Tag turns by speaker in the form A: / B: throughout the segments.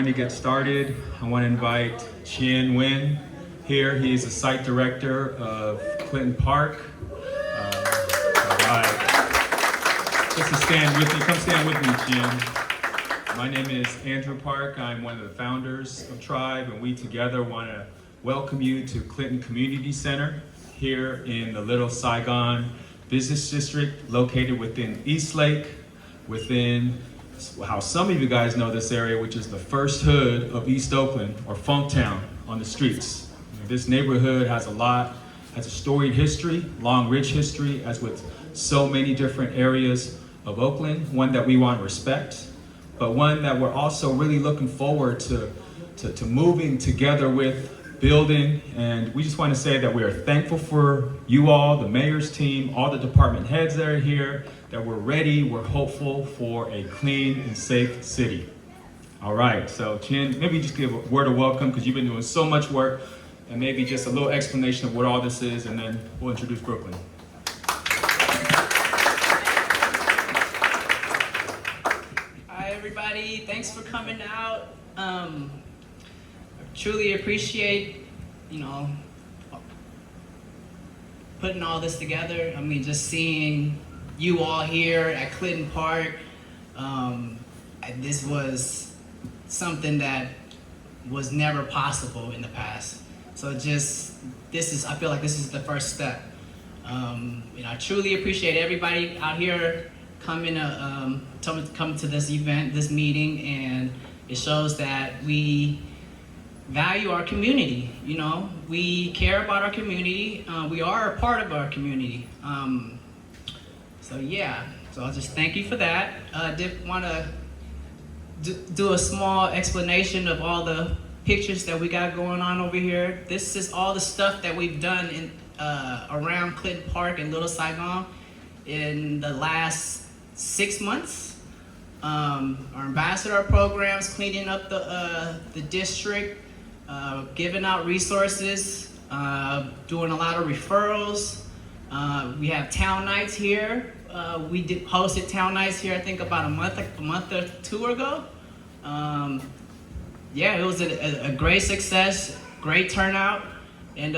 A: to get started, I want to invite Chien Nguyen here. He is the site director of Clinton Park. All right. Just to stand with me, come stand with me, Chien. My name is Andrew Park. I'm one of the founders of Tribe, and we together want to welcome you to Clinton Community Center here in the Little Saigon Business District, located within Eastlake, within how some of you guys know this area, which is the first hood of East Oakland, or Funktown on the streets. This neighborhood has a storied history, long, rich history, as with so many different areas of Oakland, one that we want to respect, but one that we're also really looking forward to moving together with, building. And we just want to say that we are thankful for you all, the mayor's team, all the department heads that are here, that we're ready, we're hopeful for a clean and safe city. All right, so Chien, maybe just give a word of welcome, because you've been doing so much work, and maybe just a little explanation of what all this is, and then we'll introduce Brooklyn.
B: Hi everybody, thanks for coming out. Truly appreciate, putting all this together. I mean, just seeing you all here at Clinton Park. This was something that was never possible in the past. So I feel like this is the first step. I truly appreciate everybody out here coming to this event, this meeting, and it shows that we value our community. We care about our community. We are a part of our community. So I'll just thank you for that. I did want to do a small explanation of all the pictures that we got going on over here. This is all the stuff that we've done in around Clinton Park and Little Saigon in the last 6 months. Our ambassador programs, cleaning up the district, giving out resources, doing a lot of referrals. We have town nights here. We hosted town nights here, I think about a month or two ago. It was a great success, great turnout, and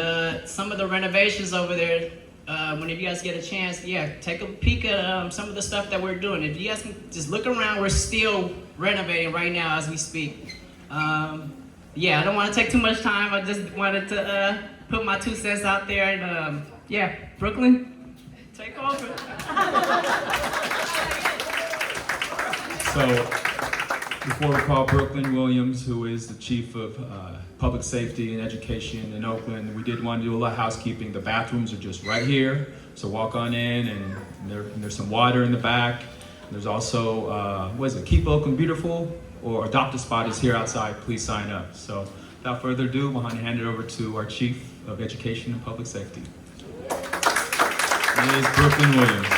B: some of the renovations over there. Whenever you guys get a chance, take a peek at some of the stuff that we're doing. If you guys can just look around, we're still renovating right now as we speak. I don't want to take too much time. I just wanted to put my 2 cents out there, and Brooklyn, take over.
A: So, before we call Brooklyn Williams, who is the Chief of Public Safety and Education in Oakland, we did want to do a little housekeeping. The bathrooms are just right here, so walk on in, and there's some water in the back. There's also, Keep Oakland Beautiful, or Adopt a Spot is here outside. Please sign up. So, without further ado, I'm going to hand it over to our Chief of Education and Public Safety. Ms. Brooklyn Williams.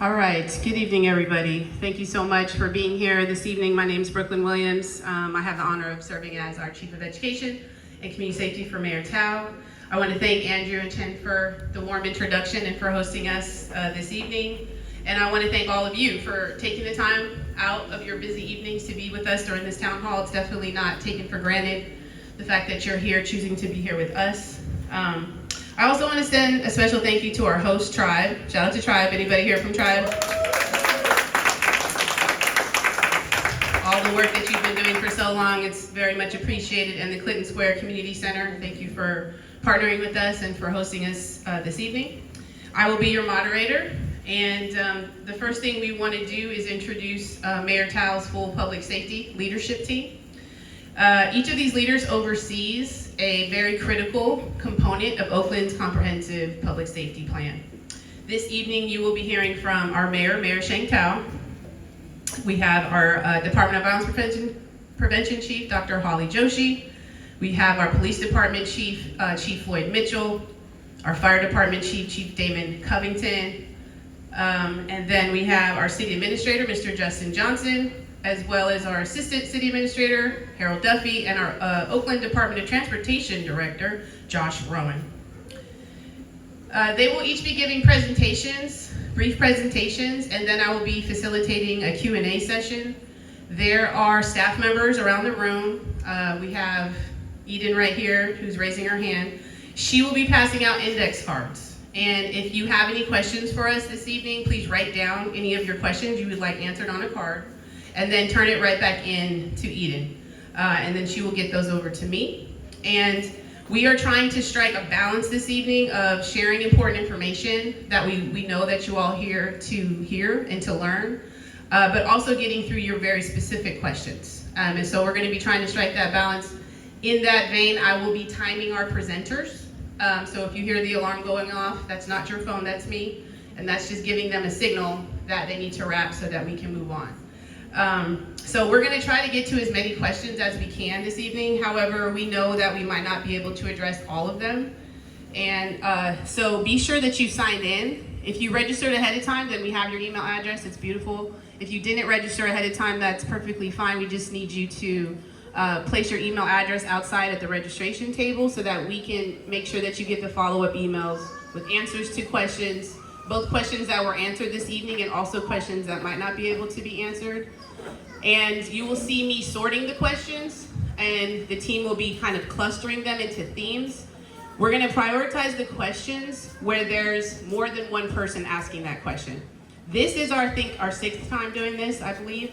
C: All right, good evening, everybody. Thank you so much for being here this evening. My name is Brooklyn Williams. I have the honor of serving as our Chief of Education and Community Safety for Mayor Thao. I want to thank Andrew and Chen for the warm introduction and for hosting us this evening. And I want to thank all of you for taking the time out of your busy evenings to be with us during this town hall. It's definitely not taken for granted, the fact that you're here choosing to be here with us. I also want to send a special thank you to our host, Tribe. Shout out to Tribe. Anybody here from Tribe? All the work that you've been doing for so long, it's very much appreciated. And the Clinton Square Community Center, thank you for partnering with us and for hosting us this evening. I will be your moderator. And the first thing we want to do is introduce Mayor Thao's full public safety leadership team. Each of these leaders oversees a very critical component of Oakland's comprehensive public safety plan. This evening, you will be hearing from our mayor, Mayor Sheng Thao. We have our Department of Violence Prevention Chief, Dr. Holly Joshi. We have our Police Department Chief, Chief Floyd Mitchell. Our Fire Department Chief, Chief Damon Covington. And then we have our City Administrator, Mr. Justin Johnson. as well as our Assistant City Administrator, Harold Duffy, and our Oakland Department of Transportation Director, Josh Rowan. They will each be giving presentations, brief presentations, and then I will be facilitating a Q&A session. There are staff members around the room. We have Eden right here, who's raising her hand. She will be passing out index cards. And if you have any questions for us this evening, please write down any of your questions you would like answered on a card, and then turn it right back in to Eden. And then she will get those over to me. And we are trying to strike a balance this evening of sharing important information that we know that you all here to hear and to learn, but also getting through your very specific questions. And so we're going to be trying to strike that balance. In that vein, I will be timing our presenters. So if you hear the alarm going off, that's not your phone, that's me. And that's just giving them a signal that they need to wrap so that we can move on. So we're going to try to get to as many questions as we can this evening. However, we know that we might not be able to address all of them. And so be sure that you signed in. If you registered ahead of time, then we have your email address. It's beautiful. If you didn't register ahead of time, that's perfectly fine. We just need you to place your email address outside at the registration table so that we can make sure that you get the follow-up emails with answers to questions, both questions that were answered this evening and also questions that might not be able to be answered. And you will see me sorting the questions, and the team will be kind of clustering them into themes. We're going to prioritize the questions where there's more than one person asking that question. This is our 6th time doing this, I believe.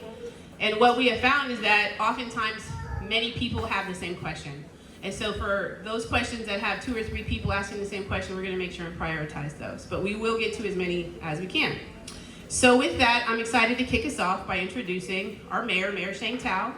C: And what we have found is that oftentimes many people have the same question. And so for those questions that have 2 or 3 people asking the same question, we're going to make sure and prioritize those. But we will get to as many as we can. So with that, I'm excited to kick us off by introducing our mayor, Mayor Sheng Thao.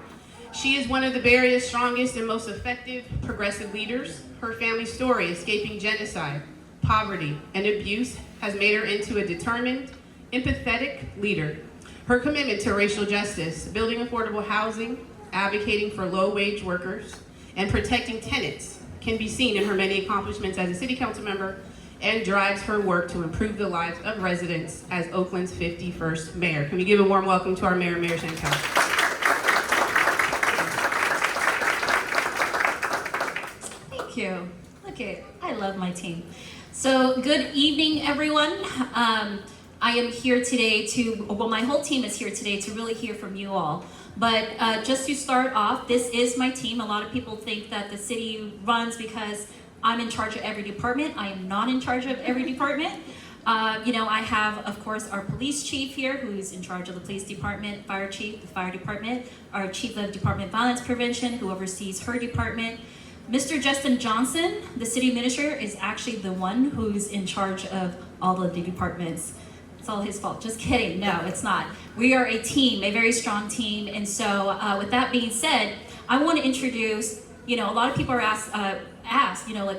C: She is one of the Bay Area's strongest and most effective progressive leaders. Her family story, escaping genocide, poverty, and abuse, has made her into a determined, empathetic leader. Her commitment to racial justice, building affordable housing, advocating for low-wage workers, and protecting tenants can be seen in her many accomplishments as a city council member, and drives her work to improve the lives of residents as Oakland's 51st mayor. Can we give a warm welcome to our mayor, Mayor Sheng Thao?
D: Thank you. Okay, I love my team. So good evening, everyone. I am here today my whole team is here today to really hear from you all. But just to start off, this is my team. A lot of people think that the city runs because I'm in charge of every department. I am not in charge of every department. I have, of course, our police chief here, who's in charge of the police department, fire chief, the fire department, our chief of department violence prevention, who oversees her department. Mr. Justin Johnson, the city administrator, is actually the one who's in charge of all of the departments. It's all his fault. Just kidding. No, it's not. We are a team, a very strong team. And so with that being said, I want to introduce, a lot of people are asked,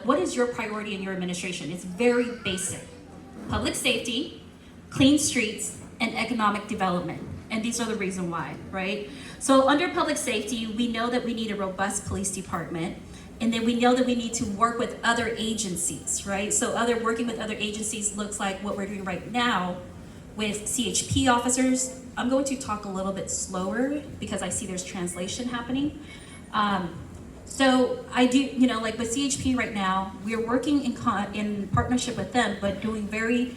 D: what is your priority in your administration? It's very basic. Public safety, clean streets, and economic development. And these are the reason why, right? So under public safety, we know that we need a robust police department. And then we know that we need to work with other agencies, right? So working with other agencies looks like what we're doing right now with CHP officers. I'm going to talk a little bit slower because I see there's translation happening. So I do, with CHP right now, we're working in partnership with them, but doing very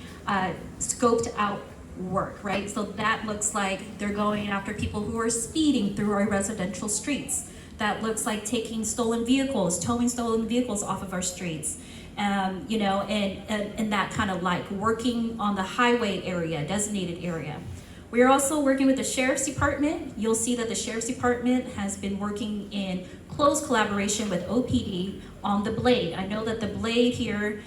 D: scoped out work, right? So that looks like they're going after people who are speeding through our residential streets. That looks like taking stolen vehicles, towing stolen vehicles off of our streets. And that kind of like working on the highway area, designated area. We are also working with the Sheriff's Department. You'll see that the Sheriff's Department has been working in close collaboration with OPD on the Blade. I know that the Blade here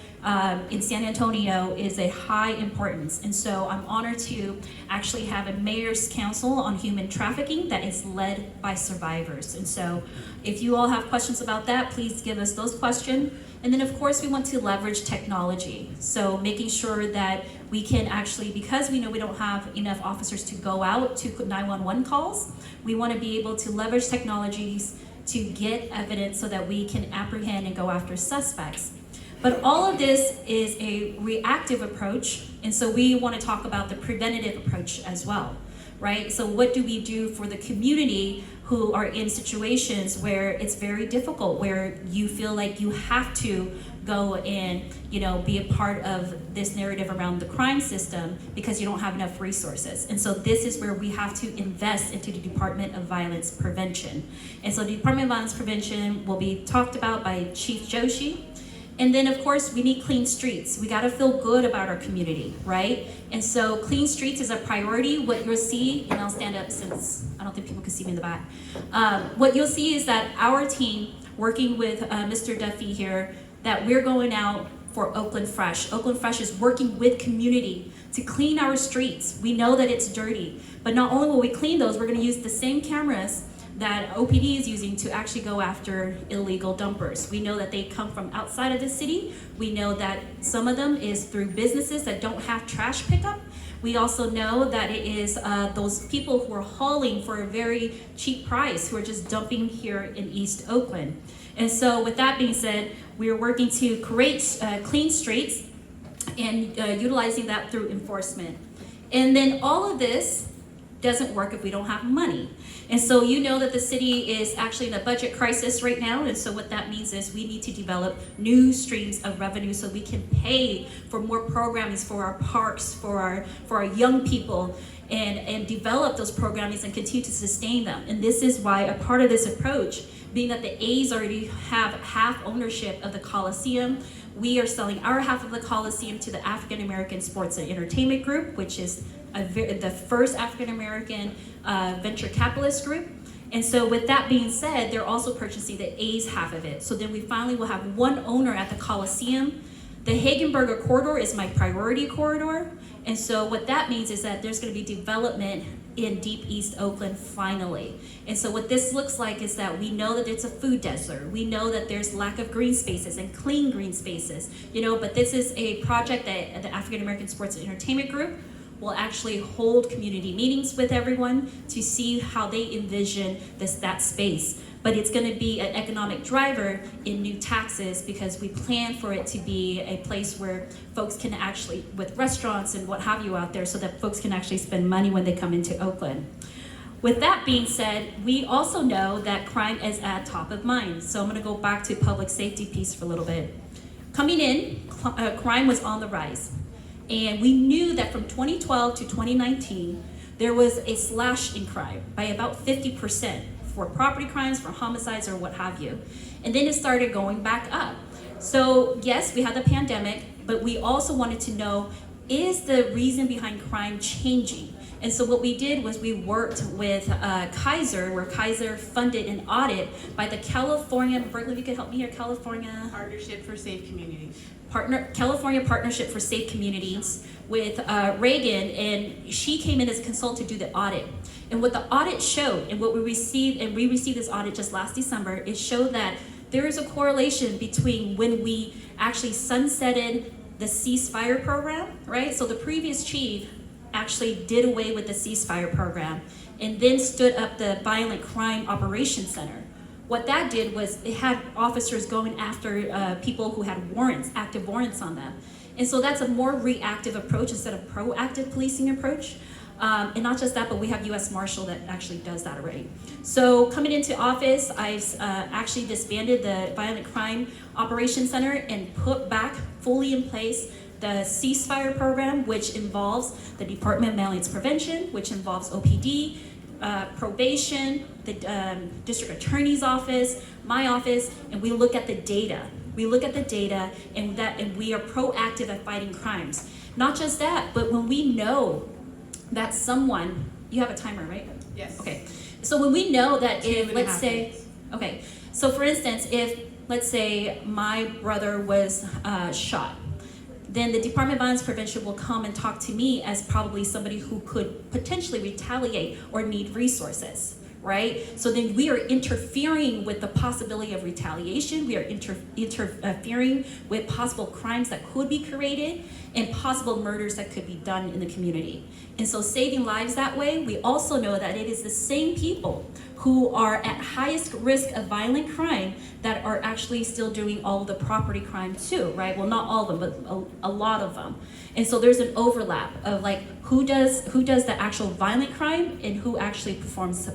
D: in San Antonio is a high importance, and so I'm honored to actually have a Mayor's Council on Human Trafficking that is led by survivors. And so if you all have questions about that, please give us those questions. And then of course we want to leverage technology. So making sure that we can actually, because we know we don't have enough officers to go out to 911 calls, we want to be able to leverage technologies to get evidence so that we can apprehend and go after suspects. But all of this is a reactive approach, and so we want to talk about the preventative approach as well. right? So what do we do for the community who are in situations where it's very difficult, where you feel like you have to go and, you know, be a part of this narrative around the crime system because you don't have enough resources. And so this is where we have to invest into the Department of Violence Prevention. And so the Department of Violence Prevention will be talked about by Chief Joshi. And then of course we need clean streets. We gotta feel good about our community, right? And so clean streets is a priority. What you'll see, and I'll stand up since I don't think people can see me in the back. What you'll see is that our team, working with Mr. Duffy here, that we're going out for Oakland Fresh. Oakland Fresh is working with community to clean our streets. We know that it's dirty, but not only will we clean those, we're gonna use the same cameras that OPD is using to actually go after illegal dumpers. We know that they come from outside of the city. We know that some of them is through businesses that don't have trash pickup. We also know that it is those people who are hauling for a very cheap price who are just dumping here in East Oakland. And so with that being said, we are working to create clean streets and utilizing that through enforcement. And then all of this doesn't work if we don't have money. And so you know that the city is actually in a budget crisis right now, and so what that means is we need to develop new streams of revenue so we can pay for more programmings for our parks, for our young people, and develop those programmings and continue to sustain them. And this is why a part of this approach, being that the A's already have half ownership of the Coliseum, we are selling our half of the Coliseum to the African American Sports and Entertainment Group, which is the first African American venture capitalist group. And so with that being said, they're also purchasing the A's half of it. So then we finally will have one owner at the Coliseum. The Hagenberger corridor is my priority corridor. And so what that means is that there's going to be development in deep East Oakland finally. And so what this looks like is that we know that it's a food desert. We know that there's lack of green spaces and clean green spaces, you know, but this is a project that the African American Sports and Entertainment Group will actually hold community meetings with everyone to see how they envision that space. But it's going to be an economic driver in new taxes because we plan for it to be a place where folks can actually, with restaurants and what have you out there, so that folks can actually spend money when they come into Oakland. With that being said, we also know that crime is at top of mind. So I'm going to go back to public safety piece for a little bit. Coming in, crime was on the rise. And we knew that from 2012 to 2019, there was a slash in crime by about 50% for property crimes, for homicides, or what have you. And then it started going back up. So yes, we had the pandemic, but we also wanted to know, is the reason behind crime changing? And so what we did was we worked with Kaiser, where Kaiser funded an audit by the California, Berkeley, you could help me here, California
C: Partnership for Safe Communities.
D: California Partnership for Safe Communities with Reagan, and she came in as a consultant to do the audit. And what the audit showed, and what we received, and we received this audit just last December, it showed that there is a correlation between when we actually sunsetted the ceasefire program, right? So the previous chief actually did away with the ceasefire program and then stood up the Violent Crime Operations Center. What that did was it had officers going after people who had warrants, active warrants on them. And so that's a more reactive approach instead of proactive policing approach. And not just that, but we have U.S. Marshal that actually does that already. So coming into office, I've actually disbanded the Violent Crime Operations Center and put back fully in place the ceasefire program, which involves the Department of Violence Prevention, which involves OPD, probation, the district attorney's office, my office, and we look at the data. We look at the data, and we are proactive at fighting crimes. Not just that, but when we know that someone, you have a timer, right?
C: Yes.
D: Okay. So when we know that if, let's
C: 2.5
D: say,
C: minutes.
D: okay. So for instance, if, let's say, my brother was shot, then the Department of Violence Prevention will come and talk to me as probably somebody who could potentially retaliate or need resources, right? So then we are interfering with the possibility of retaliation. We are interfering with possible crimes that could be created and possible murders that could be done in the community. And so saving lives that way, we also know that it is the same people who are at highest risk of violent crime that are actually still doing all of the property crime too, right? Well, not all of them, but a lot of them. And so there's an overlap of like, who does the actual violent crime and who actually performs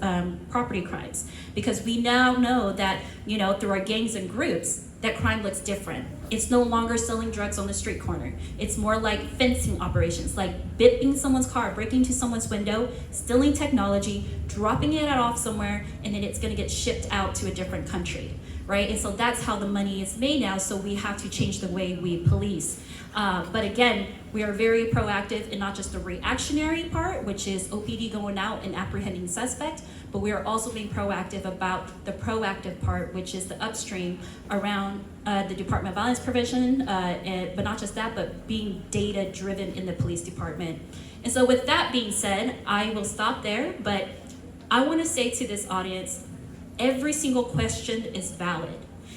D: property crimes. Because we now know that, you know, through our gangs and groups, that crime looks different. It's no longer selling drugs on the street corner. It's more like fencing operations, like bipping someone's car, breaking into someone's window, stealing technology, dropping it off somewhere, and then it's gonna get shipped out to a different country, right? And so that's how the money is made now, so we have to change the way we police. But again, we are very proactive in not just the reactionary part, which is OPD going out and apprehending suspect, but we are also being proactive about the proactive part, which is the upstream around the Department of Violence Prevention, but not just that, but being data driven in the police department. And so with that being said, I will stop there, but I want to say to this audience, every single question is valid.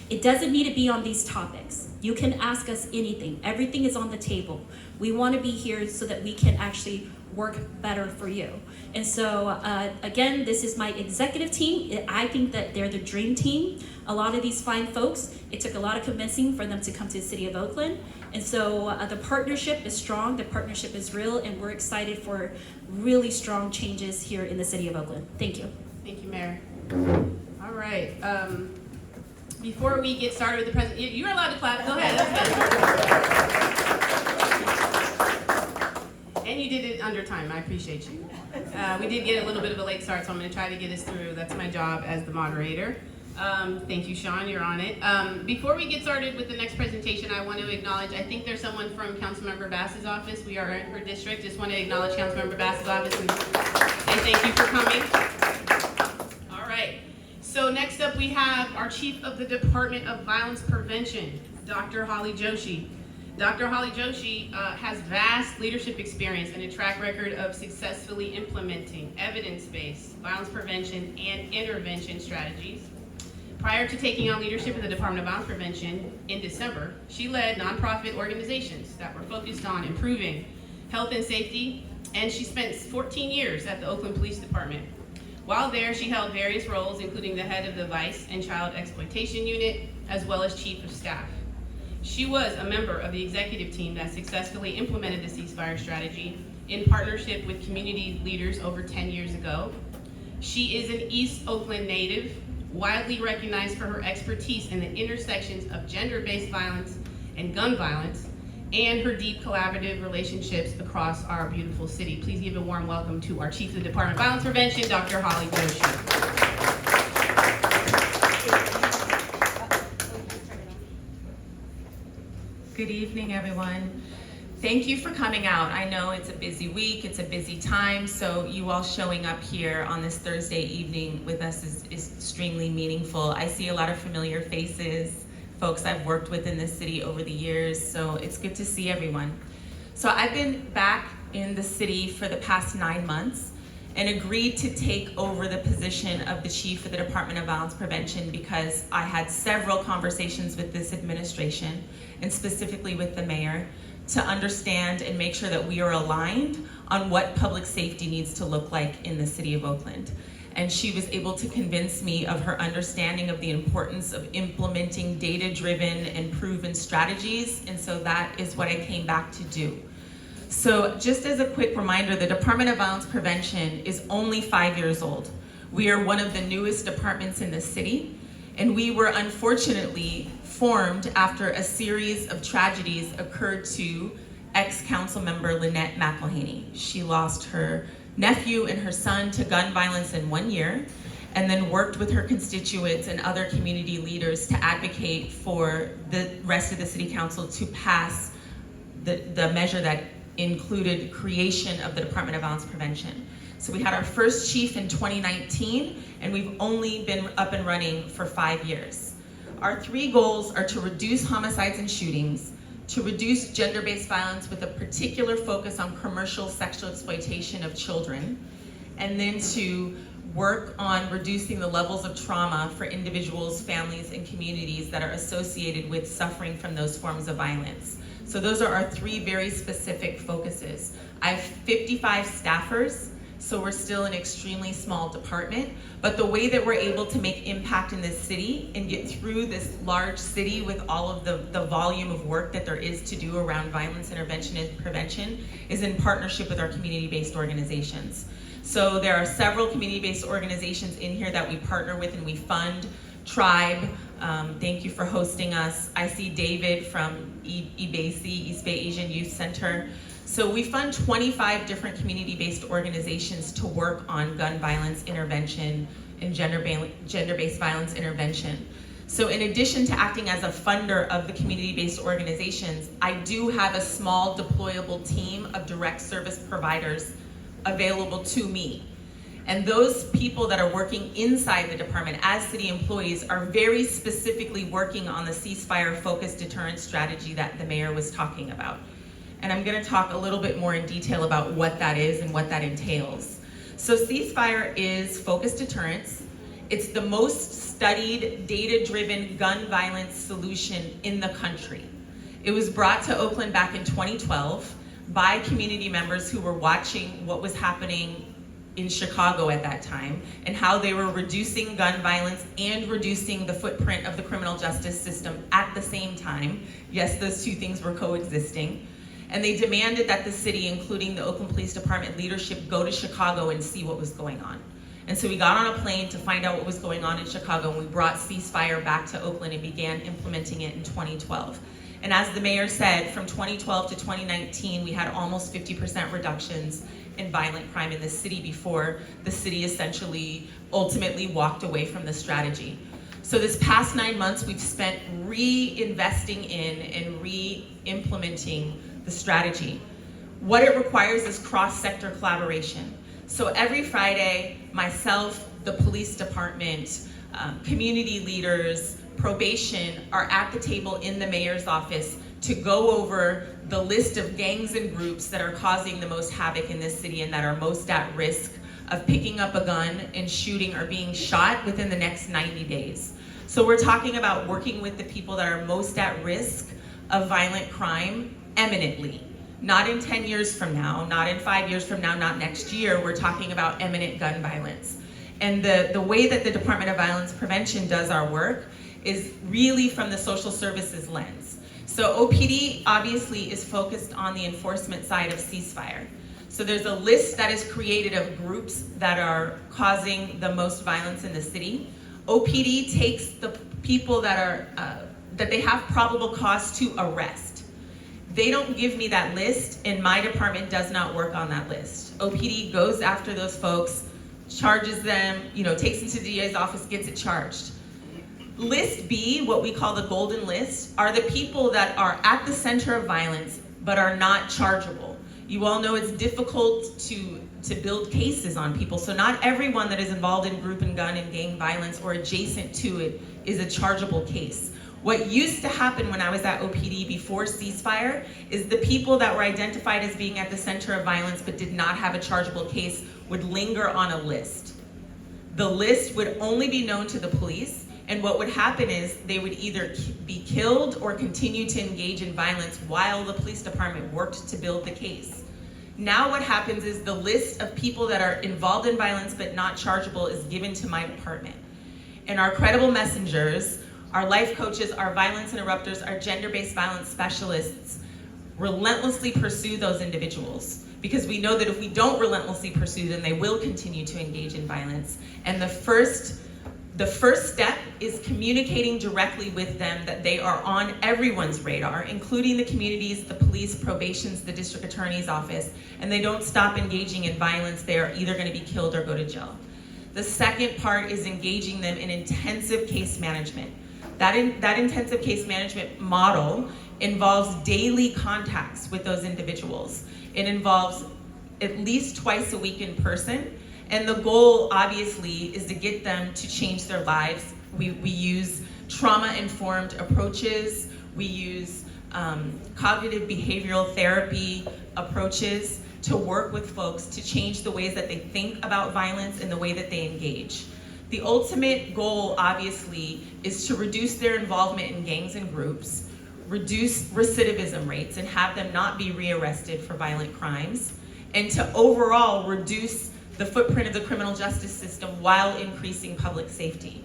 D: It doesn't need to be on these topics. You can ask us anything. Everything is on the table. We want to be here so that we can actually work better for you. And so, again, this is my executive team. I think that they're the dream team. A lot of these fine folks, it took a lot of convincing for them to come to the City of Oakland. And so the partnership is strong, the partnership is real, and we're excited for really strong changes here in the City of Oakland. Thank you.
C: Thank you, Mayor. All right. Before we get started with the presentation, you're allowed to clap. Go ahead. That's good. And you did it under time. I appreciate you. We did get a little bit of a late start, so I'm going to try to get us through. That's my job as the moderator. Thank you, Sean. You're on it. Before we get started with the next presentation, I want to acknowledge, I think there's someone from Councilmember Bass's office. We are in her district. Just want to acknowledge Councilmember Bass's office and say thank you for coming. All right. So next up, we have our Chief of the Department of Violence Prevention, Dr. Holly Joshi. Dr. Holly Joshi has vast leadership experience and a track record of successfully implementing evidence-based violence prevention and intervention strategies. Prior to taking on leadership in the Department of Violence Prevention in December, she led nonprofit organizations that were focused on improving health and safety, and she spent 14 years at the Oakland Police Department. While there, she held various roles, including the head of the Vice and Child Exploitation Unit, as well as Chief of Staff. She was a member of the executive team that successfully implemented the ceasefire strategy in partnership with community leaders over 10 years ago. She is an East Oakland native, widely recognized for her expertise in the intersections of gender-based violence and gun violence, and her deep collaborative relationships across our beautiful city. Please give a warm welcome to our Chief of the Department of Violence Prevention, Dr. Holly Joshi.
E: Good evening, everyone. Thank you for coming out. I know it's a busy week, it's a busy time, so you all showing up here on this Thursday evening with us is extremely meaningful. I see a lot of familiar faces, folks I've worked with in this city over the years, so it's good to see everyone. So I've been back in the city for the past 9 months and agreed to take over the position of the Chief of the Department of Violence Prevention because I had several conversations with this administration and specifically with the mayor to understand and make sure that we are aligned on what public safety needs to look like in the City of Oakland. And she was able to convince me of her understanding of the importance of implementing data-driven and proven strategies, and so that is what I came back to do. So just as a quick reminder, the Department of Violence Prevention is only 5 years old. We are one of the newest departments in the city, and we were unfortunately formed after a series of tragedies occurred to ex-council member Lynette McElhaney. She lost her nephew and her son to gun violence in 1 year, and then worked with her constituents and other community leaders to advocate for the rest of the city council to pass the measure that included creation of the Department of Violence Prevention. So we had our first chief in 2019, and we've only been up and running for 5 years. Our 3 goals are to reduce homicides and shootings, to reduce gender-based violence with a particular focus on commercial sexual exploitation of children, and then to work on reducing the levels of trauma for individuals, families, and communities that are associated with suffering from those forms of violence. So those are our 3 very specific focuses. I have 55 staffers so we're still an extremely small department. But the way that we're able to make impact in this city and get through this large city with all of the volume of work that there is to do around violence intervention and prevention is in partnership with our community-based organizations. So there are several community-based organizations in here that we partner with and we fund. Tribe, thank you for hosting us. I see David from EBAC, East Bay Asian Youth Center. So we fund 25 different community-based organizations to work on gun violence intervention and gender-based violence intervention. So in addition to acting as a funder of the community-based organizations, I do have a small deployable team of direct service providers available to me. And those people that are working inside the department as city employees are very specifically working on the ceasefire-focused deterrence strategy that the mayor was talking about. And I'm gonna talk a little bit more in detail about what that is and what that entails. So ceasefire is focused deterrence. It's the most studied, data-driven gun violence solution in the country. It was brought to Oakland back in 2012 by community members who were watching what was happening in Chicago at that time and how they were reducing gun violence and reducing the footprint of the criminal justice system at the same time. Yes, those two things were coexisting. And they demanded that the city, including the Oakland Police Department leadership, go to Chicago and see what was going on. And so we got on a plane to find out what was going on in Chicago, and we brought ceasefire back to Oakland and began implementing it in 2012. And as the mayor said, from 2012 to 2019, we had almost 50% reductions in violent crime in the city before the city essentially ultimately walked away from the strategy. So this past 9 months, we've spent reinvesting in and re-implementing the strategy. What it requires is cross-sector collaboration. So every Friday, myself, the police department, community leaders, probation are at the table in the mayor's office to go over the list of gangs and groups that are causing the most havoc in this city and that are most at risk of picking up a gun and shooting or being shot within the next 90 days. So we're talking about working with the people that are most at risk of violent crime eminently. Not in 10 years from now, not in 5 years from now, not next year. We're talking about imminent gun violence. And the way that the Department of Violence Prevention does our work is really from the social services lens. So OPD obviously is focused on the enforcement side of ceasefire. So there's a list that is created of groups that are causing the most violence in the city. OPD takes the people that are that they have probable cause to arrest. They don't give me that list, and my department does not work on that list. OPD goes after those folks, charges them, takes them to the DA's office, gets it charged. List B, what we call the golden list, are the people that are at the center of violence but are not chargeable. You all know it's difficult to build cases on people, so not everyone that is involved in group and gun and gang violence or adjacent to it is a chargeable case. What used to happen when I was at OPD before ceasefire is the people that were identified as being at the center of violence but did not have a chargeable case would linger on a list. The list would only be known to the police, and what would happen is they would either be killed or continue to engage in violence while the police department worked to build the case. Now what happens is the list of people that are involved in violence but not chargeable is given to my department. And our credible messengers, our life coaches, our violence interrupters, our gender-based violence specialists relentlessly pursue those individuals, because we know that if we don't relentlessly pursue them, they will continue to engage in violence. And the first step is communicating directly with them that they are on everyone's radar, including the communities, the police, probations, the district attorney's office, and they don't stop engaging in violence, they are either going to be killed or go to jail. The second part is engaging them in intensive case management. That intensive case management model involves daily contacts with those individuals. It involves at least twice a week in person, and the goal obviously is to get them to change their lives. We use trauma-informed approaches, we use cognitive behavioral therapy approaches to work with folks to change the ways that they think about violence and the way that they engage. The ultimate goal, obviously, is to reduce their involvement in gangs and groups, reduce recidivism rates and have them not be rearrested for violent crimes, and to overall reduce the footprint of the criminal justice system while increasing public safety.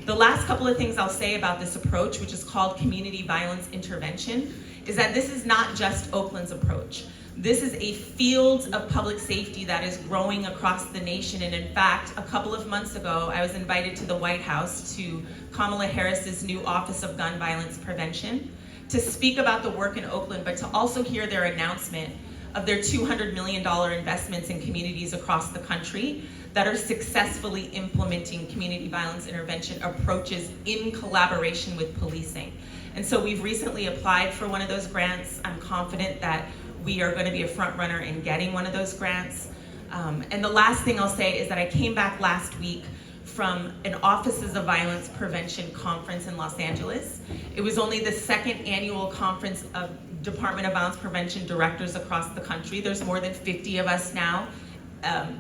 E: The last couple of things I'll say about this approach, which is called community violence intervention, is that this is not just Oakland's approach. This is a field of public safety that is growing across the nation. And in fact, a couple of months ago, I was invited to the White House to Kamala Harris's new Office of Gun Violence Prevention to speak about the work in Oakland, but to also hear their announcement of their $200 million investments in communities across the country that are successfully implementing community violence intervention approaches in collaboration with policing. And so we've recently applied for one of those grants. I'm confident that we are going to be a front runner in getting one of those grants. And the last thing I'll say is that I came back last week from an Offices of Violence Prevention conference in Los Angeles. It was only the second annual conference of Department of Violence Prevention directors across the country. There's more than 50 of us now.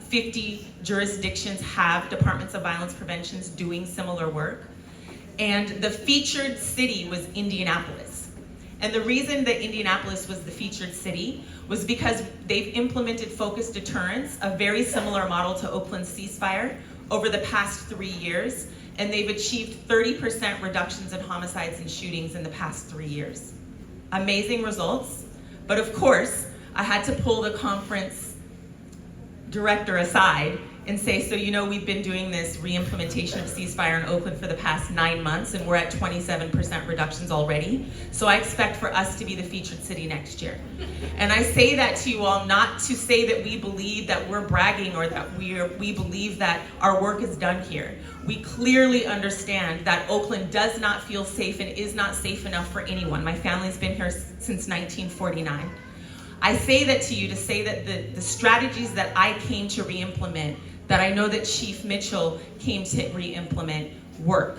E: 50 jurisdictions have departments of violence preventions doing similar work. And the featured city was Indianapolis. And the reason that Indianapolis was the featured city was because they've implemented focused deterrence, a very similar model to Oakland's ceasefire, over the past 3 years. And they've achieved 30% reductions in homicides and shootings in the past 3 years. Amazing results. But of course, I had to pull the conference director aside and say, so you know, we've been doing this re-implementation of ceasefire in Oakland for the past 9 months, and we're at 27% reductions already. So I expect for us to be the featured city next year. And I say that to you all not to say that we believe that we're bragging or that we believe that our work is done here. We clearly understand that Oakland does not feel safe and is not safe enough for anyone. My family's been here since 1949. I say that to you to say that the strategies that I came to re-implement, that I know that Chief Mitchell came to re-implement, work.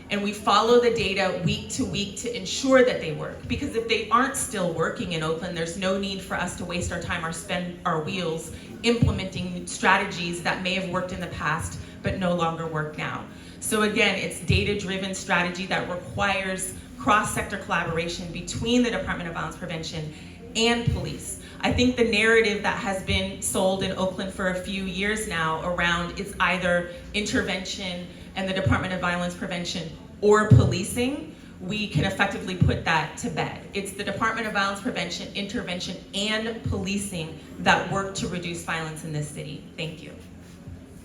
E: And we follow the data week to week to ensure that they work. Because if they aren't still working in Oakland, there's no need for us to waste our time or spend our wheels implementing strategies that may have worked in the past but no longer work now. So again, it's data-driven strategy that requires cross-sector collaboration between the Department of Violence Prevention and police. I think the narrative that has been sold in Oakland for a few years now around it's either intervention and the Department of Violence Prevention or policing, we can effectively put that to bed. It's the Department of Violence Prevention, intervention, and policing that work to reduce violence in this city. Thank you.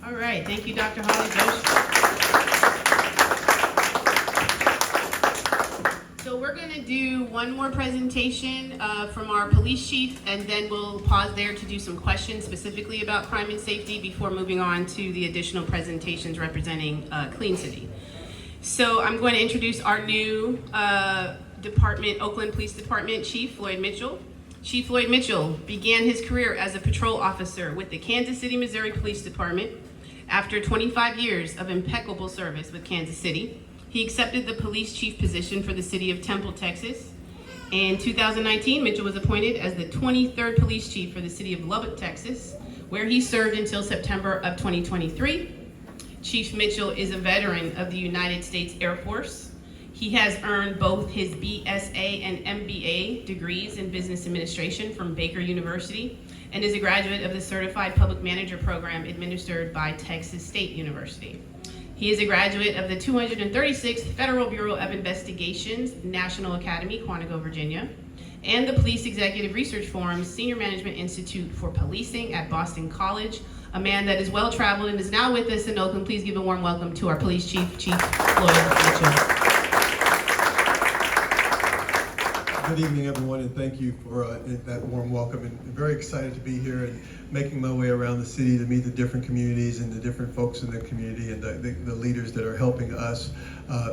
C: All right, thank you, Dr. Holly. So we're going to do one more presentation from our police chief, and then we'll pause there to do some questions specifically about crime and safety before moving on to the additional presentations representing Clean City. So I'm going to introduce our new Oakland Police Department Chief, Floyd Mitchell. Chief Floyd Mitchell began his career as a patrol officer with the Kansas City, Missouri Police Department. After 25 years of impeccable service with Kansas City, he accepted the police chief position for the city of Temple, Texas. In 2019, Mitchell was appointed as the 23rd police chief for the city of Lubbock, Texas, where he served until September of 2023. Chief Mitchell is a veteran of the United States Air Force. He has earned both his BSA and MBA degrees in business administration from Baker University and is a graduate of the Certified Public Manager program administered by Texas State University. He is a graduate of the 236th Federal Bureau of Investigation's National Academy, Quantico, Virginia, and the Police Executive Research Forum's Senior Management Institute for Policing at Boston College, a man that is well-traveled and is now with us in Oakland. Please give a warm welcome to our police chief, Chief Floyd Mitchell.
F: Good evening, everyone, and thank you for that warm welcome. And I'm very excited to be here and making my way around the city to meet the different communities and the different folks in the community and the leaders that are helping us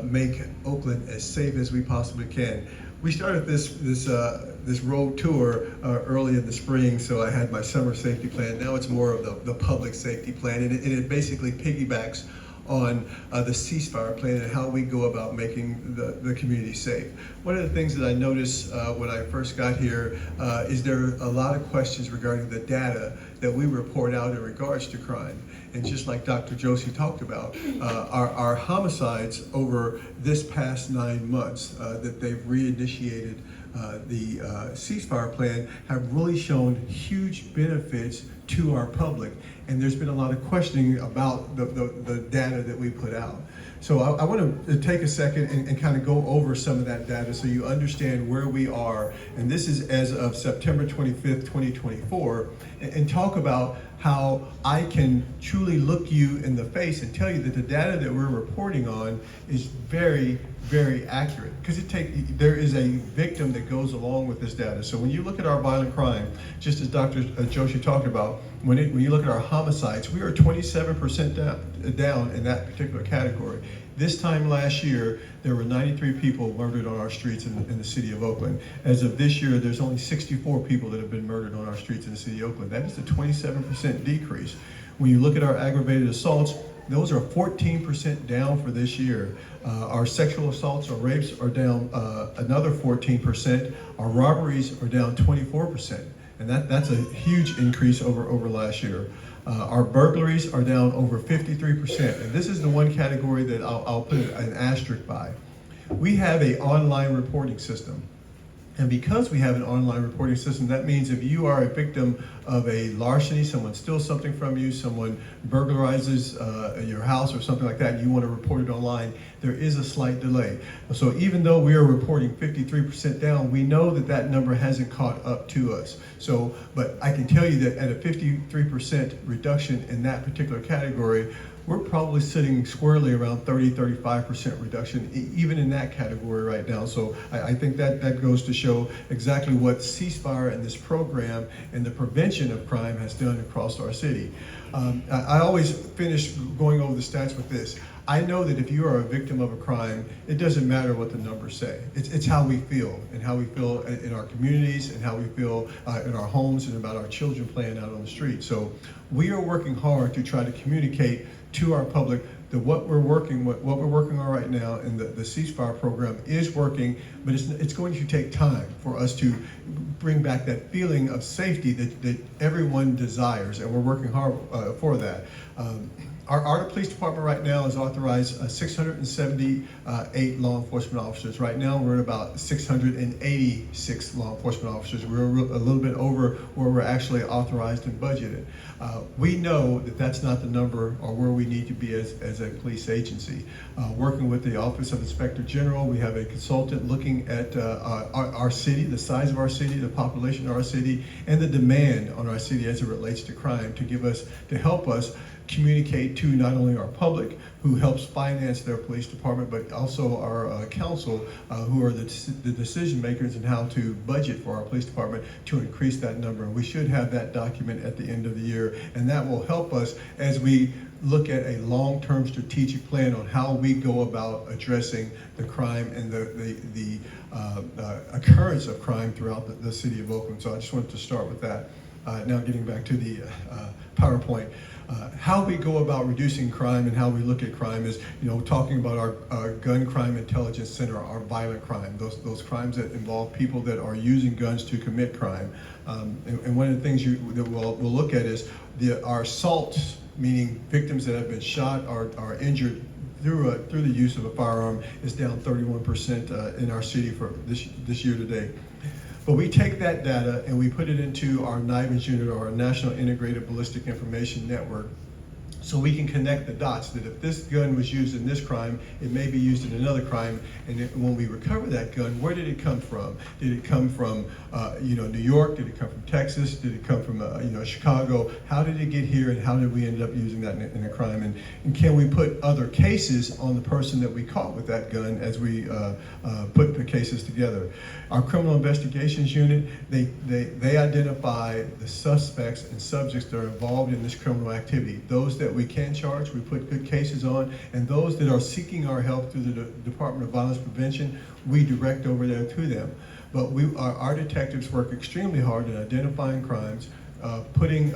F: make Oakland as safe as we possibly can. We started this road tour early in the spring, so I had my summer safety plan. Now it's more of the public safety plan, and it basically piggybacks on the ceasefire plan and how we go about making the community safe. One of the things that I noticed when I first got here is there are a lot of questions regarding the data that we report out in regards to crime. And just like Dr. Josie talked about, our homicides over this past 9 months that they've reinitiated the ceasefire plan have really shown huge benefits to our public. And there's been a lot of questioning about the data that we put out. So I want to take a second and kind of go over some of that data so you understand where we are. And this is as of September 25th, 2024, and talk about how I can truly look you in the face and tell you that the data that we're reporting on is very, very accurate. Because there is a victim that goes along with this data. So when you look at our violent crime, just as Dr. Joshi talked about, when you look at our homicides, we are 27% down in that particular category. This time last year, there were 93 people murdered on our streets in the city of Oakland. As of this year, there's only 64 people that have been murdered on our streets in the city of Oakland. That is a 27% decrease. When you look at our aggravated assaults, those are 14% down for this year. Our sexual assaults or rapes are down another 14%. Our robberies are down 24%. And that's a huge increase over last year. Our burglaries are down over 53%. And this is the one category that I'll put an asterisk by. We have an online reporting system. And because we have an online reporting system, that means if you are a victim of a larceny, someone steals something from you, someone burglarizes your house or something like that, and you want to report it online, there is a slight delay. So even though we are reporting 53% down, we know that that number hasn't caught up to us. So, but I can tell you that at a 53% reduction in that particular category, we're probably sitting squarely around 30-35% reduction, even in that category right now. So I think that goes to show exactly what ceasefire and this program and the prevention of crime has done across our city. I always finish going over the stats with this. I know that if you are a victim of a crime, it doesn't matter what the numbers say. It's how we feel, and how we feel in our communities, and how we feel in our homes, and about our children playing out on the street. So we are working hard to try to communicate to our public that what we're working on right now, and the ceasefire program is working, but it's going to take time for us to bring back that feeling of safety that everyone desires, and we're working hard for that. Our police department right now has authorized 678 law enforcement officers. Right now, we're at about 686 law enforcement officers. We're a little bit over where we're actually authorized and budgeted. We know that that's not the number or where we need to be as a police agency. Working with the Office of Inspector General, we have a consultant looking at our city, the size of our city, the population of our city, and the demand on our city as it relates to crime to help us communicate to not only our public, who helps finance their police department, but also our council, who are the decision makers in how to budget for our police department to increase that number. And we should have that document at the end of the year, and that will help us as we look at a long-term strategic plan on how we go about addressing the crime and the occurrence of crime throughout the city of Oakland. So I just wanted to start with that. Now getting back to the PowerPoint. How we go about reducing crime and how we look at crime is, talking about our gun crime intelligence center, our violent crime, those crimes that involve people that are using guns to commit crime. And one of the things that we'll look at is our assaults, meaning victims that have been shot or injured through the use of a firearm, is down 31% in our city for this year to date. But we take that data and we put it into our NIBINS unit, or our National Integrated Ballistic Information Network, so we can connect the dots that if this gun was used in this crime, it may be used in another crime. And when we recover that gun, where did it come from? Did it come from New York? Did it come from Texas? Did it come from Chicago? How did it get here, and how did we end up using that in a crime? And can we put other cases on the person that we caught with that gun as we put the cases together? Our criminal investigations unit, they identify the suspects and subjects that are involved in this criminal activity. Those that we can charge, we put good cases on, and those that are seeking our help through the Department of Violence Prevention, we direct over there to them. But our detectives work extremely hard at identifying crimes, connecting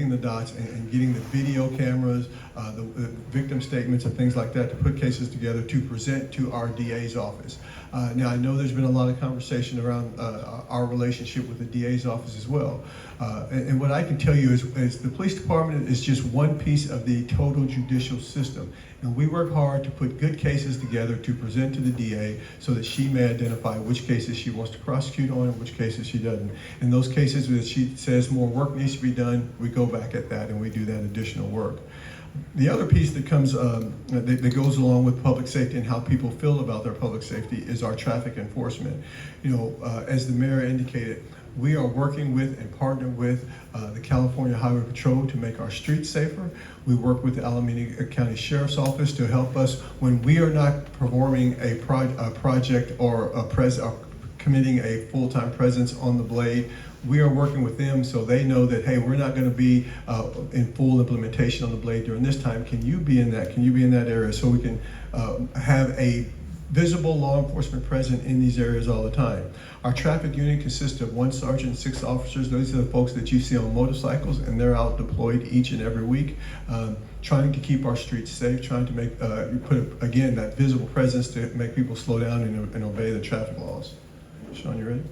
F: the dots and getting the video cameras, the victim statements and things like that, to put cases together to present to our DA's office. Now, I know there's been a lot of conversation around our relationship with the DA's office as well. And what I can tell you is the police department is just one piece of the total judicial system. And we work hard to put good cases together to present to the DA so that she may identify which cases she wants to prosecute on and which cases she doesn't. In those cases that she says more work needs to be done, we go back at that and we do that additional work. The other piece that comes that goes along with public safety and how people feel about their public safety is our traffic enforcement. You know, as the mayor indicated, we are working with and partnering with the California Highway Patrol to make our streets safer. We work with the Alameda County Sheriff's Office to help us when we are not performing a project or committing a full-time presence on the blade. We are working with them so they know that, hey, we're not going to be in full implementation on the blade during this time. Can you be in that? Can you be in that area so we can have a visible law enforcement present in these areas all the time? Our traffic unit consists of 1 sergeant and 6 officers. Those are the folks that you see on motorcycles, and they're out deployed each and every week, trying to keep our streets safe, trying to make put again that visible presence to make people slow down and obey the traffic laws. Sean, you ready?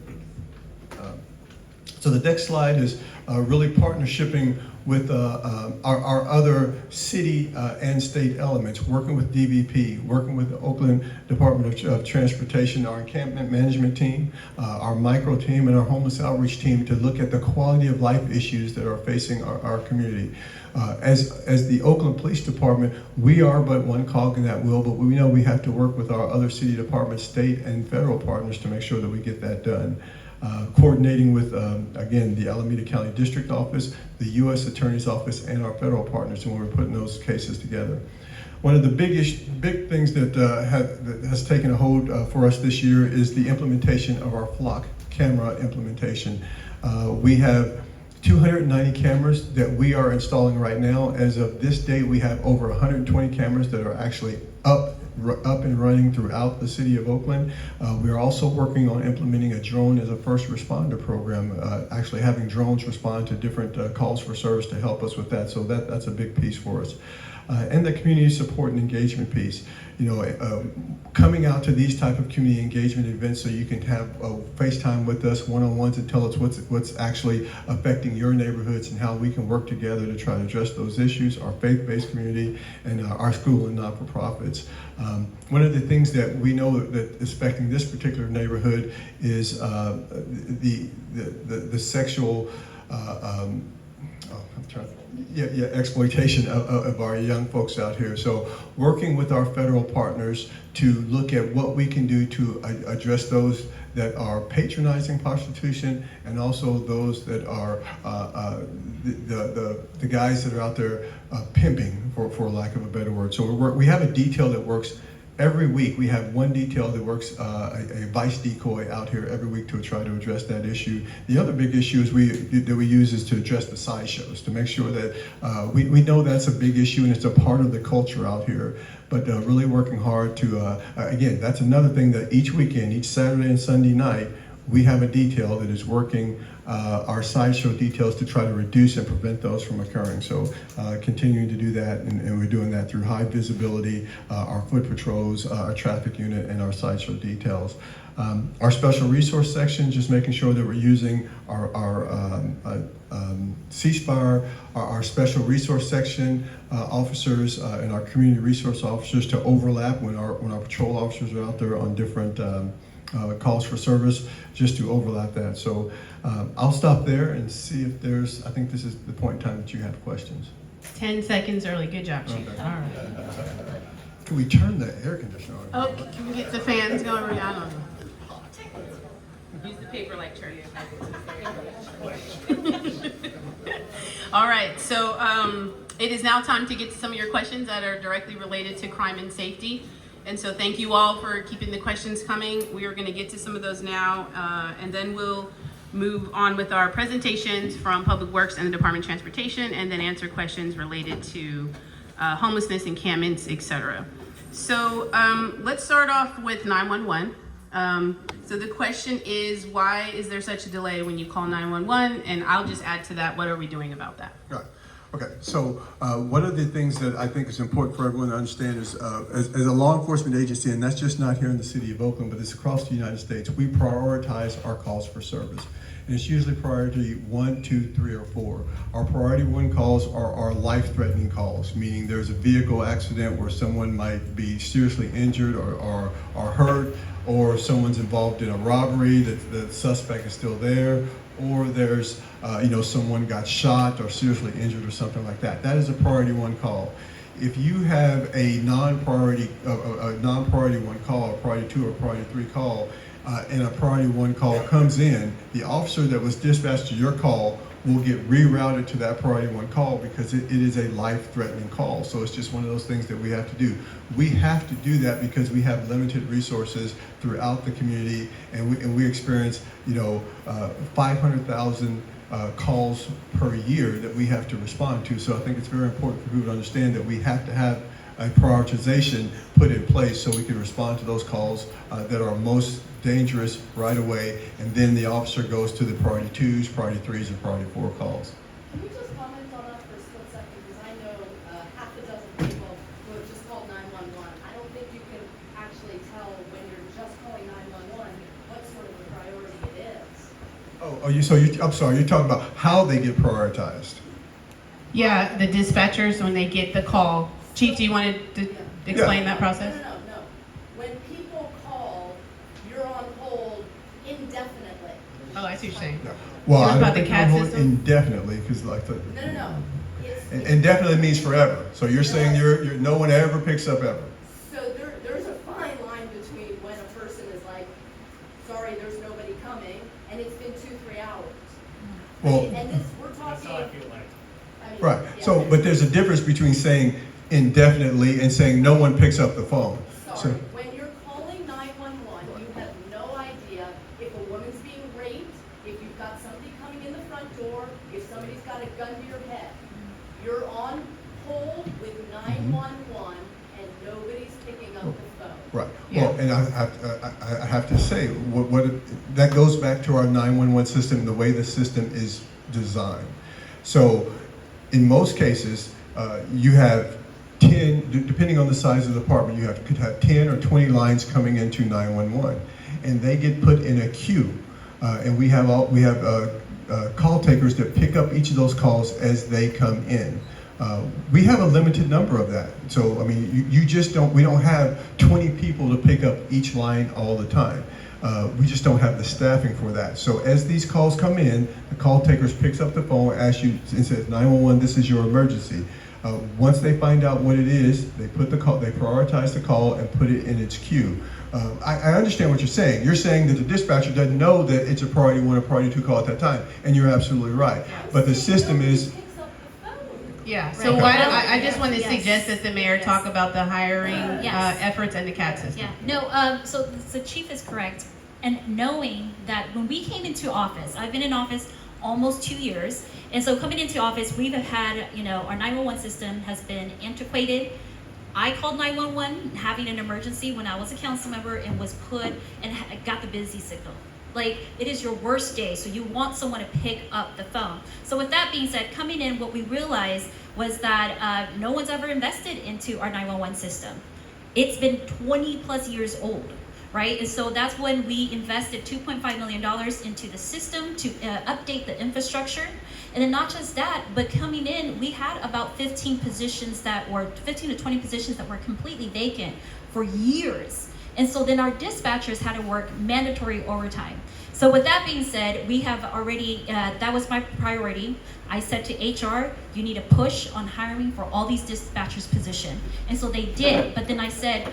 F: So the next slide is really partnershiping with our other city and state elements, working with DVP, working with the Oakland Department of Transportation, our encampment management team, our micro team, and our homeless outreach team to look at the quality of life issues that are facing our community. As the Oakland Police Department, we are but one cog in that wheel, but we know we have to work with our other city departments, state and federal partners to make sure that we get that done. Coordinating with, again, the Alameda County District Office, the U.S. Attorney's Office, and our federal partners when we're putting those cases together. One of the big things that has taken a hold for us this year is the implementation of our flock camera implementation. We have 290 cameras that we are installing right now. As of this date, we have over 120 cameras that are actually up and running throughout the city of Oakland. We are also working on implementing a drone as a first responder program, actually having drones respond to different calls for service to help us with that. So that's a big piece for us. And the community support and engagement piece. You know, coming out to these type of community engagement events so you can have FaceTime with us one-on-ones and tell us what's actually affecting your neighborhoods and how we can work together to try to address those issues, our faith-based community and our school and not-for-profits. One of the things that we know that is affecting this particular neighborhood is the sexual exploitation of our young folks out here. So working with our federal partners to look at what we can do to address those that are patronizing prostitution and also those that are the guys that are out there pimping, for lack of a better word. So we have a detail that works every week. We have one detail that works a vice decoy out here every week to try to address that issue. The other big issue that we use is to address the sideshows, to make sure that we know that's a big issue and it's a part of the culture out here. But really working hard to, again, that's another thing that each weekend, each Saturday and Sunday night, we have a detail that is working our sideshow details to try to reduce and prevent those from occurring. So continuing to do that, and we're doing that through high visibility, our foot patrols, our traffic unit, and our sideshow details. Our special resource section, just making sure that we're using our C-SPAR, our special resource section officers and our community resource officers to overlap when our patrol officers are out there on different calls for service, just to overlap that. So I'll stop there and see if there's, I think this is the point in time that you have questions.
C: 10 seconds early. Good job, Chief.
F: Okay.
C: All right.
F: Can we turn the air conditioner on?
C: Oh, can we get the fans going, Rihanna? Use the paper like Charlie. All right, so it is now time to get to some of your questions that are directly related to crime and safety. And so thank you all for keeping the questions coming. We are going to get to some of those now, and then we'll move on with our presentations from Public Works and the Department of Transportation, and then answer questions related to homelessness, encampments, etc. So let's start off with 911. So the question is, why is there such a delay when you call 911? And I'll just add to that, what are we doing about that?
F: Right. Okay, so one of the things that I think is important for everyone to understand is, as a law enforcement agency, and that's just not here in the City of Oakland, but it's across the United States, we prioritize our calls for service. And it's usually priority 1, 2, 3, or 4. Our priority 1 calls are our life-threatening calls, meaning there's a vehicle accident where someone might be seriously injured or hurt, or someone's involved in a robbery that the suspect is still there, or there's someone got shot or seriously injured or something like that. That is a priority 1 call. If you have a non-priority 1 call, a priority 2 or priority 3 call, and a priority 1 call comes in, the officer that was dispatched to your call will get rerouted to that priority 1 call because it is a life-threatening call. So it's just one of those things that we have to do. We have to do that because we have limited resources throughout the community, and we experience 500,000 calls per year that we have to respond to. So I think it's very important for people to understand that we have to have a prioritization put in place so we can respond to those calls that are most dangerous right away, and then the officer goes to the priority 2s, priority 3s, and priority 4 calls.
G: Can you just comment on that for a split second? Because I know half a dozen people who have just called 911. I don't think you can actually tell when you're just calling 911 what sort of a priority it is.
F: I'm sorry, you're talking about how they get prioritized.
C: Yeah, the dispatchers, when they get the call. Chief, do you want to explain that process?
G: No. When people call, you're on hold indefinitely.
C: Oh, I see what you're saying.
F: Yeah. Well,
C: So
F: I
C: about
F: don't
C: the
F: think
C: CAD
F: I'm holding
C: system?
F: indefinitely because
G: No. It's,
F: indefinitely means forever. So you're saying you're no one ever picks up ever.
G: So there's a fine line between when a person is like, sorry, there's nobody coming, and it's been 2-3 hours.
F: Well,
G: And this, we're talking. I mean,
F: right.
G: yeah.
F: So, but there's a difference between saying indefinitely and saying no one picks up the phone.
G: Sorry, when you're calling 911, you have no idea if a woman's being raped, if you've got somebody coming in the front door, if somebody's got a gun to your head. You're on hold with 911 and nobody's picking up the phone.
F: Right.
C: Yeah.
F: Well, and I have to say, that goes back to our 911 system, the way the system is designed. So, in most cases, you have 10, depending on the size of the department, could have 10 or 20 lines coming into 911, and they get put in a queue, and we have call takers that pick up each of those calls as they come in. We have a limited number of that, so I mean, we don't have 20 people to pick up each line all the time. We just don't have the staffing for that. So as these calls come in, the call takers picks up the phone, asks you, and says, 911, this is your emergency. Once they find out what it is, they prioritize the call and put it in its queue. I understand what you're saying. You're saying that the dispatcher doesn't know that it's a priority 1 or priority 2 call at that time, and you're absolutely right. But the system is.
G: Nobody picks up the phone.
C: Yeah, so
D: Right.
C: why don't, I just want to
D: Yes.
C: suggest that the mayor talk about the hiring
D: Yes.
C: efforts and the CAD system.
D: Yeah, no, so the chief is correct. And knowing that when we came into office, I've been in office almost 2 years. And so coming into office, we've had, our 911 system has been antiquated. I called 911 having an emergency when I was a council member and was put and got the busy signal. Like, it is your worst day, so you want someone to pick up the phone. So with that being said, coming in, what we realized was that no one's ever invested into our 911 system. It's been 20 plus years old, right? And so that's when we invested $2.5 million into the system to update the infrastructure. And then not just that, but coming in, we had about 15 to 20 positions that were completely vacant for years. And so then our dispatchers had to work mandatory overtime. So with that being said, we have already, that was my priority. I said to HR, you need to push on hiring for all these dispatchers position. And so they did, but then I said,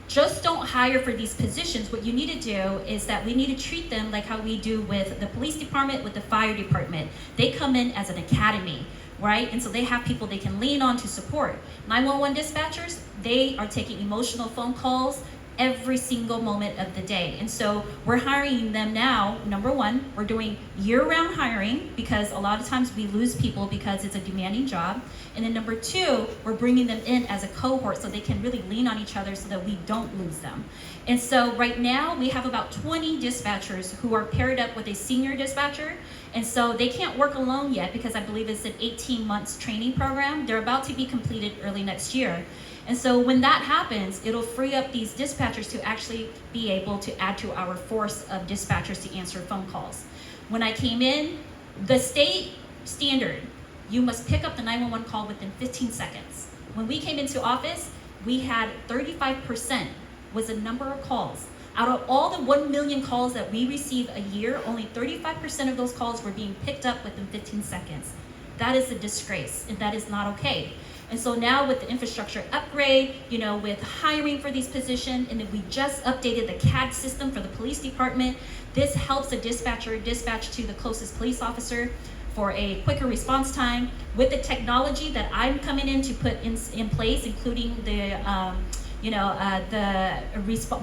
D: just don't hire for these positions. What you need to do is that we need to treat them like how we do with the police department, with the fire department. They come in as an academy, right? And so they have people they can lean on to support. 911 dispatchers, they are taking emotional phone calls every single moment of the day. And so we're hiring them now. Number one, we're doing year-round hiring because a lot of times we lose people because it's a demanding job. And then number two, we're bringing them in as a cohort so they can really lean on each other so that we don't lose them. And so right now we have about 20 dispatchers who are paired up with a senior dispatcher. And so they can't work alone yet because I believe it's an 18 months training program. They're about to be completed early next year. And so when that happens, it'll free up these dispatchers to actually be able to add to our force of dispatchers to answer phone calls. When I came in, the state standard, you must pick up the 911 call within 15 seconds. When we came into office, we had 35% was the number of calls. Out of all the 1 million calls that we receive a year, only 35% of those calls were being picked up within 15 seconds. That is a disgrace, and that is not okay. And so now with the infrastructure upgrade, with hiring for these positions, and then we just updated the CAD system for the police department, this helps the dispatcher dispatch to the closest police officer for a quicker response time. With the technology that I'm coming in to put in place, including the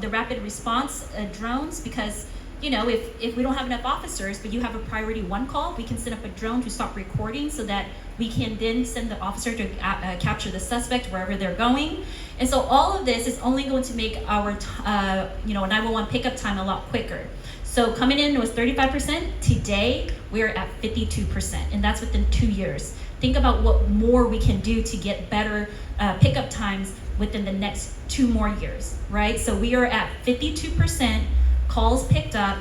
D: rapid response drones, because if we don't have enough officers, but you have a priority 1 call, we can set up a drone to stop recording so that we can then send the officer to capture the suspect wherever they're going. And so all of this is only going to make our 911 pickup time a lot quicker. So coming in was 35%. Today, we're at 52%, and that's within 2 years. Think about what more we can do to get better pickup times within the next 2 more years, right? So we are at 52% calls picked up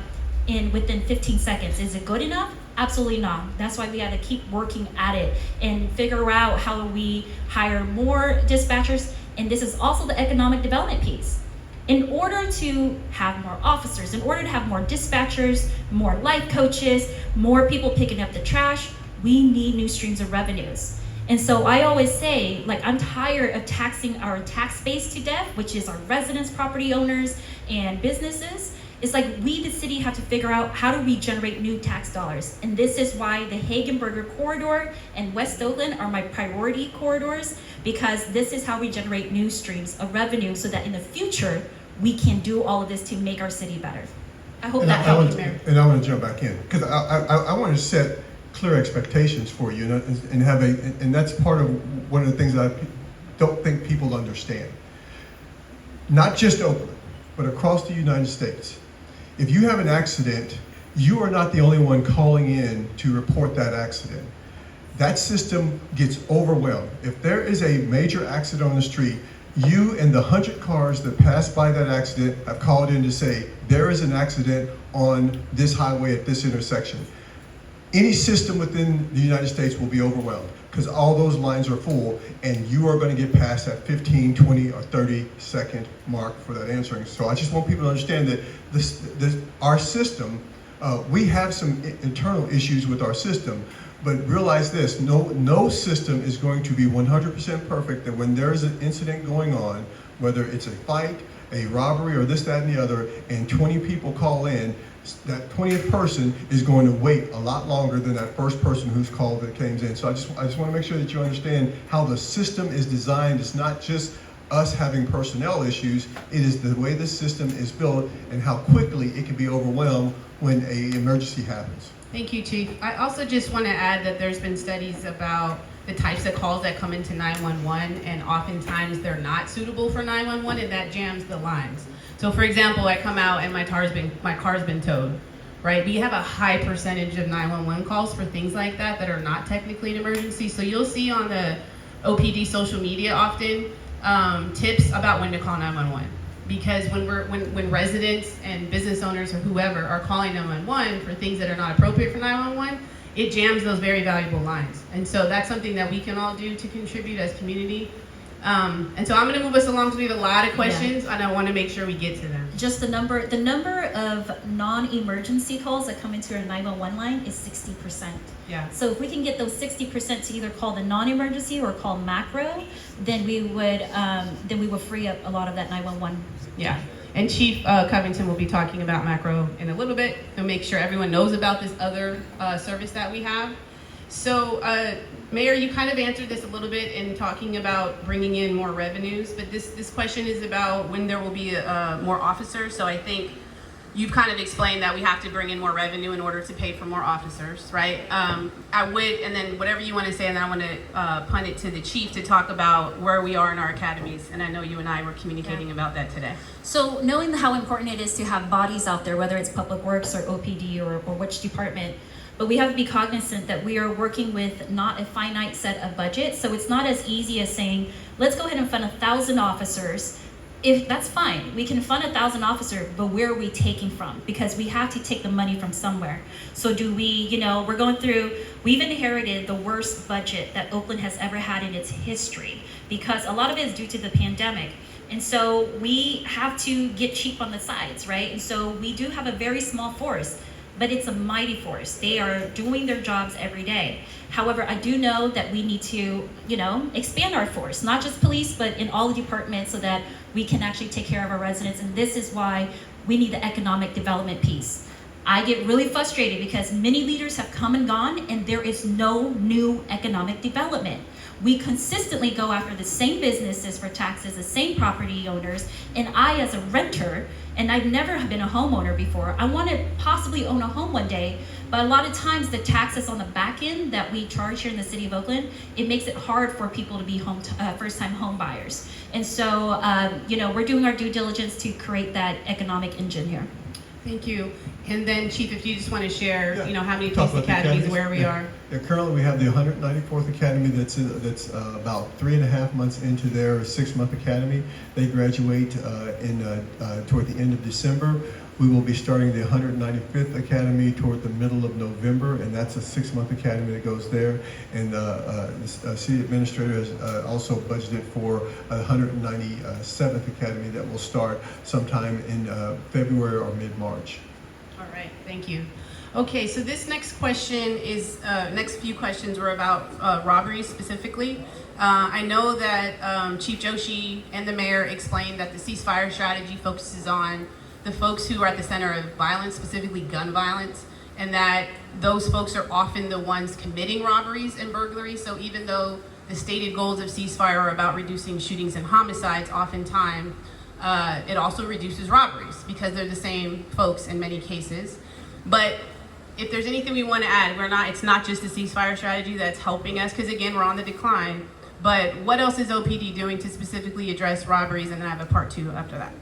D: within 15 seconds. Is it good enough? Absolutely not. That's why we got to keep working at it and figure out how we hire more dispatchers. And this is also the economic development piece. In order to have more officers, in order to have more dispatchers, more life coaches, more people picking up the trash, we need new streams of revenues. And so I always say, I'm tired of taxing our tax base to death, which is our residents, property owners, and businesses. It's like we, the city, have to figure out how do we generate new tax dollars. And this is why the Hagenberger corridor and West Oakland are my priority corridors, because this is how we generate new streams of revenue so that in the future, we can do all of this to make our city better. I hope that helps, Mayor.
F: And I want to jump back in, because I want to set clear expectations for you, and that's part of one of the things that I don't think people understand. Not just Oakland, but across the United States. If you have an accident, you are not the only one calling in to report that accident. That system gets overwhelmed. If there is a major accident on the street, you and the 100 cars that pass by that accident have called in to say, there is an accident on this highway at this intersection. Any system within the United States will be overwhelmed because all those lines are full, and you are going to get past that 15, 20, or 30-second mark for that answering. So I just want people to understand that our system, we have some internal issues with our system, but realize this, no system is going to be 100% perfect, that when there is an incident going on, whether it's a fight, a robbery, or this, that, and the other, and 20 people call in, that 20th person is going to wait a lot longer than that first person whose call that came in. So I just want to make sure that you understand how the system is designed. It's not just us having personnel issues, it is the way the system is built and how quickly it can be overwhelmed when an emergency happens.
C: Thank you, Chief. I also just want to add that there's been studies about the types of calls that come into 911, and oftentimes they're not suitable for 911, and that jams the lines. So for example, I come out and my car's been towed, right? We have a high percentage of 911 calls for things like that that are not technically an emergency. So you'll see on the OPD social media often tips about when to call 911. Because when residents and business owners or whoever are calling 911 for things that are not appropriate for 911, it jams those very valuable lines. And so that's something that we can all do to contribute as community. And so I'm going to move us along because we have a lot of questions, and I want to make sure we get to them.
D: Just the number of non-emergency calls that come into our 911 line is 60%.
C: Yeah.
D: So if we can get those 60% to either call the non-emergency or call macro, then we would free up a lot of that 911.
C: Yeah. And Chief Covington will be talking about macro in a little bit to make sure everyone knows about this other service that we have. So, Mayor, you kind of answered this a little bit in talking about bringing in more revenues, but this question is about when there will be more officers. So I think you've kind of explained that we have to bring in more revenue in order to pay for more officers, right? I would, and then whatever you want to say, and then I want to punt it to the chief to talk about where we are in our academies. And I know you and I were communicating about that today.
D: So knowing how important it is to have bodies out there, whether it's Public Works or OPD or which department, but we have to be cognizant that we are working with not a finite set of budget. So it's not as easy as saying, let's go ahead and fund 1,000 officers. If that's fine, we can fund 1,000 officers, but where are we taking from? Because we have to take the money from somewhere. So do we, we've inherited the worst budget that Oakland has ever had in its history, because a lot of it is due to the pandemic. And so we have to get cheap on the sides, right? And so we do have a very small force, but it's a mighty force. They are doing their jobs every day. However, I do know that we need to, expand our force, not just police, but in all the departments, so that we can actually take care of our residents. And this is why we need the economic development piece. I get really frustrated because many leaders have come and gone, and there is no new economic development. We consistently go after the same businesses for taxes, the same property owners, and I, as a renter, and I've never been a homeowner before, I want to possibly own a home one day, but a lot of times the taxes on the back end that we charge here in the City of Oakland, it makes it hard for people to be first-time home buyers. And so, we're doing our due diligence to create that economic engine here.
C: Thank you. And then, Chief, if you just want to share,
F: Yeah.
C: how many
F: Talk
C: police
F: about the
C: academies, where we are.
F: Yeah, currently we have the 194th Academy that's about 3.5 months into their 6-month academy. They graduate toward the end of December. We will be starting the 195th Academy toward the middle of November, and that's a 6-month academy that goes there. And the city administrator has also budgeted for a 197th Academy that will start sometime in February or mid-March.
C: All right, thank you. Okay, so this next question is, next few questions were about robberies specifically. I know that Chief Joshi and the mayor explained that the ceasefire strategy focuses on the folks who are at the center of violence, specifically gun violence, and that those folks are often the ones committing robberies and burglaries. So even though the stated goals of ceasefire are about reducing shootings and homicides, oftentimes it also reduces robberies because they're the same folks in many cases. But if there's anything we want to add, it's not just the ceasefire strategy that's helping us, because again, we're on the decline. But what else is OPD doing to specifically address robberies? And then I have a part 2 after that.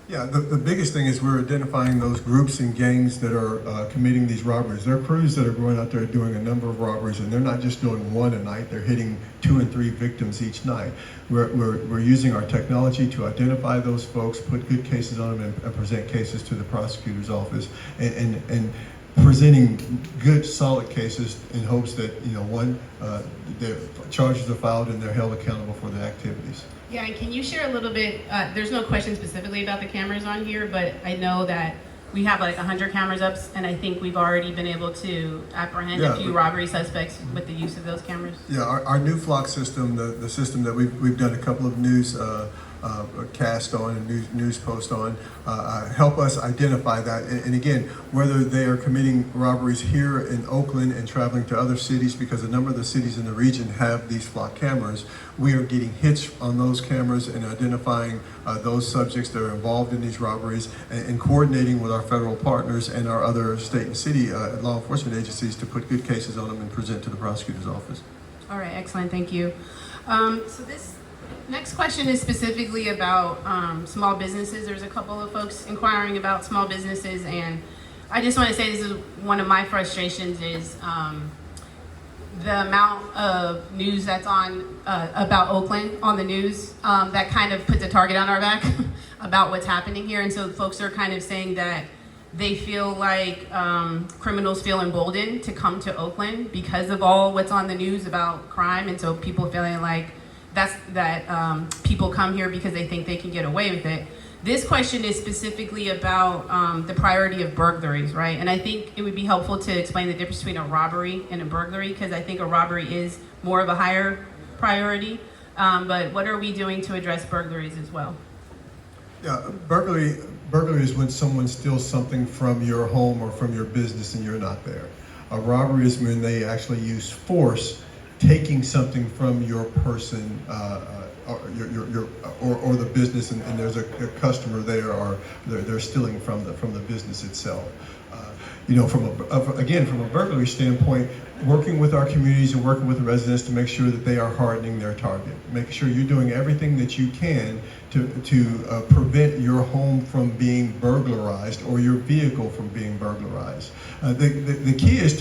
F: Yeah, the biggest thing is we're identifying those groups and gangs that are committing these robberies. There are crews that are going out there doing a number of robberies, and they're not just doing one a night, they're hitting 2 and 3 victims each night. We're using our technology to identify those folks, put good cases on them, and present cases to the prosecutor's office, and presenting good, solid cases in hopes that, the charges are filed and they're held accountable for the activities.
C: Yeah, and can you share a little bit, there's no question specifically about the cameras on here, but I know that we have like 100 cameras up, and I think we've already been able to apprehend a few robbery suspects with the use of those cameras. Yeah,
F: our new flock system, the system that we've done a couple of news cast on and news post on, help us identify that. And again, whether they are committing robberies here in Oakland and traveling to other cities, because a number of the cities in the region have these flock cameras, we are getting hits on those cameras and identifying those subjects that are involved in these robberies, and coordinating with our federal partners and our other state and city law enforcement agencies to put good cases on them and present to the prosecutor's office.
C: All right, excellent, thank you. So this next question is specifically about small businesses. There's a couple of folks inquiring about small businesses, and I just want to say this is one of my frustrations is the amount of news that's on about Oakland on the news that kind of puts a target on our back about what's happening here. And so folks are kind of saying that they feel like criminals feel emboldened to come to Oakland because of all what's on the news about crime. And so people feeling like people come here because they think they can get away with it. This question is specifically about the priority of burglaries, right? And I think it would be helpful to explain the difference between a robbery and a burglary, because I think a robbery is more of a higher priority. But what are we doing to address burglaries as well?
F: Yeah, burglary is when someone steals something from your home or from your business and you're not there. A robbery is when they actually use force, taking something from your person, or the business, and there's a customer there, or they're stealing from the business itself. You know, from a burglary standpoint, working with our communities and working with the residents to make sure that they are hardening their target, making sure you're doing everything that you can to prevent your home from being burglarized or your vehicle from being burglarized. The key is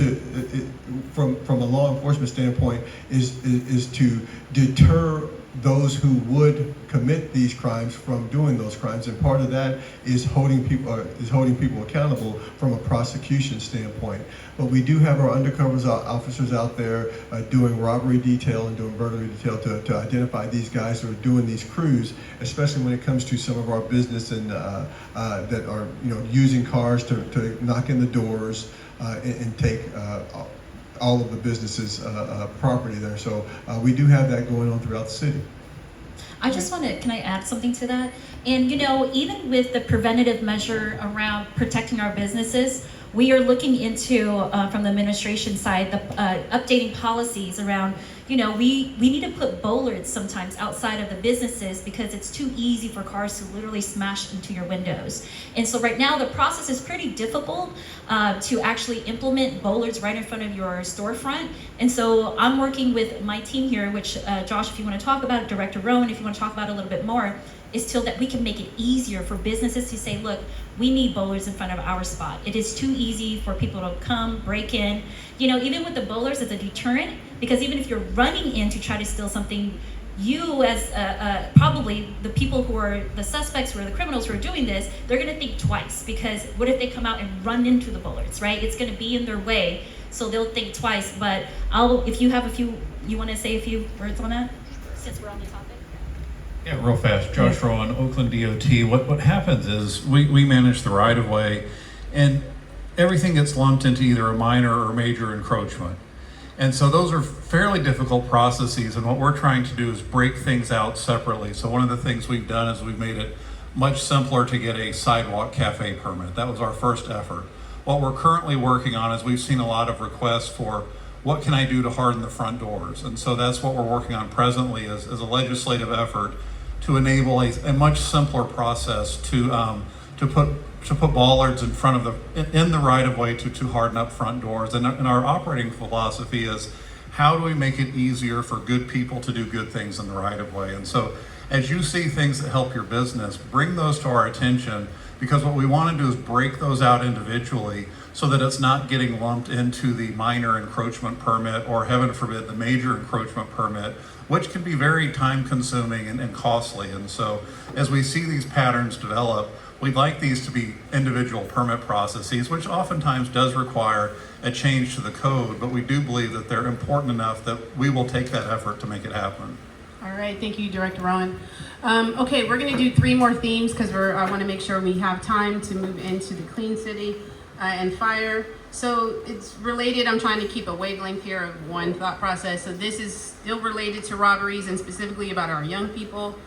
F: from a law enforcement standpoint, is to deter those who would commit these crimes from doing those crimes, and part of that is holding people accountable from a prosecution standpoint. But we do have our undercover officers out there doing robbery detail and doing burglary detail to identify these guys who are doing these crews, especially when it comes to some of our business and that are, you know, using cars to knock in the doors and take all of the businesses' property there. So we do have that going on throughout the city.
D: I just want to, can I add something to that? And you know, even with the preventative measure around protecting our businesses, we are looking into, from the administration side, the updating policies around, you know, we need to put bollards sometimes outside of the businesses because it's too easy for cars to literally smash into your windows. And so right now the process is pretty difficult to actually implement bollards right in front of your storefront. And so I'm working with my team here, which Josh, if you want to talk about it, Director Rowan, if you want to talk about it a little bit more, is till that we can make it easier for businesses to say, look, we need bollards in front of our spot. It is too easy for people to come, break in. You know, even with the bollards as a deterrent, because even if you're running in to try to steal something, you as probably the people who are the suspects or the criminals who are doing this, they're gonna think twice, because what if they come out and run into the bollards, right? It's gonna be in their way, so they'll think twice. But if you have you wanna say a few words on that, since we're on the topic?
H: Yeah, real fast. Josh Rowan, Oakland DOT. What happens is we manage the right-of-way, and everything gets lumped into either a minor or major encroachment. And so those are fairly difficult processes, and what we're trying to do is break things out separately. So one of the things we've done is we've made it much simpler to get a sidewalk cafe permit. That was our first effort. What we're currently working on is we've seen a lot of requests for what can I do to harden the front doors? And so that's what we're working on presently as a legislative effort to enable a much simpler process to put bollards in front of in the right of way to harden up front doors. And our operating philosophy is, how do we make it easier for good people to do good things in the right of way? And so as you see things that help your business, bring those to our attention, because what we want to do is break those out individually so that it's not getting lumped into the minor encroachment permit, or heaven forbid, the major encroachment permit, which can be very time consuming and costly. And so as we see these patterns develop, we'd like these to be individual permit processes, which oftentimes does require a change to the code, but we do believe that they're important enough that we will take that effort to make it happen.
C: All right, thank you, Director Rowan. Okay, we're going to do 3 more themes because I want to make sure we have time to move into the Clean City and Fire. So it's related. I'm trying to keep a wavelength here of one thought process. So this is still related to robberies, and specifically about our young people.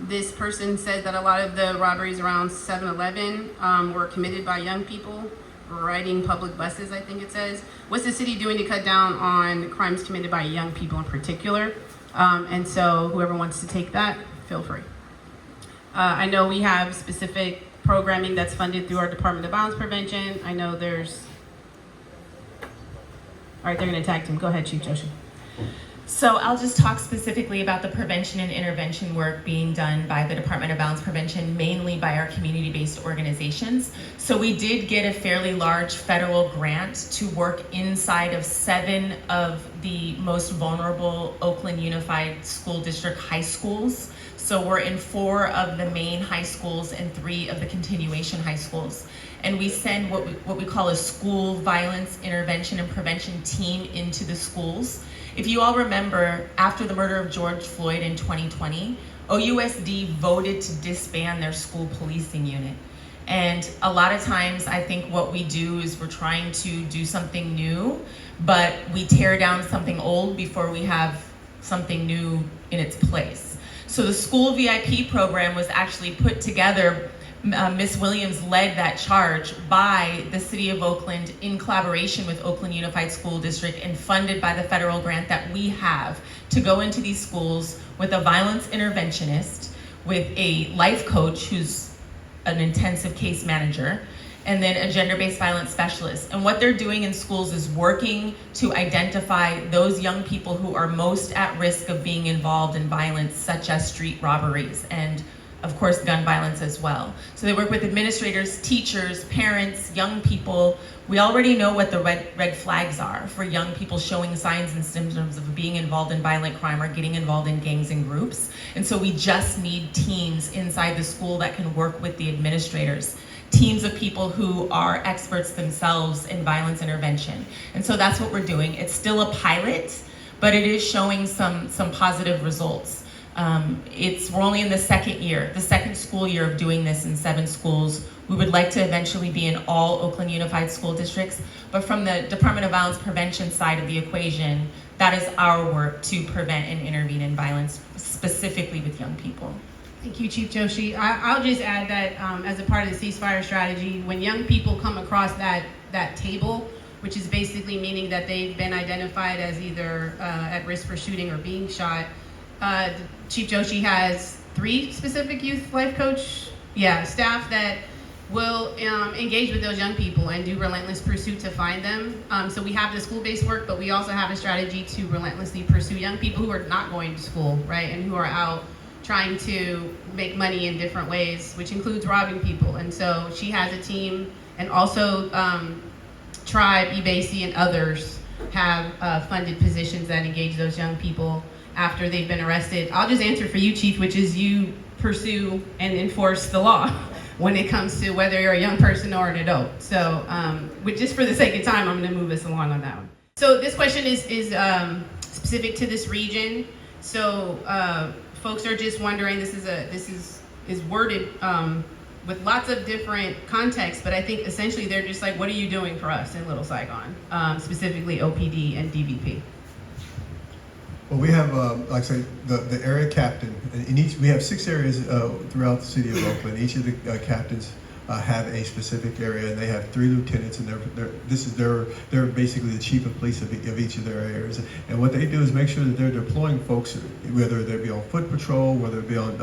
C: This person said that a lot of the robberies around 7-Eleven were committed by young people riding public buses, I think it says. What's the city doing to cut down on crimes committed by young people in particular? And so whoever wants to take that, feel free. I know we have specific programming that's funded through our Department of Violence Prevention. I know there's... All right, they're gonna tag team. Go ahead, Chief Joshi.
E: So I'll just talk specifically about the prevention and intervention work being done by the Department of Violence Prevention, mainly by our community-based organizations. So we did get a fairly large federal grant to work inside of 7 of the most vulnerable Oakland Unified School District high schools. So we're in 4 of the main high schools and 3 of the continuation high schools. And we send what we call a school violence intervention and prevention team into the schools. If you all remember, after the murder of George Floyd in 2020, OUSD voted to disband their school policing unit. And a lot of times I think what we do is we're trying to do something new, but we tear down something old before we have something new in its place. So the school VIP program was actually put together Ms. Williams led that charge by the City of Oakland in collaboration with Oakland Unified School District and funded by the federal grant that we have to go into these schools with a violence interventionist, with a life coach who's an intensive case manager, and then a gender-based violence specialist. And what they're doing in schools is working to identify those young people who are most at risk of being involved in violence, such as street robberies and of course, gun violence as well. So they work with administrators, teachers, parents, young people. We already know what the red flags are for young people showing signs and symptoms of being involved in violent crime or getting involved in gangs and groups. And so we just need teams inside the school that can work with the administrators, teams of people who are experts themselves in violence intervention. And so that's what we're doing. It's still a pilot, but it is showing some positive results. We're only in the second school year of doing this in 7 schools. We would like to eventually be in all Oakland Unified School Districts, but from the Department of Violence Prevention side of the equation, that is our work to prevent and intervene in violence, specifically with young people.
C: Thank you, Chief Joshi. I'll just add that as a part of the ceasefire strategy, when young people come across that table, which is basically meaning that they've been identified as either at risk for shooting or being shot, Chief Joshi has 3 specific youth life coach staff that will engage with those young people and do relentless pursuit to find them. So we have the school-based work, but we also have a strategy to relentlessly pursue young people who are not going to school, right, and who are out trying to make money in different ways, which includes robbing people. And so she has a team, and also Tribe, eBayC, and others have funded positions that engage those young people after they've been arrested. I'll just answer for you, Chief, which is you pursue and enforce the law when it comes to whether you're a young person or an adult. So just for the sake of time, I'm gonna move us along on that one. So this question is specific to this region. So folks are just wondering, this is worded with lots of different contexts, but I think essentially they're just like, what are you doing for us in Little Saigon, specifically OPD and DVP?
F: Well, we have, like I say, the area captain. We have 6 areas throughout the city of Oakland. Each of the captains have a specific area, and they have 3 lieutenants, and they're basically the chief of police of each of their areas. And what they do is make sure that they're deploying folks, whether they be on foot patrol, whether it be on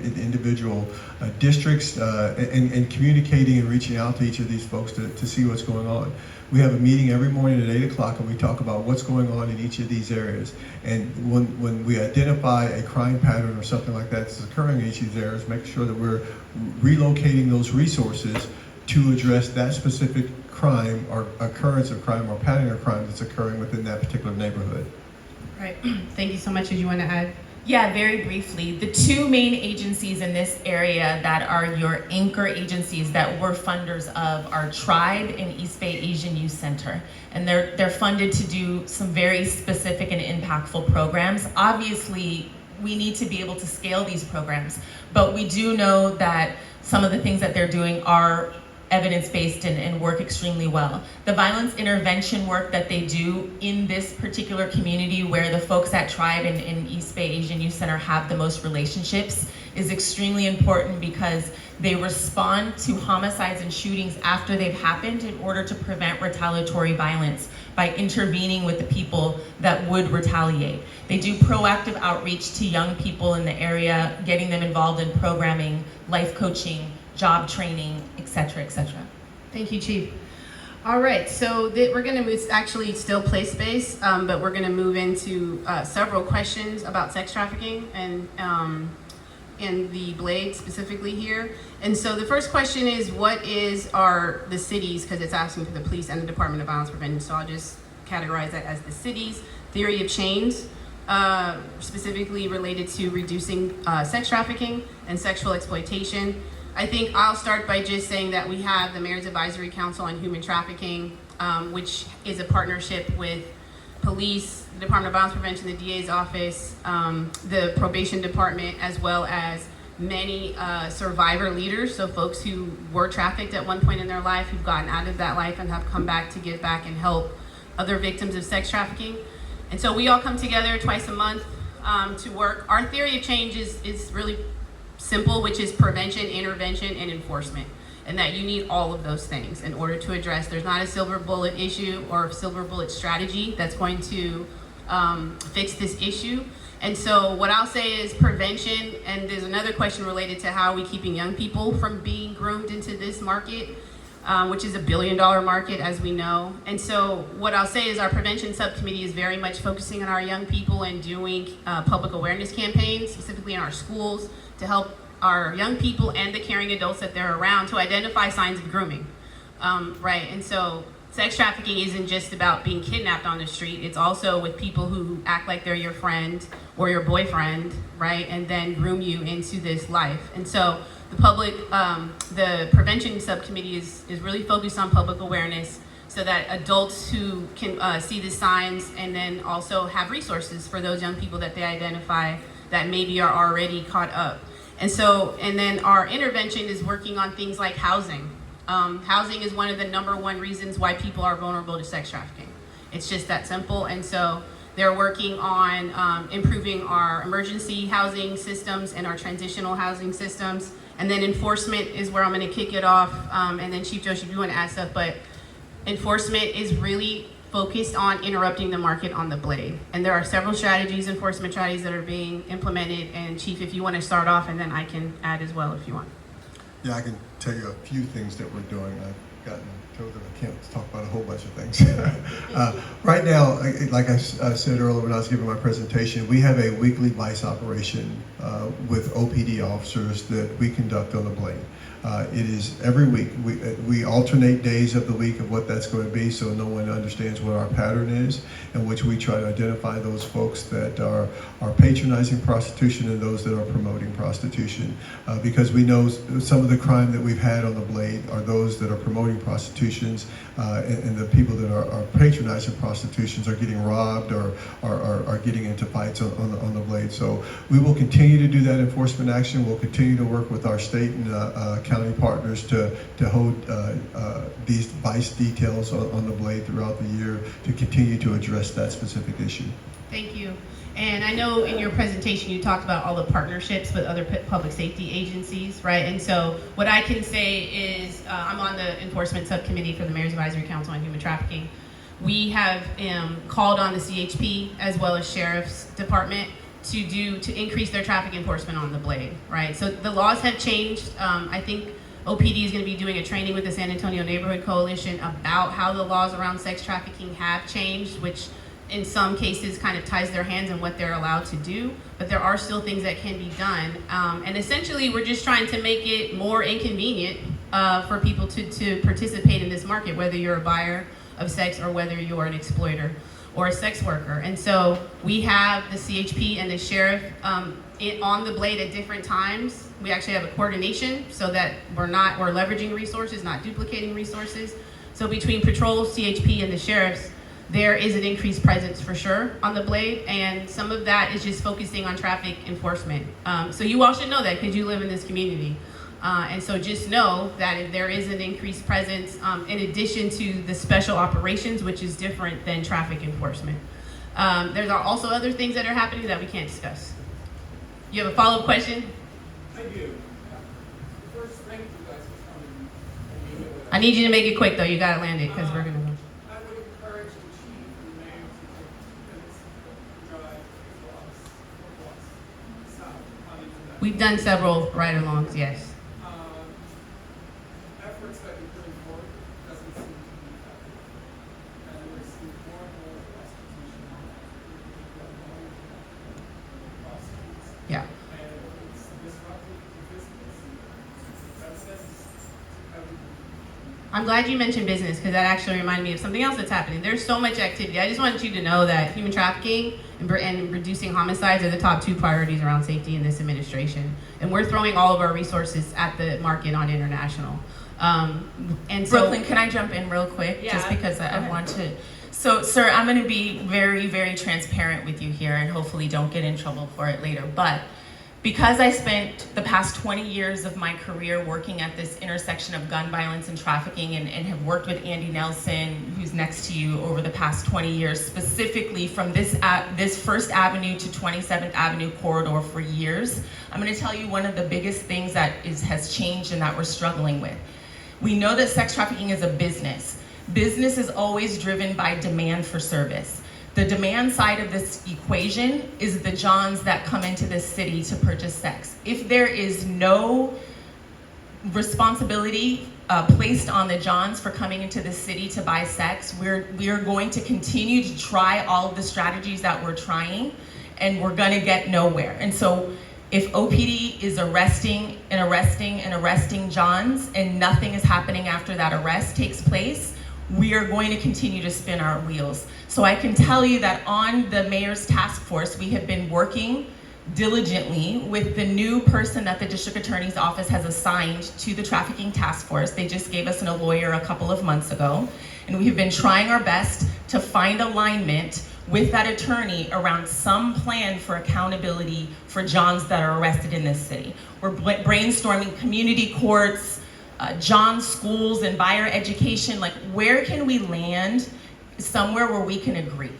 F: individual districts, and communicating and reaching out to each of these folks to see what's going on. We have a meeting every morning at 8 o'clock, and we talk about what's going on in each of these areas. And when we identify a crime pattern or something like that that's occurring in each of these areas, make sure that we're relocating those resources to address that specific crime or occurrence of crime or pattern of crime that's occurring within that particular neighborhood.
C: Right. Thank you so much. Did you want to add?
E: Yeah, very briefly. The 2 main agencies in this area that are your anchor agencies that we're funders of are Tribe and East Bay Asian Youth Center. And they're funded to do some very specific and impactful programs. Obviously, we need to be able to scale these programs, but we do know that some of the things that they're doing are evidence-based and work extremely well. The violence intervention work that they do in this particular community, where the folks at Tribe and East Bay Asian Youth Center have the most relationships, is extremely important because they respond to homicides and shootings after they've happened in order to prevent retaliatory violence by intervening with the people that would retaliate. They do proactive outreach to young people in the area, getting them involved in programming, life coaching, job training, et cetera, et cetera.
C: Thank you, Chief. All right, so we're gonna move, actually still place-based, but we're gonna move into several questions about sex trafficking and the Blade specifically here. And so the first question is, what are the cities, because it's asking for the police and the Department of Violence Prevention, so I'll just categorize that as the cities' theory of change, specifically related to reducing sex trafficking and sexual exploitation. I think I'll start by just saying that we have the Mayor's Advisory Council on Human Trafficking, which is a partnership with police, the Department of Violence Prevention, the DA's office, the probation department, as well as many survivor leaders, so folks who were trafficked at one point in their life, who've gotten out of that life and have come back to give back and help other victims of sex trafficking. And so we all come together twice a month to work. Our theory of change is really simple, which is prevention, intervention, and enforcement. And that you need all of those things in order to address. There's not a silver bullet issue or a silver bullet strategy that's going to fix this issue. And so what I'll say is prevention, and there's another question related to how are we keeping young people from being groomed into this market, which is $1 billion market, as we know. And so what I'll say is our prevention subcommittee is very much focusing on our young people and doing public awareness campaigns, specifically in our schools, to help our young people and the caring adults that they're around to identify signs of grooming, right? And so sex trafficking isn't just about being kidnapped on the street. It's also with people who act like they're your friend or your boyfriend, right? And then groom you into this life. And so the prevention subcommittee is really focused on public awareness so that adults who can see the signs and then also have resources for those young people that they identify that maybe are already caught up. And then our intervention is working on things like housing. Housing is one of the #1 reasons why people are vulnerable to sex trafficking. It's just that simple. And so they're working on improving our emergency housing systems and our transitional housing systems. And then enforcement is where I'm gonna kick it off. And then Chief Joshi, if you wanna add stuff, but enforcement is really focused on interrupting the market on the blade. And there are several enforcement strategies that are being implemented. And Chief, if you want to start off, and then I can add as well if you want.
F: Yeah, I can tell you a few things that we're doing. I've gotten told that I can't talk about a whole bunch of things. Right now, like I said earlier when I was giving my presentation, we have a weekly vice operation with OPD officers that we conduct on the blade. It is every week. We alternate days of the week of what that's going to be, so no one understands what our pattern is, in which we try to identify those folks that are patronizing prostitution and those that are promoting prostitution, because we know some of the crime that we've had on the blade are those that are promoting prostitutions, and the people that are patronizing prostitutions are getting robbed or are getting into fights on the blade. So we will continue to do that enforcement action. We'll continue to work with our state and county partners to hold these vice details on the blade throughout the year to continue to address that specific issue.
C: Thank you. And I know in your presentation you talked about all the partnerships with other public safety agencies, right? And so what I can say is I'm on the enforcement subcommittee for the Mayor's Advisory Council on Human Trafficking. We have called on the CHP as well as Sheriff's Department to increase their traffic enforcement on the blade, right? So the laws have changed. I think OPD is going to be doing a training with the San Antonio Neighborhood Coalition about how the laws around sex trafficking have changed, which in some cases kind of ties their hands on what they're allowed to do, but there are still things that can be done. And essentially we're just trying to make it more inconvenient for people to participate in this market, whether you're a buyer of sex or whether you're an exploiter or a sex worker. And so we have the CHP and the sheriff on the blade at different times. We actually have a coordination so that we're leveraging resources, not duplicating resources. So between patrols, CHP, and the sheriffs, there is an increased presence for sure on the blade, and some of that is just focusing on traffic enforcement. So you all should know that because you live in this community. And so just know that there is an increased presence in addition to the special operations, which is different than traffic enforcement. There are also other things that are happening that we can't discuss. You have a follow-up question?
I: I do. First, thank you guys for coming.
C: I need you to make it quick though. You gotta land it because we're gonna.
I: I would encourage the chief and the mayor to take 2 minutes to drive across south on into that.
C: We've done several ride-alongs, yes.
I: Efforts that you're putting forward doesn't seem to be effective. And we're seeing more and more prostitution prostitutes.
C: Yeah.
I: And it's disrupting the business. That says everything.
C: I'm glad you mentioned business because that actually reminded me of something else that's happening. There's so much activity. I just wanted you to know that human trafficking and reducing homicides are the top 2 priorities around safety in this administration. And we're throwing all of our resources at the market on international. And so,
E: Brooklyn, can I jump in real quick?
C: Yeah,
E: Just because
C: go
E: I
C: ahead.
E: want to. So, sir, I'm going to be very, very transparent with you here and hopefully don't get in trouble for it later. But Because I spent the past 20 years of my career working at this intersection of gun violence and trafficking, and have worked with Andy Nelson, who's next to you, over the past 20 years, specifically from this First Avenue to 27th Avenue corridor for years, I'm gonna tell you one of the biggest things that has changed and that we're struggling with. We know that sex trafficking is a business. Business is always driven by demand for service. The demand side of this equation is the Johns that come into this city to purchase sex. If there is no responsibility placed on the Johns for coming into the city to buy sex, we are going to continue to try all of the strategies that we're trying, and we're gonna get nowhere. And so if OPD is arresting Johns and nothing is happening after that arrest takes place, we are going to continue to spin our wheels. So I can tell you that on the mayor's task force, we have been working diligently with the new person that the district attorney's office has assigned to the trafficking task force. They just gave us a lawyer a couple of months ago, and we have been trying our best to find alignment with that attorney around some plan for accountability for Johns that are arrested in this city. We're brainstorming community courts, John schools and buyer education, like where can we land somewhere where we can agree?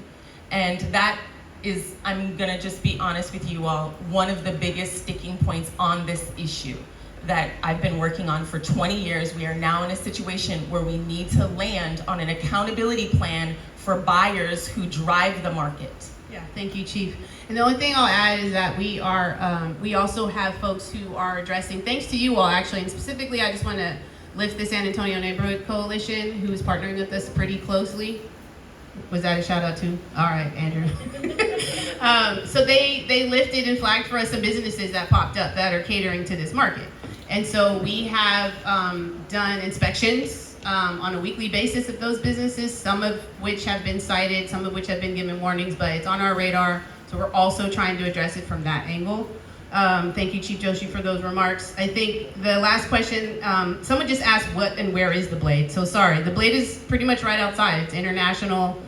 E: And that is, I'm gonna just be honest with you all, one of the biggest sticking points on this issue that I've been working on for 20 years. We are now in a situation where we need to land on an accountability plan for buyers who drive the market.
C: Yeah, thank you, Chief. And the only thing I'll add is that we also have folks who are addressing, thanks to you all actually, and specifically I just want to lift the San Antonio Neighborhood Coalition, who is partnering with us pretty closely. Was that a shout out too? All right, Andrew. So they lifted and flagged for us some businesses that popped up that are catering to this market. And so we have done inspections on a weekly basis of those businesses, some of which have been cited, some of which have been given warnings, but it's on our radar. So we're also trying to address it from that angle. Thank you, Chief Joshi, for those remarks. I think the last question, someone just asked what and where is the Blade? So sorry, the Blade is pretty much right outside. It's international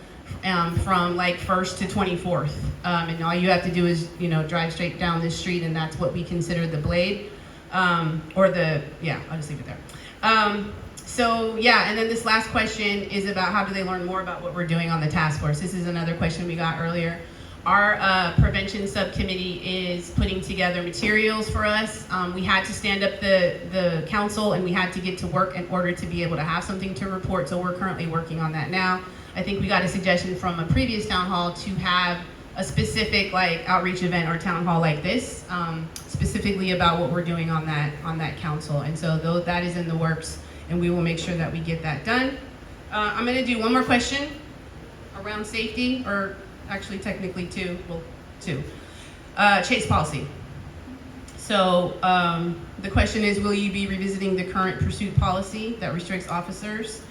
C: from like 1st to 24th. And all you have to do is, drive straight down this street, and that's what we consider the Blade. I'll just leave it there. So yeah, and then this last question is about how do they learn more about what we're doing on the task force. This is another question we got earlier. Our prevention subcommittee is putting together materials for us. We had to stand up the council, and we had to get to work in order to be able to have something to report, so we're currently working on that now. I think we got a suggestion from a previous town hall to have a specific outreach event or town hall like this, specifically about what we're doing on that council. And so that is in the works, and we will make sure that we get that done. I'm gonna do one more question around safety, or actually technically two. Chase policy. So the question is, will you be revisiting the current pursuit policy that restricts officers?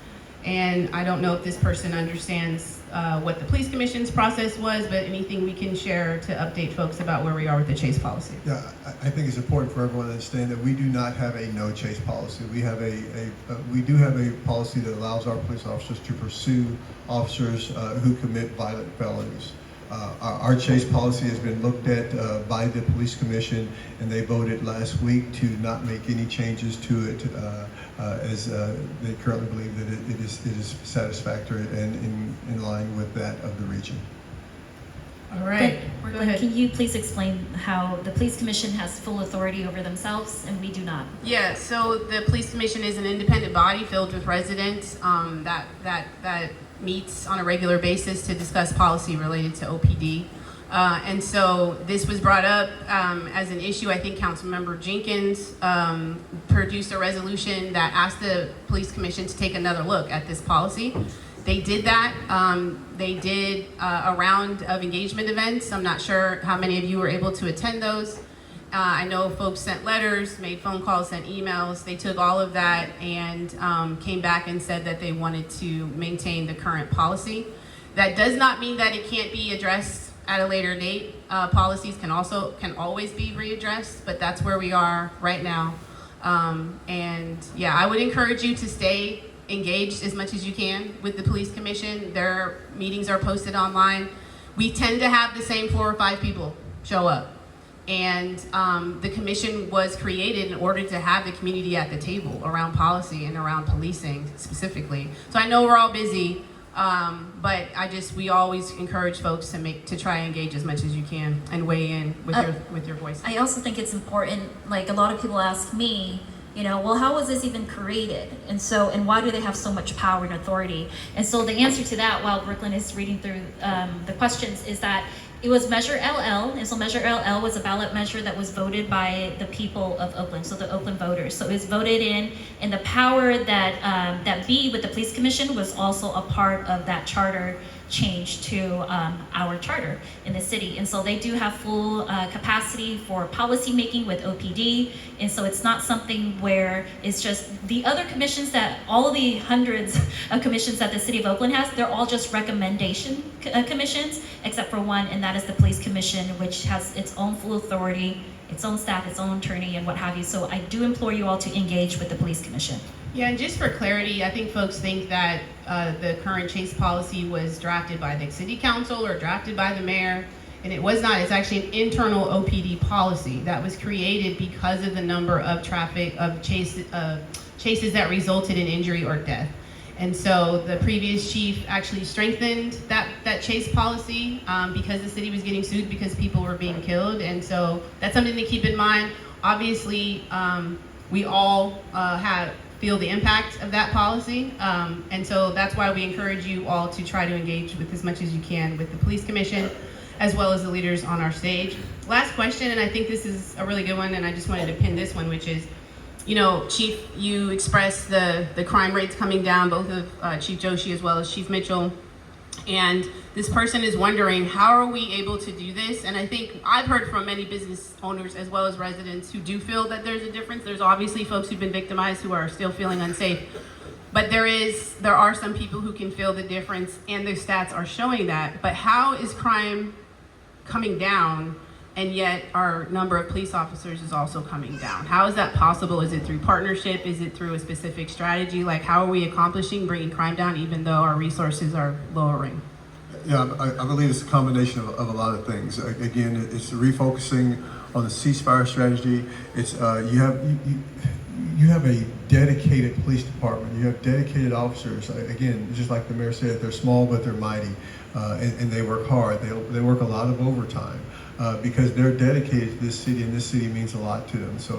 C: And I don't know if this person understands what the police commission's process was, but anything we can share to update folks about where we are with the chase policy.
F: Yeah, I think it's important for everyone to understand that we do not have a no chase policy. We have we do have a policy that allows our police officers to pursue officers who commit violent felonies. Our chase policy has been looked at by the police commission, and they voted last week to not make any changes to it, as they currently believe that it is satisfactory and in line with that of the region.
C: All right,
D: But,
C: go ahead.
D: Can you please explain how the police commission has full authority over themselves and we do not?
C: Yeah, so the police commission is an independent body filled with residents that meets on a regular basis to discuss policy related to OPD. And so this was brought up as an issue. I think Councilmember Jenkins produced a resolution that asked the police commission to take another look at this policy. They did that. They did a round of engagement events. I'm not sure how many of you were able to attend those. I know folks sent letters, made phone calls, sent emails. They took all of that and came back and said that they wanted to maintain the current policy. That does not mean that it can't be addressed at a later date. Policies can always be readdressed, but that's where we are right now. And yeah, I would encourage you to stay engaged as much as you can with the police commission. Their meetings are posted online. We tend to have the same 4 or 5 people show up. And the commission was created in order to have the community at the table around policy and around policing specifically. So I know we're all busy, but we always encourage folks to try and engage as much as you can and weigh in with your voice.
D: I also think it's important, like a lot of people ask me, well, how was this even created? And why do they have so much power and authority? And so the answer to that, while Brooklyn is reading through the questions, is that it was Measure LL, and so Measure LL was a ballot measure that was voted by the people of Oakland, so the Oakland voters. So it was voted in, and the power that B with the police commission was also a part of that charter change to our charter in the city. And so they do have full capacity for policy making with OPD. And so it's not something where it's just the other commissions that all of the hundreds of commissions that the city of Oakland has, they're all just recommendation commissions, except for one, and that is the police commission, which has its own full authority, its own staff, its own attorney, and what have you. So I do implore you all to engage with the police commission.
C: Yeah, and just for clarity, I think folks think that the current chase policy was drafted by the city council or drafted by the mayor, and it was not. It's actually an internal OPD policy that was created because of the number of chases that resulted in injury or death. And so the previous chief actually strengthened that chase policy because the city was getting sued because people were being killed. And so that's something to keep in mind. Obviously, we all feel the impact of that policy. And so that's why we encourage you all to try to engage with as much as you can with the police commission, as well as the leaders on our stage. Last question, and I think this is a really good one, and I just wanted to pin this one, which is, Chief, you expressed the crime rates coming down, both of Chief Joshi as well as Chief Mitchell. And this person is wondering, how are we able to do this? And I think I've heard from many business owners as well as residents who do feel that there's a difference. There's obviously folks who've been victimized who are still feeling unsafe. But there are some people who can feel the difference, and the stats are showing that. But how is crime coming down, and yet our number of police officers is also coming down? How is that possible? Is it through partnership? Is it through a specific strategy? Like, how are we accomplishing bringing crime down even though our resources are lowering?
F: Yeah, I believe it's a combination of a lot of things. Again, it's refocusing on the ceasefire strategy. It's you have a dedicated police department. You have dedicated officers. Again, just like the mayor said, they're small but they're mighty, and they work hard. They work a lot of overtime. Because they're dedicated to this city, and this city means a lot to them. So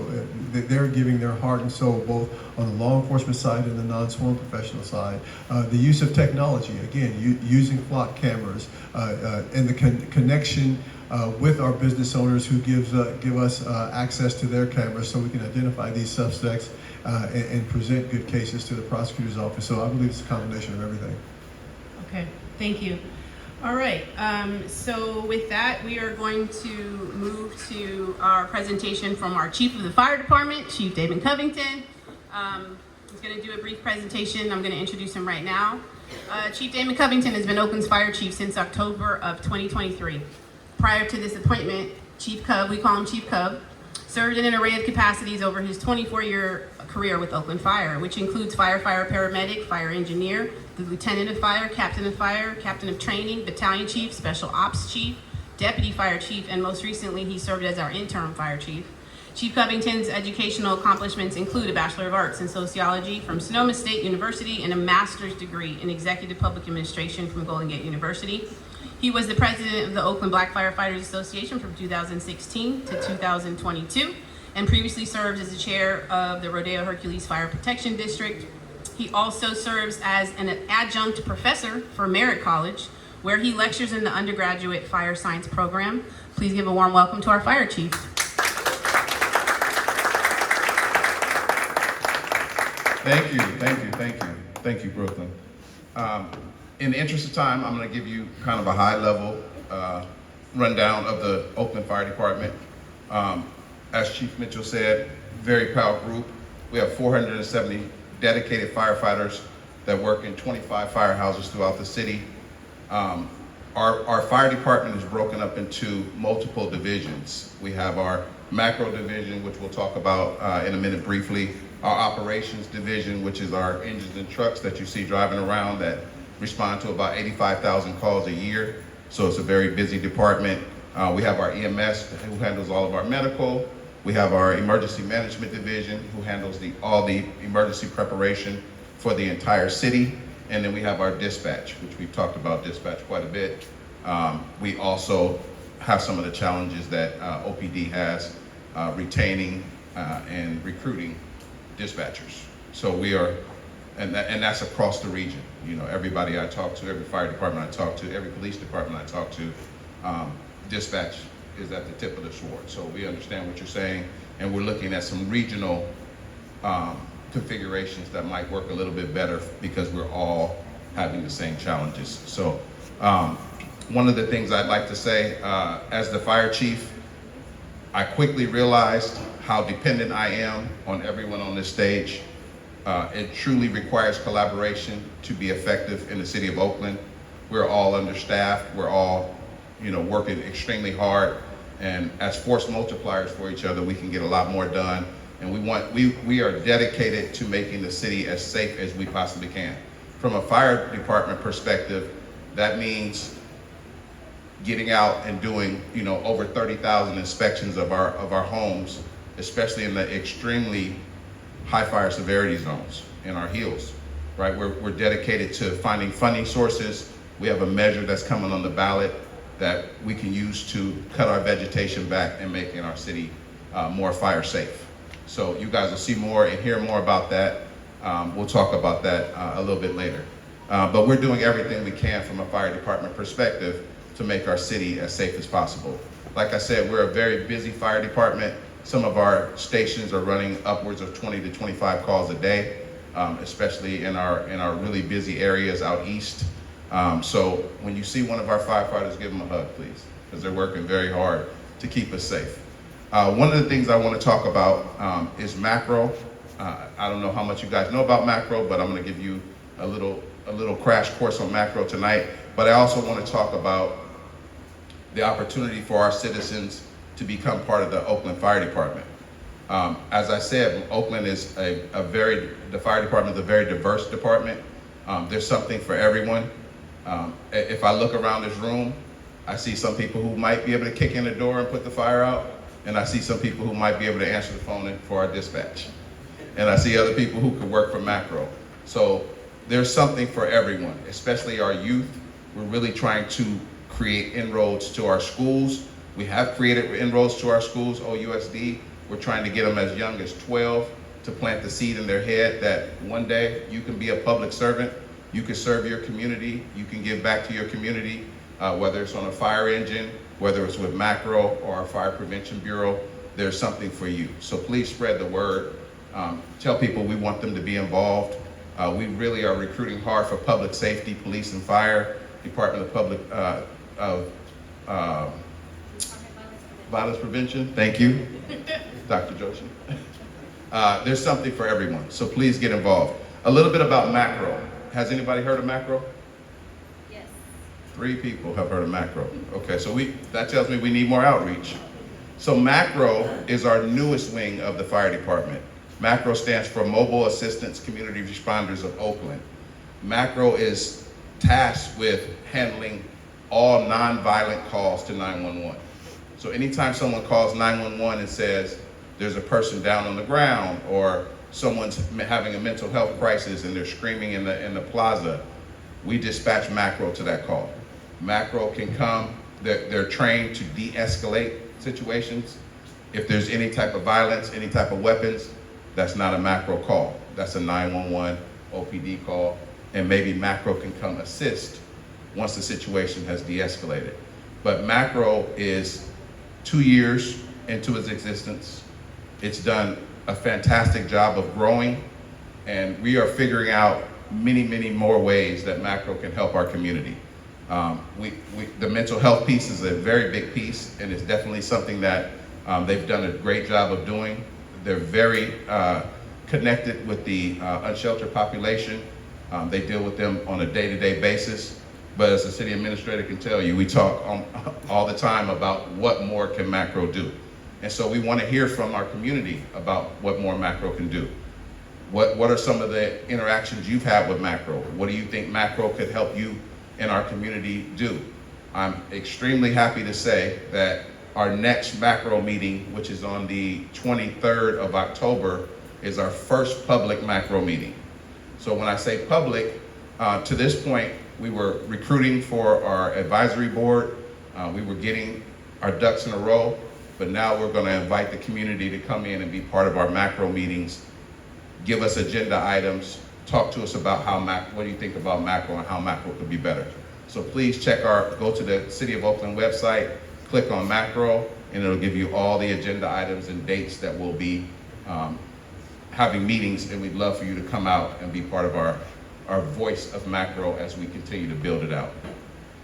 F: they're giving their heart and soul both on the law enforcement side and the non-sworn professional side. The use of technology, again, using flock cameras, and the connection with our business owners who give us access to their cameras so we can identify these suspects and present good cases to the prosecutor's office. So I believe it's a combination of everything.
C: Okay, thank you. All right, so with that, we are going to move to our presentation from our Chief of the Fire Department, Chief David Covington. He's going to do a brief presentation. I'm going to introduce him right now. Chief Damon Covington has been Oakland's fire chief since October of 2023. Prior to this appointment, Chief Cub, we call him Chief Cub, served in an array of capacities over his 24-year career with Oakland Fire, which includes firefighter, paramedic, fire engineer, the lieutenant of fire, captain of training, battalion chief, special ops chief, deputy fire chief, and most recently he served as our interim fire chief. Chief Covington's educational accomplishments include a Bachelor of Arts in Sociology from Sonoma State University and a master's degree in Executive Public Administration from Golden Gate University. He was the president of the Oakland Black Firefighters Association from 2016 to 2022, and previously served as the chair of the Rodeo Hercules Fire Protection District. He also serves as an adjunct professor for Merritt College, where he lectures in the undergraduate fire science program. Please give a warm welcome to our fire chief.
J: Thank you, Brooklyn. In the interest of time, I'm going to give you kind of a high-level rundown of the Oakland Fire Department. As Chief Mitchell said, very proud group. We have 470 dedicated firefighters that work in 25 firehouses throughout the city. Our fire department is broken up into multiple divisions. We have our macro division, which we'll talk about in a minute briefly. Our operations division, which is our engines and trucks that you see driving around that respond to about 85,000 calls a year. So it's a very busy department. We have our EMS who handles all of our medical. We have our emergency management division who handles all the emergency preparation for the entire city. And then we have our dispatch, which we've talked about dispatch quite a bit. We also have some of the challenges that OPD has retaining and recruiting dispatchers. So we are, and that's across the region. You know, everybody I talk to, every fire department I talk to, every police department I talk to, dispatch is at the tip of the sword. So we understand what you're saying, and we're looking at some regional configurations that might work a little bit better because we're all having the same challenges. So one of the things I'd like to say, as the fire chief, I quickly realized how dependent I am on everyone on this stage. It truly requires collaboration to be effective in the city of Oakland. We're all understaffed. We're all, working extremely hard. And as force multipliers for each other, we can get a lot more done. And we are dedicated to making the city as safe as we possibly can. From a fire department perspective, that means getting out and doing, over 30,000 inspections of our homes, especially in the extremely high fire severity zones in our hills, right? We're dedicated to finding funding sources. We have a measure that's coming on the ballot that we can use to cut our vegetation back and making our city more fire safe. So you guys will see more and hear more about that. We'll talk about that a little bit later. But we're doing everything we can from a fire department perspective to make our city as safe as possible. Like I said, we're a very busy fire department. Some of our stations are running upwards of 20 to 25 calls a day, especially in our really busy areas out east. So when you see one of our firefighters, give them a hug, please, because they're working very hard to keep us safe. One of the things I want to talk about is macro. I don't know how much you guys know about macro, but I'm going to give you a little crash course on macro tonight. But I also want to talk about the opportunity for our citizens to become part of the Oakland Fire Department. As I said, Oakland is the fire department is a very diverse department. There's something for everyone. If I look around this room, I see some people who might be able to kick in the door and put the fire out, and I see some people who might be able to answer the phone for our dispatch. And I see other people who could work for macro. So there's something for everyone, especially our youth. We're really trying to create inroads to our schools. We have created inroads to our schools, OUSD. We're trying to get them as young as 12 to plant the seed in their head that one day you can be a public servant, you can serve your community, you can give back to your community, whether it's on a fire engine, whether it's with macro or our Fire Prevention Bureau, there's something for you. So please spread the word. Tell people we want them to be involved. We really are recruiting hard for public safety, police and fire, Department of Public Violence Prevention. Thank you, Dr. Joshi. There's something for everyone, so please get involved. A little bit about macro. Has anybody heard of macro?
G: Yes.
J: 3 people have heard of macro. Okay, so that tells me we need more outreach. So macro is our newest wing of the fire department. Macro stands for Mobile Assistance Community Responders of Oakland. Macro is tasked with handling all nonviolent calls to 911. So anytime someone calls 911 and says there's a person down on the ground or someone's having a mental health crisis and they're screaming in the plaza, we dispatch macro to that call. Macro can come, they're trained to de-escalate situations. If there's any type of violence, any type of weapons, that's not a macro call. That's a 911 OPD call, and maybe macro can come assist once the situation has de-escalated. But macro is 2 years into its existence. It's done a fantastic job of growing, and we are figuring out many, many more ways that macro can help our community. The mental health piece is a very big piece, and it's definitely something that they've done a great job of doing. They're very connected with the unsheltered population. They deal with them on a day-to-day basis. But as the city administrator can tell you, we talk all the time about what more can macro do. And so we want to hear from our community about what more macro can do. What are some of the interactions you've had with macro? What do you think macro could help you in our community do? I'm extremely happy to say that our next macro meeting, which is on the 23rd of October, is our first public macro meeting. So when I say public, to this point, we were recruiting for our advisory board. We were getting our ducks in a row, but now we're going to invite the community to come in and be part of our macro meetings, give us agenda items, talk to us about what do you think about macro and how macro could be better. So please go to the City of Oakland website, click on macro, and it'll give you all the agenda items and dates that we'll be having meetings, and we'd love for you to come out and be part of our voice of macro as we continue to build it out.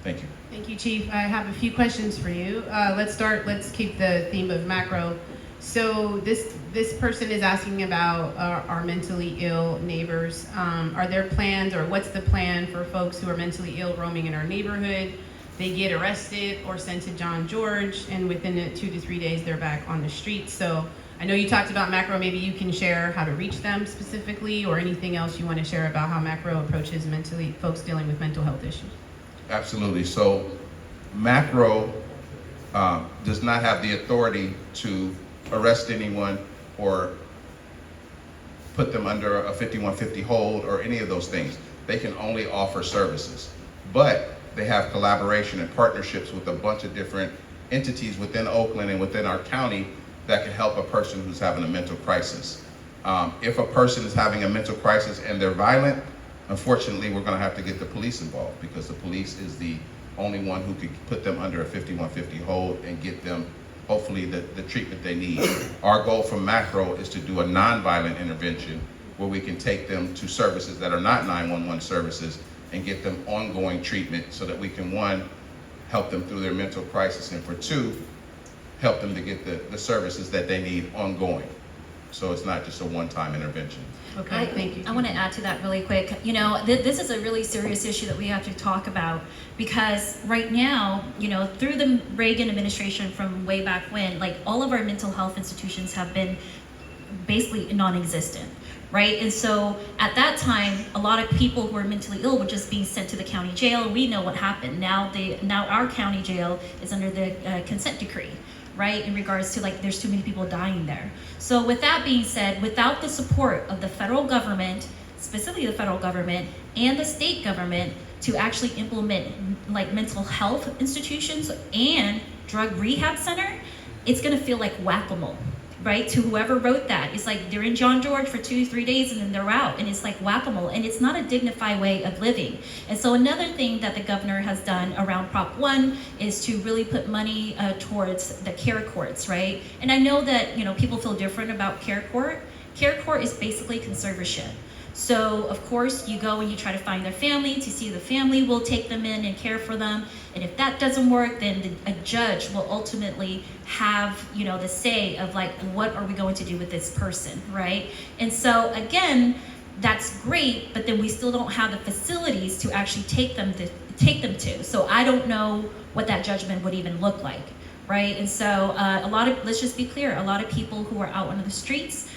J: Thank you.
C: Thank you, Chief. I have a few questions for you. Let's keep the theme of macro. So this person is asking about our mentally ill neighbors. Are there plans, or what's the plan for folks who are mentally ill roaming in our neighborhood? They get arrested or sent to John George, and within 2 to 3 days they're back on the streets. So I know you talked about macro. Maybe you can share how to reach them specifically, or anything else you want to share about how macro approaches folks dealing with mental health issues.
J: Absolutely. So macro does not have the authority to arrest anyone or put them under a 5150 hold or any of those things. They can only offer services, but they have collaboration and partnerships with a bunch of different entities within Oakland and within our county that can help a person who's having a mental crisis. If a person is having a mental crisis and they're violent, unfortunately, we're going to have to get the police involved, because the police is the only one who could put them under a 5150 hold and get them, hopefully, the treatment they need. Our goal from macro is to do a nonviolent intervention where we can take them to services that are not 911 services and get them ongoing treatment, so that we can, one, help them through their mental crisis, and for two, help them to get the services that they need ongoing. So it's not just a one-time intervention.
C: Okay, thank you.
D: I want to add to that really quick. You know, this is a really serious issue that we have to talk about, because right now, you know, through the Reagan administration from way back when, like, all of our mental health institutions have been basically non-existent, right? And so at that time, a lot of people who were mentally ill were just being sent to the county jail, and we know what happened. Now our county jail is under the consent decree, right? In regards to, like, there's too many people dying there. So with that being said, without the support of the federal government, specifically the federal government and the state government, to actually implement, like, mental health institutions and drug rehab center, it's gonna feel like whack-a-mole, right? To whoever wrote that, it's like they're in John George for 2 to 3 days and then they're out, and it's like whack-a-mole, and it's not a dignified way of living. And so another thing that the governor has done around Prop 1 is to really put money towards the care courts, right? And I know that, you know, people feel different about care court. Care court is basically conservatorship. So of course you go and you try to find their family to see if the family will take them in and care for them. And if that doesn't work, then a judge will ultimately have, you know, the say of, like, what are we going to do with this person, right? And so again, that's great, but then we still don't have the facilities to actually take them to. So I don't know what that judgment would even look like, right? And so let's just be clear, a lot of people who are out on the streets,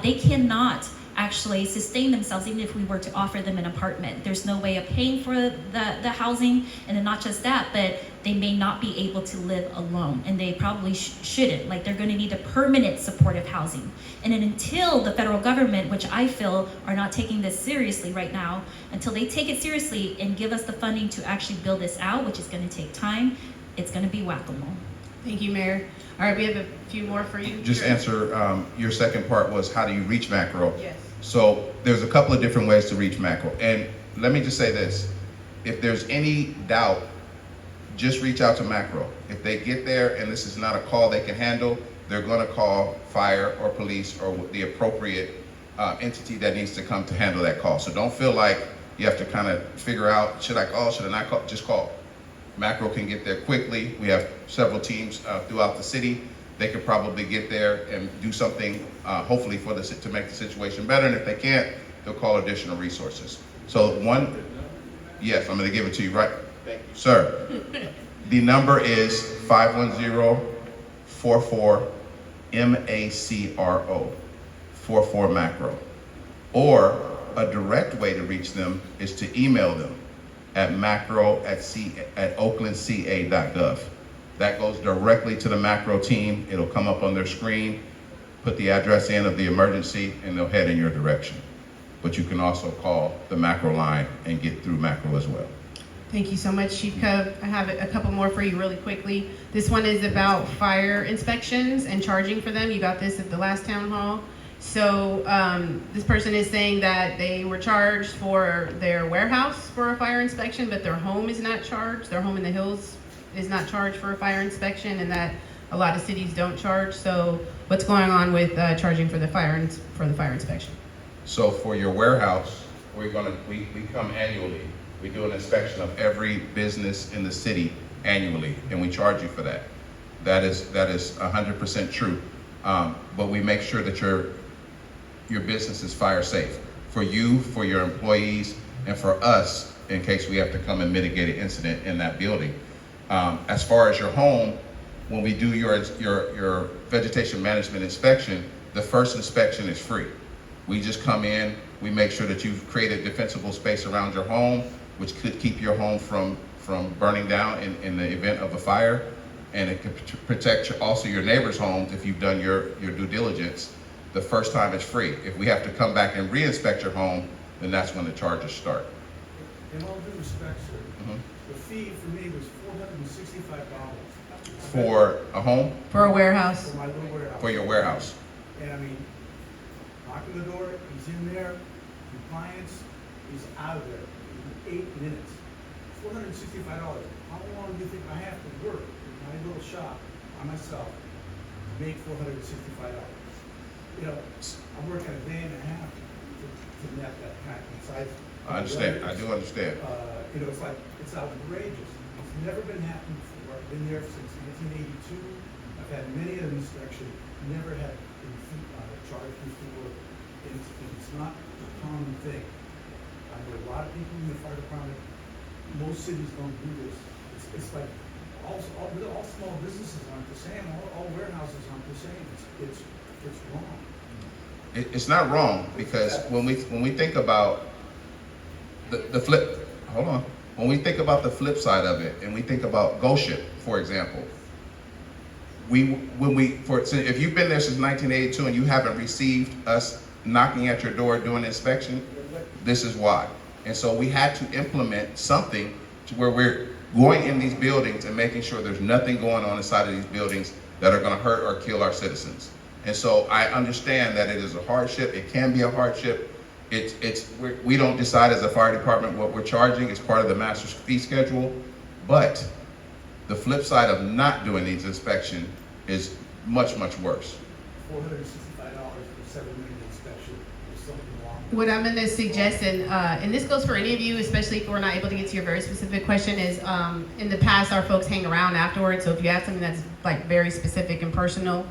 D: they cannot actually sustain themselves even if we were to offer them an apartment. There's no way of paying for the housing, and then not just that, but they may not be able to live alone, and they probably shouldn't. Like, they're going to need a permanent supportive housing. And then until the federal government, which I feel are not taking this seriously right now, until they take it seriously and give us the funding to actually build this out, which is going to take time, it's going to be whack-a-mole.
C: Thank you, Mayor. All right, we have a few more for you.
J: Just answer, your second part was, how do you reach macro?
C: Yes.
J: So there's a couple of different ways to reach macro. And let me just say this, if there's any doubt, just reach out to macro. If they get there and this is not a call they can handle, they're gonna call fire or police or the appropriate entity that needs to come to handle that call. So don't feel like you have to kind of figure out, should I call, should I not call? Just call. Macro can get there quickly. We have several teams throughout the city. They could probably get there and do something, hopefully to make the situation better. And if they can't, they'll call additional resources. So yes, I'm gonna give it to you, right? Thank you, sir. The number is 510-44-MACRO, 44-MACRO. Or a direct way to reach them is to email them at macro@oaklandca.gov. That goes directly to the macro team. It'll come up on their screen, put the address in of the emergency, and they'll head in your direction. But you can also call the macro line and get through macro as well.
C: Thank you so much, Chief Cub. I have a couple more for you really quickly. This one is about fire inspections and charging for them. You got this at the last town hall. So this person is saying that they were charged for their warehouse for a fire inspection, but their home is not charged. Their home in the hills is not charged for a fire inspection, and that a lot of cities don't charge. So what's going on with charging for the fire inspection?
J: So for your warehouse, we come annually. We do an inspection of every business in the city annually, and we charge you for that. That is 100% true. But we make sure that your business is fire safe for you, for your employees, and for us in case we have to come and mitigate an incident in that building. As far as your home, when we do your vegetation management inspection, the first inspection is free. We just come in, we make sure that you've created defensible space around your home, which could keep your home from burning down in the event of a fire, and it could protect also your neighbor's homes if you've done your due diligence. The first time it's free. If we have to come back and re-inspect your home, then that's when the charges start.
I: In all due respect, sir, the fee for me was $465.
J: For a home?
C: For a warehouse?
I: For my little warehouse.
J: For your warehouse.
I: And I mean, knocking the door, he's in there, compliance, he's out of there in 8 minutes. $465. How long do you think I have to work in my little shop by myself to make $465? You know, I'm working a day and a half to net that kind of size.
J: I understand. I do understand.
I: You know, it's outrageous. It's never been happened before. I've been there since 1982. I've had many of them inspections. Never had been charged before. It's not a common thing. I know a lot of people in the fire department. Most cities don't do this. It's like all small businesses aren't the same. All warehouses aren't the same. It's wrong.
J: It's not wrong, because when we think about the flip, hold on. When we think about the flip side of it, and we think about GoShip, for example, if you've been there since 1982 and you haven't received us knocking at your door doing inspection, this is why. And so we had to implement something to where we're going in these buildings and making sure there's nothing going on inside of these buildings that are going to hurt or kill our citizens. And so I understand that it is a hardship. It can be a hardship. We don't decide as a fire department what we're charging. It's part of the master's fee schedule. But the flip side of not doing these inspections is much, much worse.
I: $465 for 7-minute inspection. There's something wrong.
C: What I'm going to suggest, and this goes for any of you, especially if we're not able to get to your very specific question, is in the past our folks hang around afterwards. So if you have something that's like very specific and personal,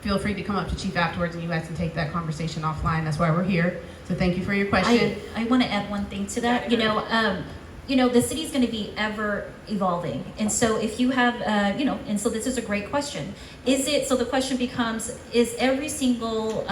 C: feel free to come up to Chief afterwards and you guys can take that conversation offline. That's why we're here. So thank you for your question.
D: I want to add one thing to that. You know, the city's going to be ever evolving, and so if you have, and so this is a great question. So the question becomes: is every single,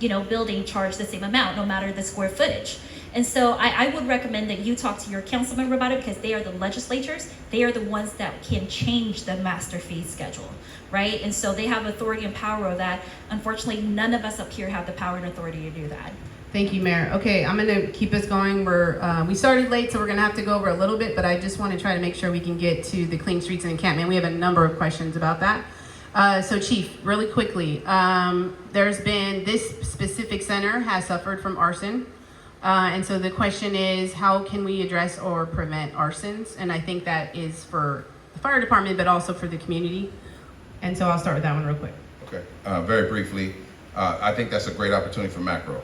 D: building charged the same amount, no matter the square footage? And so I would recommend that you talk to your council member about it, because they are the legislators. They are the ones that can change the master fee schedule, right? And so they have authority and power of that. Unfortunately, none of us up here have the power and authority to do that.
C: Thank you, Mayor. Okay, I'm going to keep us going. We started late, so we're going to have to go over a little bit, but I just want to try to make sure we can get to the clean streets and encampment. We have a number of questions about that. So Chief, really quickly, there's been, this specific center has suffered from arson. And so the question is, how can we address or prevent arsons? And I think that is for the fire department, but also for the community. And so I'll start with that one real quick.
J: Okay, very briefly, I think that's a great opportunity for macro.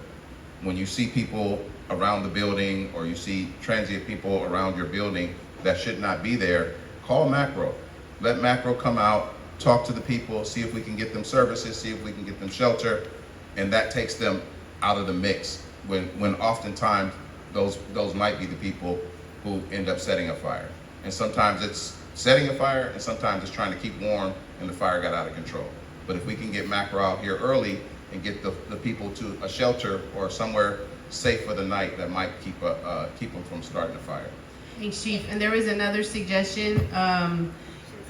J: When you see people around the building, or you see transient people around your building that should not be there, call macro. Let macro come out, talk to the people, see if we can get them services, see if we can get them shelter, and that takes them out of the mix when oftentimes those might be the people who end up setting a fire. And sometimes it's setting a fire, and sometimes it's trying to keep warm and the fire got out of control. But if we can get macro out here early and get the people to a shelter or somewhere safe for the night, that might keep them from starting a fire.
C: Thanks, Chief. And there was another suggestion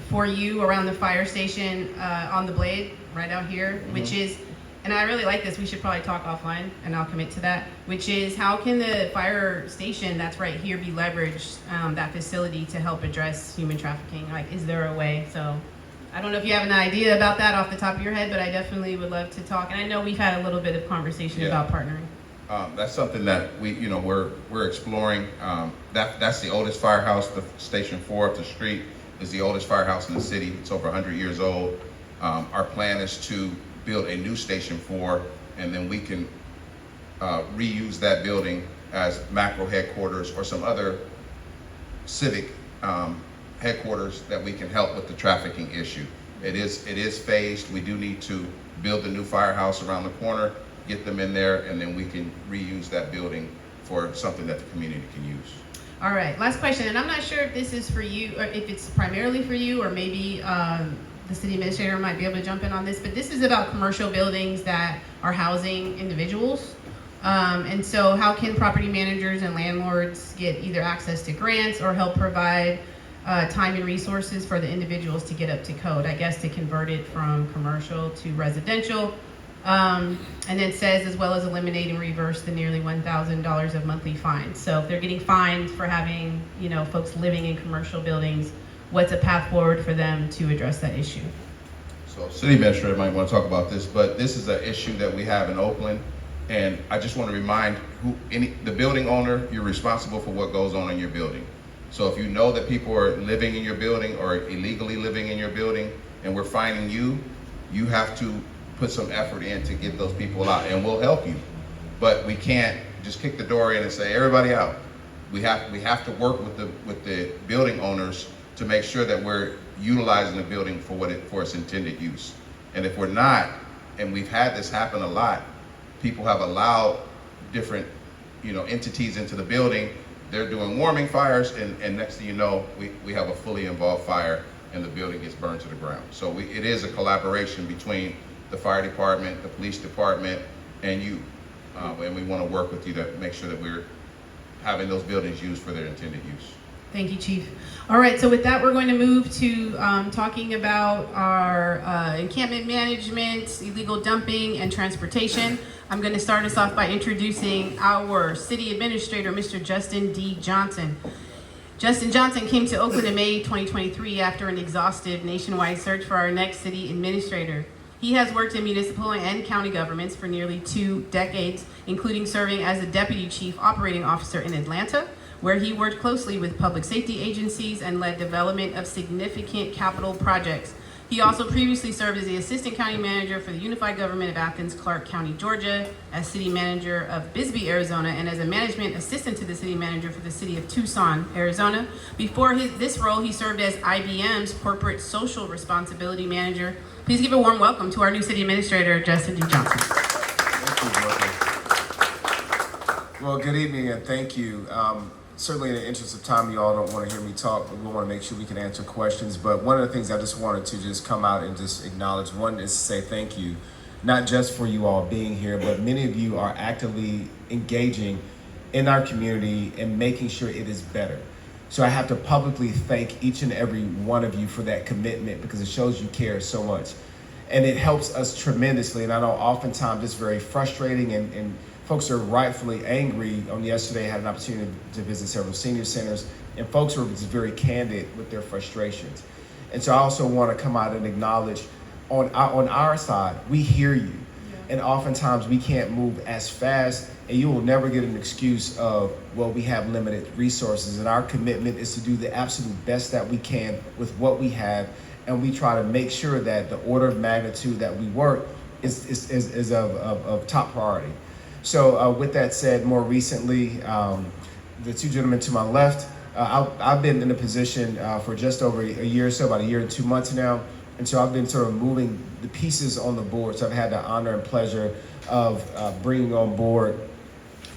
C: for you around the fire station on the blade, right out here, which is, and I really like this, we should probably talk offline, and I'll commit to that, which is how can the fire station that's right here be leveraged, that facility, to help address human trafficking? Like, is there a way? So I don't know if you have an idea about that off the top of your head, but I definitely would love to talk. And I know we've had a little bit of conversation about partnering.
J: That's something that we're exploring. That's the oldest firehouse. The Station 4 up the street is the oldest firehouse in the city. It's over 100 years old. Our plan is to build a new Station 4, and then we can reuse that building as macro headquarters or some other civic headquarters that we can help with the trafficking issue. It is phased. We do need to build a new firehouse around the corner, get them in there, and then we can reuse that building for something that the community can use.
C: All right, last question, and I'm not sure if this is for you, or if it's primarily for you, or maybe the city administrator might be able to jump in on this, but this is about commercial buildings that are housing individuals. And so how can property managers and landlords get either access to grants or help provide time and resources for the individuals to get up to code, I guess, to convert it from commercial to residential? And then says, as well as eliminate and reverse the nearly $1,000 of monthly fines. So if they're getting fined for having, folks living in commercial buildings, what's a path forward for them to address that issue?
J: So city administrator might want to talk about this, but this is an issue that we have in Oakland. And I just want to remind the building owner, you're responsible for what goes on in your building. So if you know that people are living in your building or illegally living in your building and we're finding you, you have to put some effort in to get those people out, and we'll help you. But we can't just kick the door in and say, everybody out. We have to work with the building owners to make sure that we're utilizing the building for its intended use. And if we're not, and we've had this happen a lot, people have allowed different entities into the building. They're doing warming fires, and next thing you know, we have a fully involved fire and the building gets burned to the ground. So it is a collaboration between the fire department, the police department, and you. And we want to work with you to make sure that we're having those buildings used for their intended use.
C: Thank you, Chief. All right, so with that, we're going to move to talking about our encampment management, illegal dumping, and transportation. I'm going to start us off by introducing our city administrator, Mr. Justin D. Johnson. Justin Johnson came to Oakland in May 2023 after an exhaustive nationwide search for our next city administrator. He has worked in municipal and county governments for nearly 2 decades, including serving as the Deputy Chief Operating Officer in Atlanta, where he worked closely with public safety agencies and led development of significant capital projects. He also previously served as the Assistant County Manager for the Unified Government of Athens, Clarke County, Georgia, as City Manager of Bisbee, Arizona, and as a Management Assistant to the City Manager for the City of Tucson, Arizona. Before this role, he served as IBM's Corporate Social Responsibility Manager. Please give a warm welcome to our new City Administrator, Justin D. Johnson.
K: Thank you, well, good evening and thank you. Certainly in the interest of time, you all don't want to hear me talk, but we want to make sure we can answer questions. But one of the things I just wanted to just come out and just acknowledge, one is to say thank you, not just for you all being here, but many of you are actively engaging in our community and making sure it is better. So I have to publicly thank each and every one of you for that commitment, because it shows you care so much. And it helps us tremendously. And I know oftentimes it's very frustrating and folks are rightfully angry. Yesterday I had an opportunity to visit several senior centers, and folks were just very candid with their frustrations. And so I also want to come out and acknowledge on our side, we hear you. And oftentimes we can't move as fast, and you will never get an excuse of, well, we have limited resources. And our commitment is to do the absolute best that we can with what we have. And we try to make sure that the order of magnitude that we work is of top priority. So with that said, more recently, the 2 gentlemen to my left, I've been in a position for just over a year or so, about a year and 2 months now. And so I've been sort of moving the pieces on the board. So I've had the honor and pleasure of bringing on board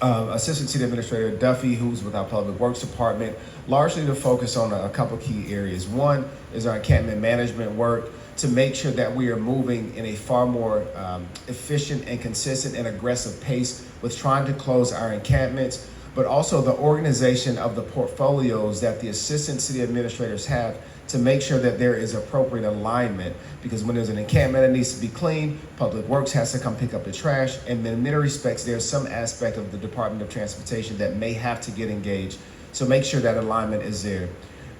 K: Assistant City Administrator Duffy, who's with our Public Works Department, largely to focus on a couple key areas. One is our encampment management work, to make sure that we are moving in a far more efficient and consistent and aggressive pace with trying to close our encampments, but also the organization of the portfolios that the assistant city administrators have to make sure that there is appropriate alignment. Because when there's an encampment that needs to be cleaned, Public Works has to come pick up the trash, and in many respects, there's some aspect of the Department of Transportation that may have to get engaged. So make sure that alignment is there.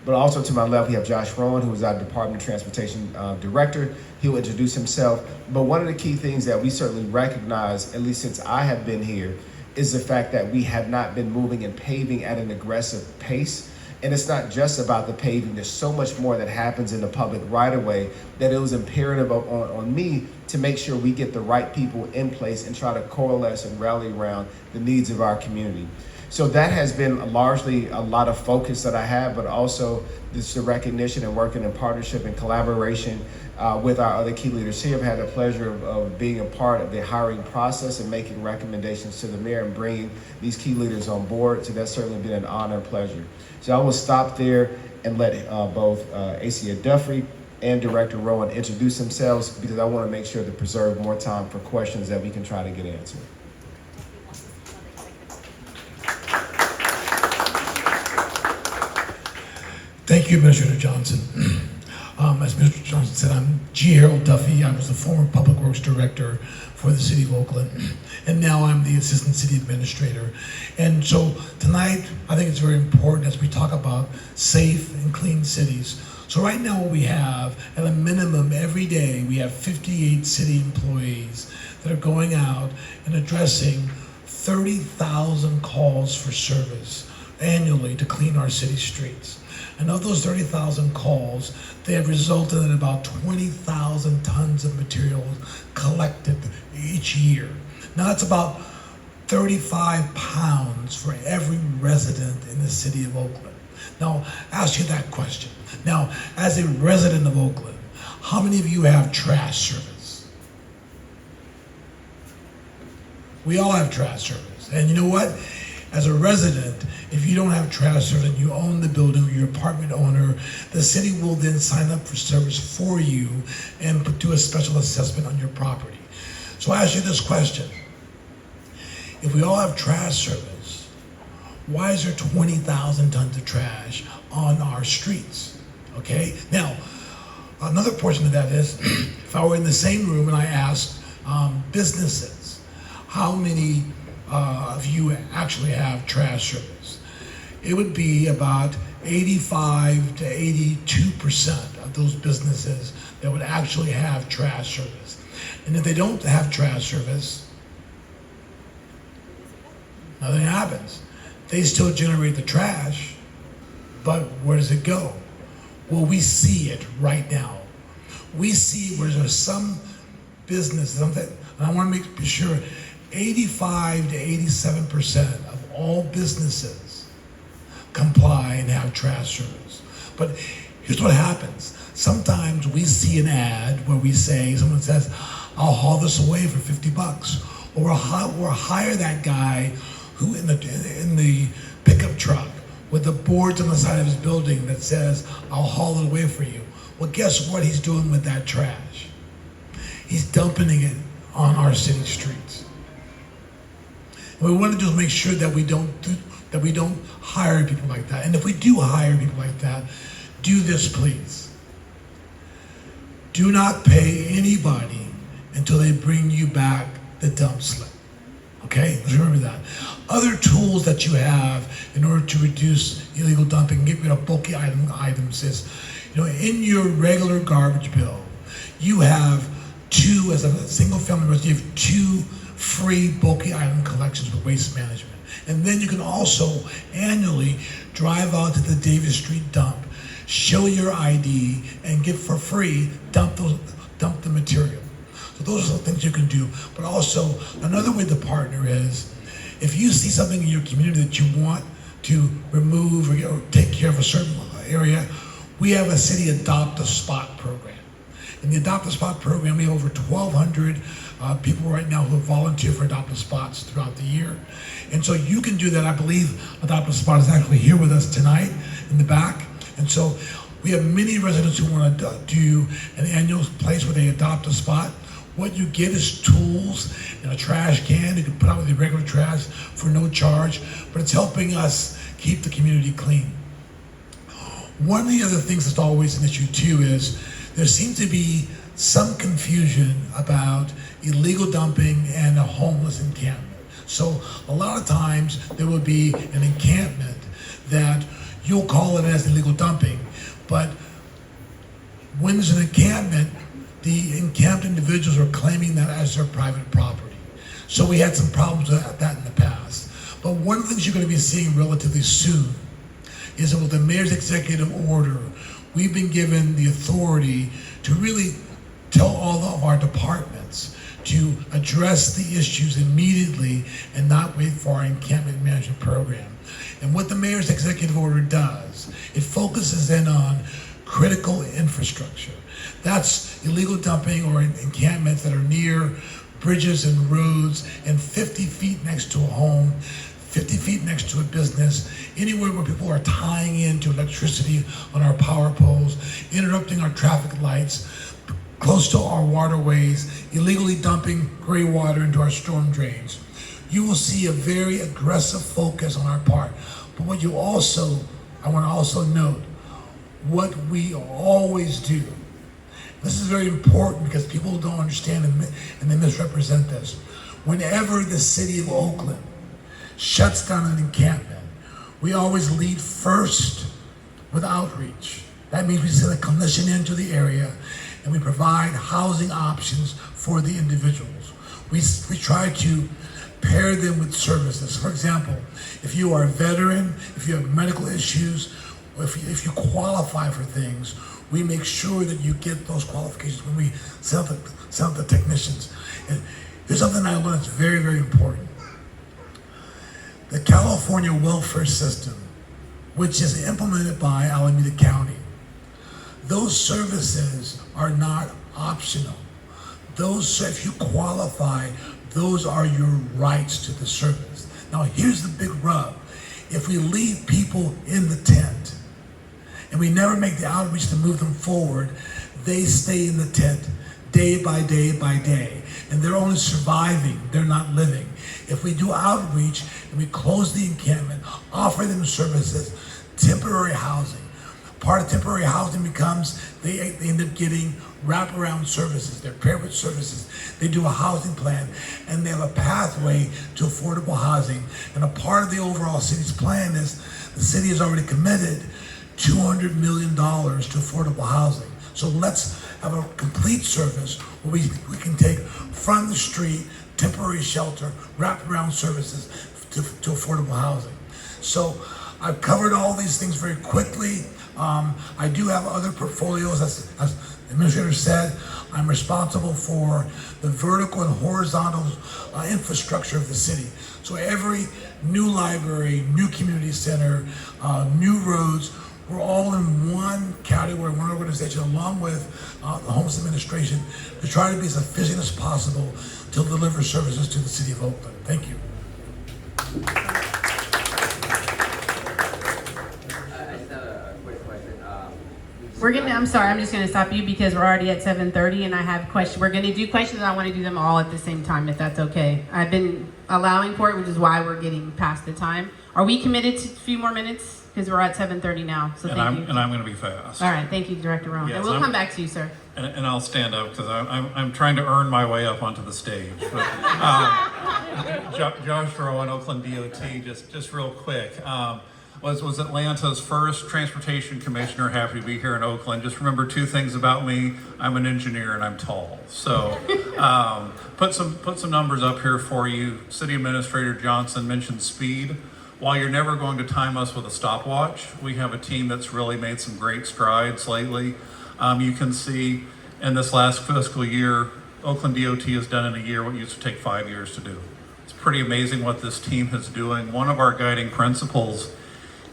K: But also to my left, we have Josh Rowan, who is our Department of Transportation Director. He'll introduce himself. But one of the key things that we certainly recognize, at least since I have been here, is the fact that we have not been moving and paving at an aggressive pace. And it's not just about the paving. There's so much more that happens in the public right-of-way that it was imperative on me to make sure we get the right people in place and try to coalesce and rally around the needs of our community. So that has been largely a lot of focus that I have, but also just the recognition and working in partnership and collaboration with our other key leaders here. I've had the pleasure of being a part of the hiring process and making recommendations to the mayor and bringing these key leaders on board. So that's certainly been an honor and pleasure. So I will stop there and let both ACA Duffrey and Director Rowan introduce themselves, because I want to make sure to preserve more time for questions that we can try to get answered.
L: Thank you, Administrator Johnson. As Mr. Johnson said, I'm G. Harold Duffy. I was the former Public Works Director for the City of Oakland, and now I'm the Assistant City Administrator. And so tonight, I think it's very important as we talk about safe and clean cities. So right now what we have, at a minimum every day, we have 58 city employees that are going out and addressing 30,000 calls for service annually to clean our city streets. And of those 30,000 calls, they have resulted in about 20,000 tons of material collected each year. Now that's about 35 pounds for every resident in the city of Oakland. Now, ask you that question. Now, as a resident of Oakland, how many of you have trash service? We all have trash service. And you know what? As a resident, if you don't have trash service and you own the building or you're apartment owner, the city will then sign up for service for you and do a special assessment on your property. So I ask you this question. If we all have trash service, why is there 20,000 tons of trash on our streets? Okay? Now, another portion of that is, if I were in the same room and I asked businesses, how many of you actually have trash service? It would be about 85 to 82% of those businesses that would actually have trash service. And if they don't have trash service, nothing happens. They still generate the trash, but where does it go? Well, we see it right now. We see where there's some businesses, and I want to make sure, 85 to 87% of all businesses comply and have trash service. But here's what happens. Sometimes we see an ad where someone says, I'll haul this away for 50 bucks. Or we'll hire that guy who in the pickup truck with the boards on the side of his building that says, I'll haul it away for you. Well, guess what he's doing with that trash? He's dumping it on our city streets. What we want to do is make sure that we don't hire people like that. And if we do hire people like that, do this, please. Do not pay anybody until they bring you back the dump slip. Okay? Let's remember that. Other tools that you have in order to reduce illegal dumping and get rid of bulky items is, in your regular garbage bill, you have as a single family resident, you have 2 free bulky item collections with Waste Management. And then you can also annually drive out to the Davis Street dump, show your ID, and get for free, dump the material. So those are the things you can do. But also, another way to partner is, if you see something in your community that you want to remove or take care of a certain area, we have a city Adopt a Spot program. In the Adopt a Spot program, we have over 1,200 people right now who volunteer for Adopt a Spots throughout the year. And so you can do that. I believe Adopt a Spot is actually here with us tonight in the back. And so we have many residents who want to do an annual place where they adopt a spot. What you get is tools and a trash can you can put out with your regular trash for no charge, but it's helping us keep the community clean. One of the other things that's always an issue too is there seems to be some confusion about illegal dumping and a homeless encampment. So a lot of times there will be an encampment that you'll call it as illegal dumping, but when there's an encampment, the encamped individuals are claiming that as their private property. So we had some problems with that in the past. But one of the things you're going to be seeing relatively soon is that with the mayor's executive order, we've been given the authority to really tell all of our departments to address the issues immediately and not wait for our encampment management program. And what the mayor's executive order does, it focuses in on critical infrastructure. That's illegal dumping or encampments that are near bridges and roads and 50 feet next to a home, 50 feet next to a business, anywhere where people are tying into electricity on our power poles, interrupting our traffic lights, close to our waterways, illegally dumping gray water into our storm drains. You will see a very aggressive focus on our part. But what you also, I want to also note, what we always do. This is very important because people don't understand and they misrepresent this. Whenever the City of Oakland shuts down an encampment, we always lead first with outreach. That means we send a clinician into the area and we provide housing options for the individuals. We try to pair them with services. For example, if you are a veteran, if you have medical issues, or if you qualify for things, we make sure that you get those qualifications when we send out the technicians. And here's something I learned that's very, very important. The California welfare system, which is implemented by Alameda County, those services are not optional. Those, if you qualify, those are your rights to the service. Now here's the big rub. If we leave people in the tent and we never make the outreach to move them forward, they stay in the tent day by day by day. And they're only surviving, they're not living. If we do outreach and we close the encampment, offer them services, temporary housing. Part of temporary housing becomes they end up getting wraparound services, they're paired with services. They do a housing plan and they have a pathway to affordable housing. And a part of the overall city's plan is the city has already committed $200 million to affordable housing. So let's have a complete service where we can take from the street, temporary shelter, wraparound services to affordable housing. So I've covered all these things very quickly. I do have other portfolios, as the administrator said. I'm responsible for the vertical and horizontal infrastructure of the city. So every new library, new community center, new roads, we're all in one category, one organization, along with the Homeless Administration, to try to be as efficient as possible to deliver services to the City of Oakland. Thank you.
C: I'm sorry, I'm just gonna stop you because we're already at 7:30 and I have questions. We're gonna do questions and I wanna do them all at the same time, if that's okay. I've been allowing for it, which is why we're getting past the time. Are we committed to a few more minutes? Because we're at 7:30 now, so thank you.
H: And I'm gonna be fast.
C: All right, thank you, Director Rowan.
H: Yes,
C: And we'll come back to you, sir.
H: And I'll stand up because I'm trying to earn my way up onto the stage. But, Josh Rowan, Oakland DOT, just real quick. Was Atlanta's first transportation commissioner. Happy to be here in Oakland. Just remember two things about me: I'm an engineer and I'm tall. So put some numbers up here for you. City Administrator Johnson mentioned speed. While you're never going to time us with a stopwatch, we have a team that's really made some great strides lately. You can see in this last fiscal year, Oakland DOT has done in a year what used to take 5 years to do. It's pretty amazing what this team is doing. One of our guiding principles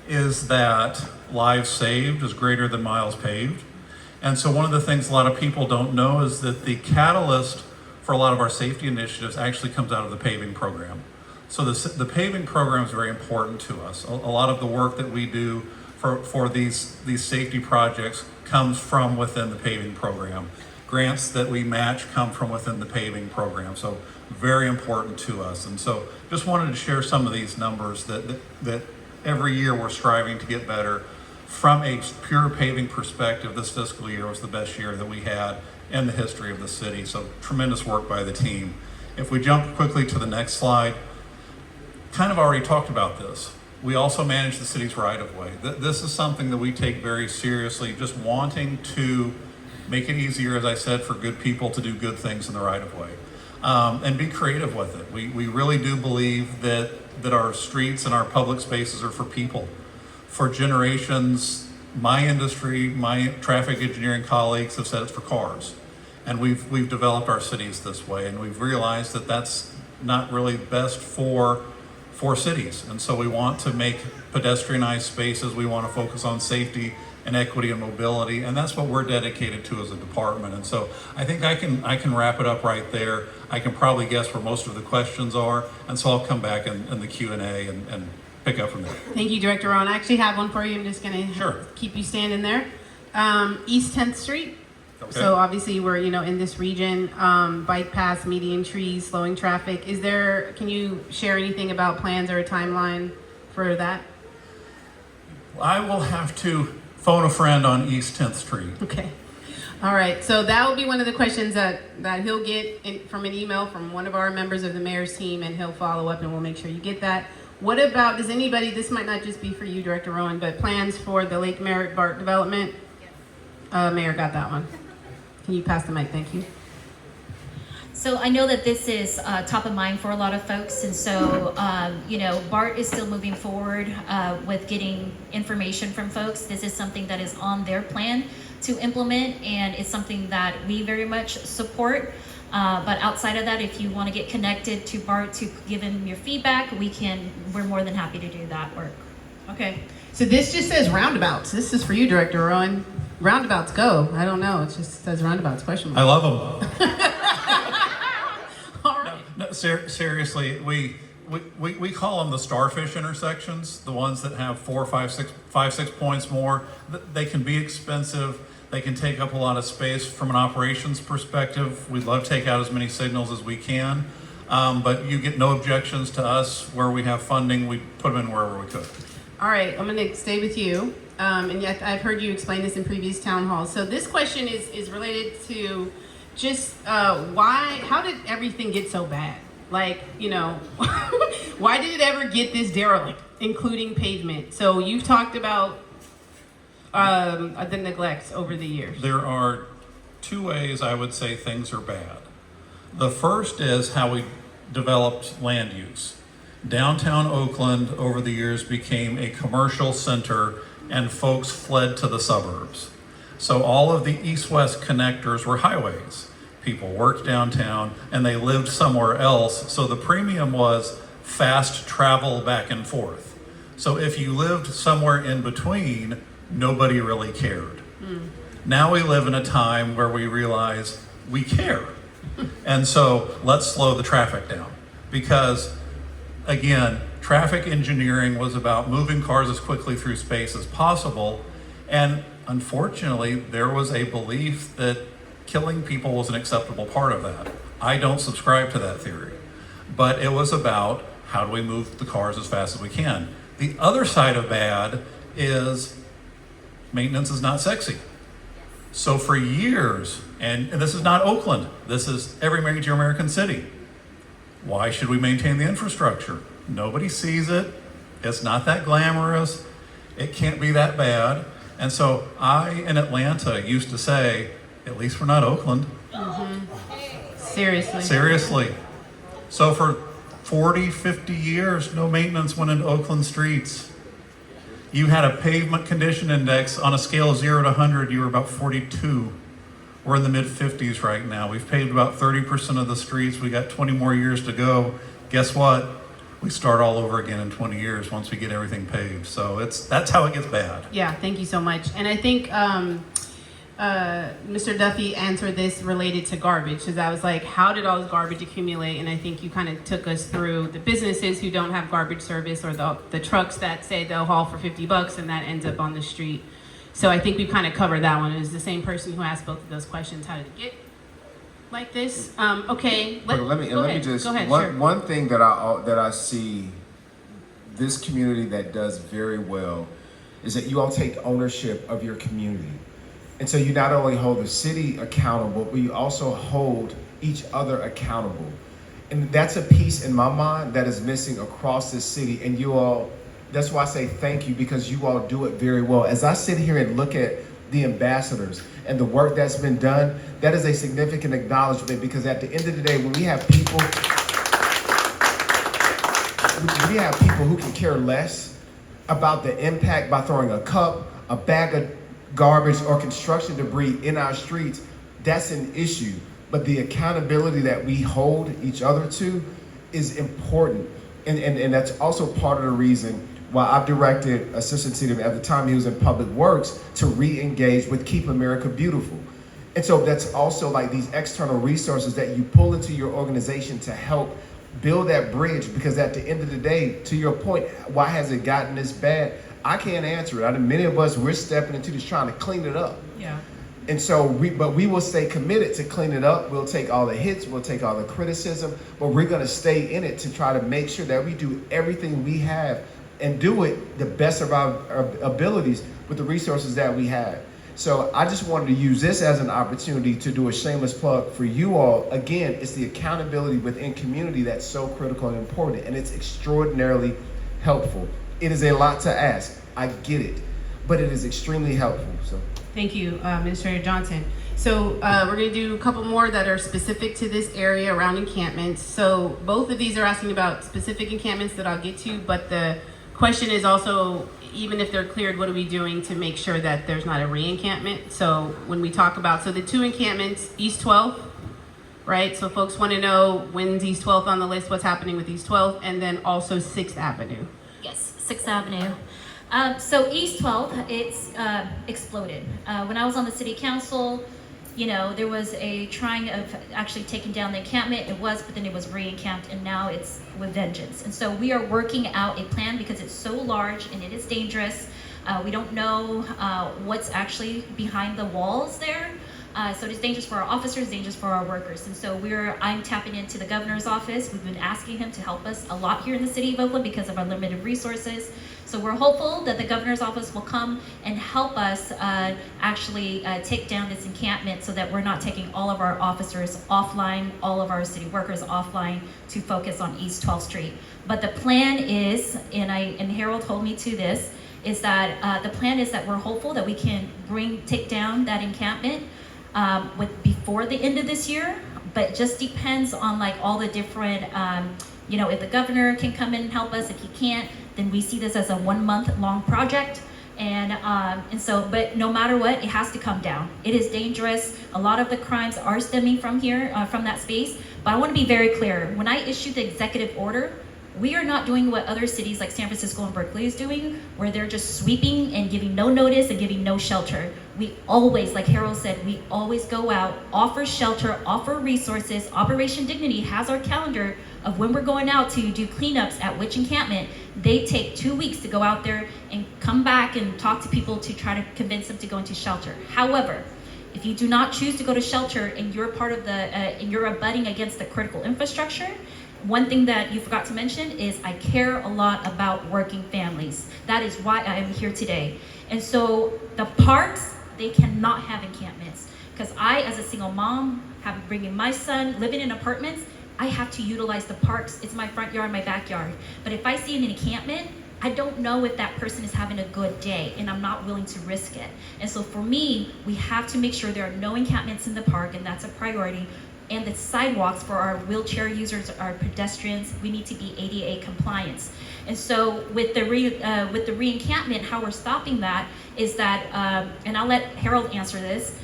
H: is that lives saved is greater than miles paved. And so one of the things a lot of people don't know is that the catalyst for a lot of our safety initiatives actually comes out of the paving program. So the paving program is very important to us. A lot of the work that we do for these safety projects comes from within the paving program. grants that we match come from within the paving program. So very important to us. And so just wanted to share some of these numbers that every year we're striving to get better. From a pure paving perspective, this fiscal year was the best year that we had in the history of the city. So tremendous work by the team. If we jump quickly to the next slide, kind of already talked about this. We also manage the city's right-of-way. This is something that we take very seriously, just wanting to make it easier, as I said, for good people to do good things in the right-of-way. And be creative with it. We really do believe that our streets and our public spaces are for people. For generations, my industry, my traffic engineering colleagues have said it's for cars. And we've developed our cities this way, and we've realized that that's not really best for cities. And so we want to make pedestrianized spaces. We want to focus on safety and equity and mobility, and that's what we're dedicated to as a department. And so I think I can wrap it up right there. I can probably guess where most of the questions are, and so I'll come back in the Q&A and pick up from there.
C: Thank you, Director Rowan. I actually have one for you. I'm just going to keep you standing there. East 10th Street.
H: Okay.
C: So obviously we're in this region, bike paths, median trees, slowing traffic. Can you share anything about plans or a timeline for that?
H: I will have to phone a friend on East 10th Street.
C: Okay. All right. So that will be one of the questions that he'll get from an email from one of our members of the mayor's team, and he'll follow up, and we'll make sure you get that. What about, does anybody, this might not just be for you, Director Rowan, but plans for the Lake Merritt BART development? Yes. Mayor got that one. Can you pass the mic? Thank you.
D: So I know that this is top of mind for a lot of folks, and so BART is still moving forward with getting information from folks. This is something that is on their plan to implement, and it's something that we very much support. But outside of that, if you want to get connected to BART to give them your feedback, we're more than happy to do that work.
C: Okay. So this just says roundabouts. This is for you, Director Rowan. Roundabouts go. I don't know. It just says roundabouts, question mark.
H: I love them.
C: All right.
H: No, seriously, we call them the starfish intersections, the ones that have 4, 5, 6 points more. They can be expensive. They can take up a lot of space from an operations perspective. We'd love to take out as many signals as we can, but you get no objections to us. Where we have funding, we put them in wherever we could.
C: All right, I'm going to stay with you. And yet I've heard you explain this in previous town halls. So this question is related to just how did everything get so bad? Like, why did it ever get this derelict, including pavement? So you've talked about the neglects over the years.
H: There are 2 ways I would say things are bad. The first is how we developed land use. Downtown Oakland over the years became a commercial center, and folks fled to the suburbs. So all of the east-west connectors were highways. People worked downtown and they lived somewhere else. So the premium was fast travel back and forth. So if you lived somewhere in between, nobody really cared. Now we live in a time where we realize we care. And so let's slow the traffic down. Because again, traffic engineering was about moving cars as quickly through space as possible. And unfortunately, there was a belief that killing people was an acceptable part of that. I don't subscribe to that theory. But it was about how do we move the cars as fast as we can. The other side of bad is maintenance is not sexy. So for years, and this is not Oakland, this is every major American city. Why should we maintain the infrastructure? Nobody sees it. It's not that glamorous. It can't be that bad. And so I, in Atlanta, used to say, at least we're not Oakland.
C: Seriously.
H: Seriously. So for 40, 50 years, no maintenance went into Oakland streets. You had a pavement condition index on a scale of 0 to 100, you were about 42. We're in the mid-50s right now. We've paved about 30% of the streets. We got 20 more years to go. Guess what? We start all over again in 20 years once we get everything paved. So that's how it gets bad.
C: Yeah, thank you so much. And I think Mr. Duffy answered this related to garbage, because I was like, how did all this garbage accumulate? And I think you kind of took us through the businesses who don't have garbage service, or the trucks that say they'll haul for $50 and that ends up on the street. So I think we've kind of covered that one. It was the same person who asked both of those questions. How did it get like this. Okay.
K: But let me just,
C: go ahead,
K: one,
C: sure.
K: one thing that I see this community that does very well is that you all take ownership of your community. And so you not only hold the city accountable, but you also hold each other accountable. And that's a piece in my mind that is missing across this city. And you all, that's why I say thank you, because you all do it very well. As I sit here and look at the ambassadors and the work that's been done, that is a significant acknowledgement, because at the end of the day, when we have people who can care less about the impact by throwing a cup, a bag of garbage, or construction debris in our streets, that's an issue. But the accountability that we hold each other to is important. And that's also part of the reason why I've directed Assistant City, at the time he was in Public Works, to re-engage with Keep America Beautiful. And so that's also like these external resources that you pull into your organization to help build that bridge, because at the end of the day, to your point, why has it gotten this bad? I can't answer it. I mean, many of us, we're stepping into this trying to clean it up.
C: Yeah.
K: And so we will stay committed to clean it up. We'll take all the hits, we'll take all the criticism, but we're gonna stay in it to try to make sure that we do everything we have and do it the best of our abilities with the resources that we have. So I just wanted to use this as an opportunity to do a shameless plug for you all. Again, it's the accountability within community that's so critical and important, and it's extraordinarily helpful. It is a lot to ask, I get it, but it is extremely helpful. So.
C: Thank you, Administrator Johnson. So we're going to do a couple more that are specific to this area around encampments. So both of these are asking about specific encampments that I'll get to, but the question is also, even if they're cleared, what are we doing to make sure that there's not a re-encampment? So when we talk about, so the two encampments, East 12th, right? So folks want to know, when's East 12th on the list, what's happening with East 12th, and then also 6th Avenue.
D: Yes, 6th Avenue. So East 12th, it's exploded. When I was on the city council, you know, there was a trying of actually taking down the encampment. It was, but then it was re-encamped, and now it's with vengeance. And so we are working out a plan because it's so large and it is dangerous. We don't know what's actually behind the walls there. So it's dangerous for our officers, dangerous for our workers. And so I'm tapping into the governor's office. We've been asking him to help us a lot here in the city of Oakland because of our limited resources. So we're hopeful that the governor's office will come and help us actually take down this encampment so that we're not taking all of our officers offline, all of our city workers offline to focus on East 12th Street. But the plan is, and Harold told me to this, is that the plan is that we're hopeful that we can take down that encampment before the end of this year, but it just depends on like all the different, you know, if the governor can come in and help us. If he can't, then we see this as a 1 month long project. And so, but no matter what, it has to come down. It is dangerous. A lot of the crimes are stemming from here, from that space. But I want to be very clear. When I issued the executive order, we are not doing what other cities like San Francisco and Berkeley is doing, where they're just sweeping and giving no notice and giving no shelter. We always, like Harold said, we always go out, offer shelter, offer resources. Operation Dignity has our calendar of when we're going out to do cleanups at which encampment. They take 2 weeks to go out there and come back and talk to people to try to convince them to go into shelter. However, if you do not choose to go to shelter and you're part of and you're abutting against the critical infrastructure, one thing that you forgot to mention is I care a lot about working families. That is why I am here today. And so the parks, they cannot have encampments. Because I, as a single mom, bringing my son, living in apartments, I have to utilize the parks. It's my front yard, my backyard. But if I see an encampment, I don't know if that person is having a good day, and I'm not willing to risk it. And so for me, we have to make sure there are no encampments in the park, and that's a priority. And the sidewalks for our wheelchair users, our pedestrians, we need to be ADA compliance. And so with the re-encampment, how we're stopping that is that, and I'll let Harold answer this,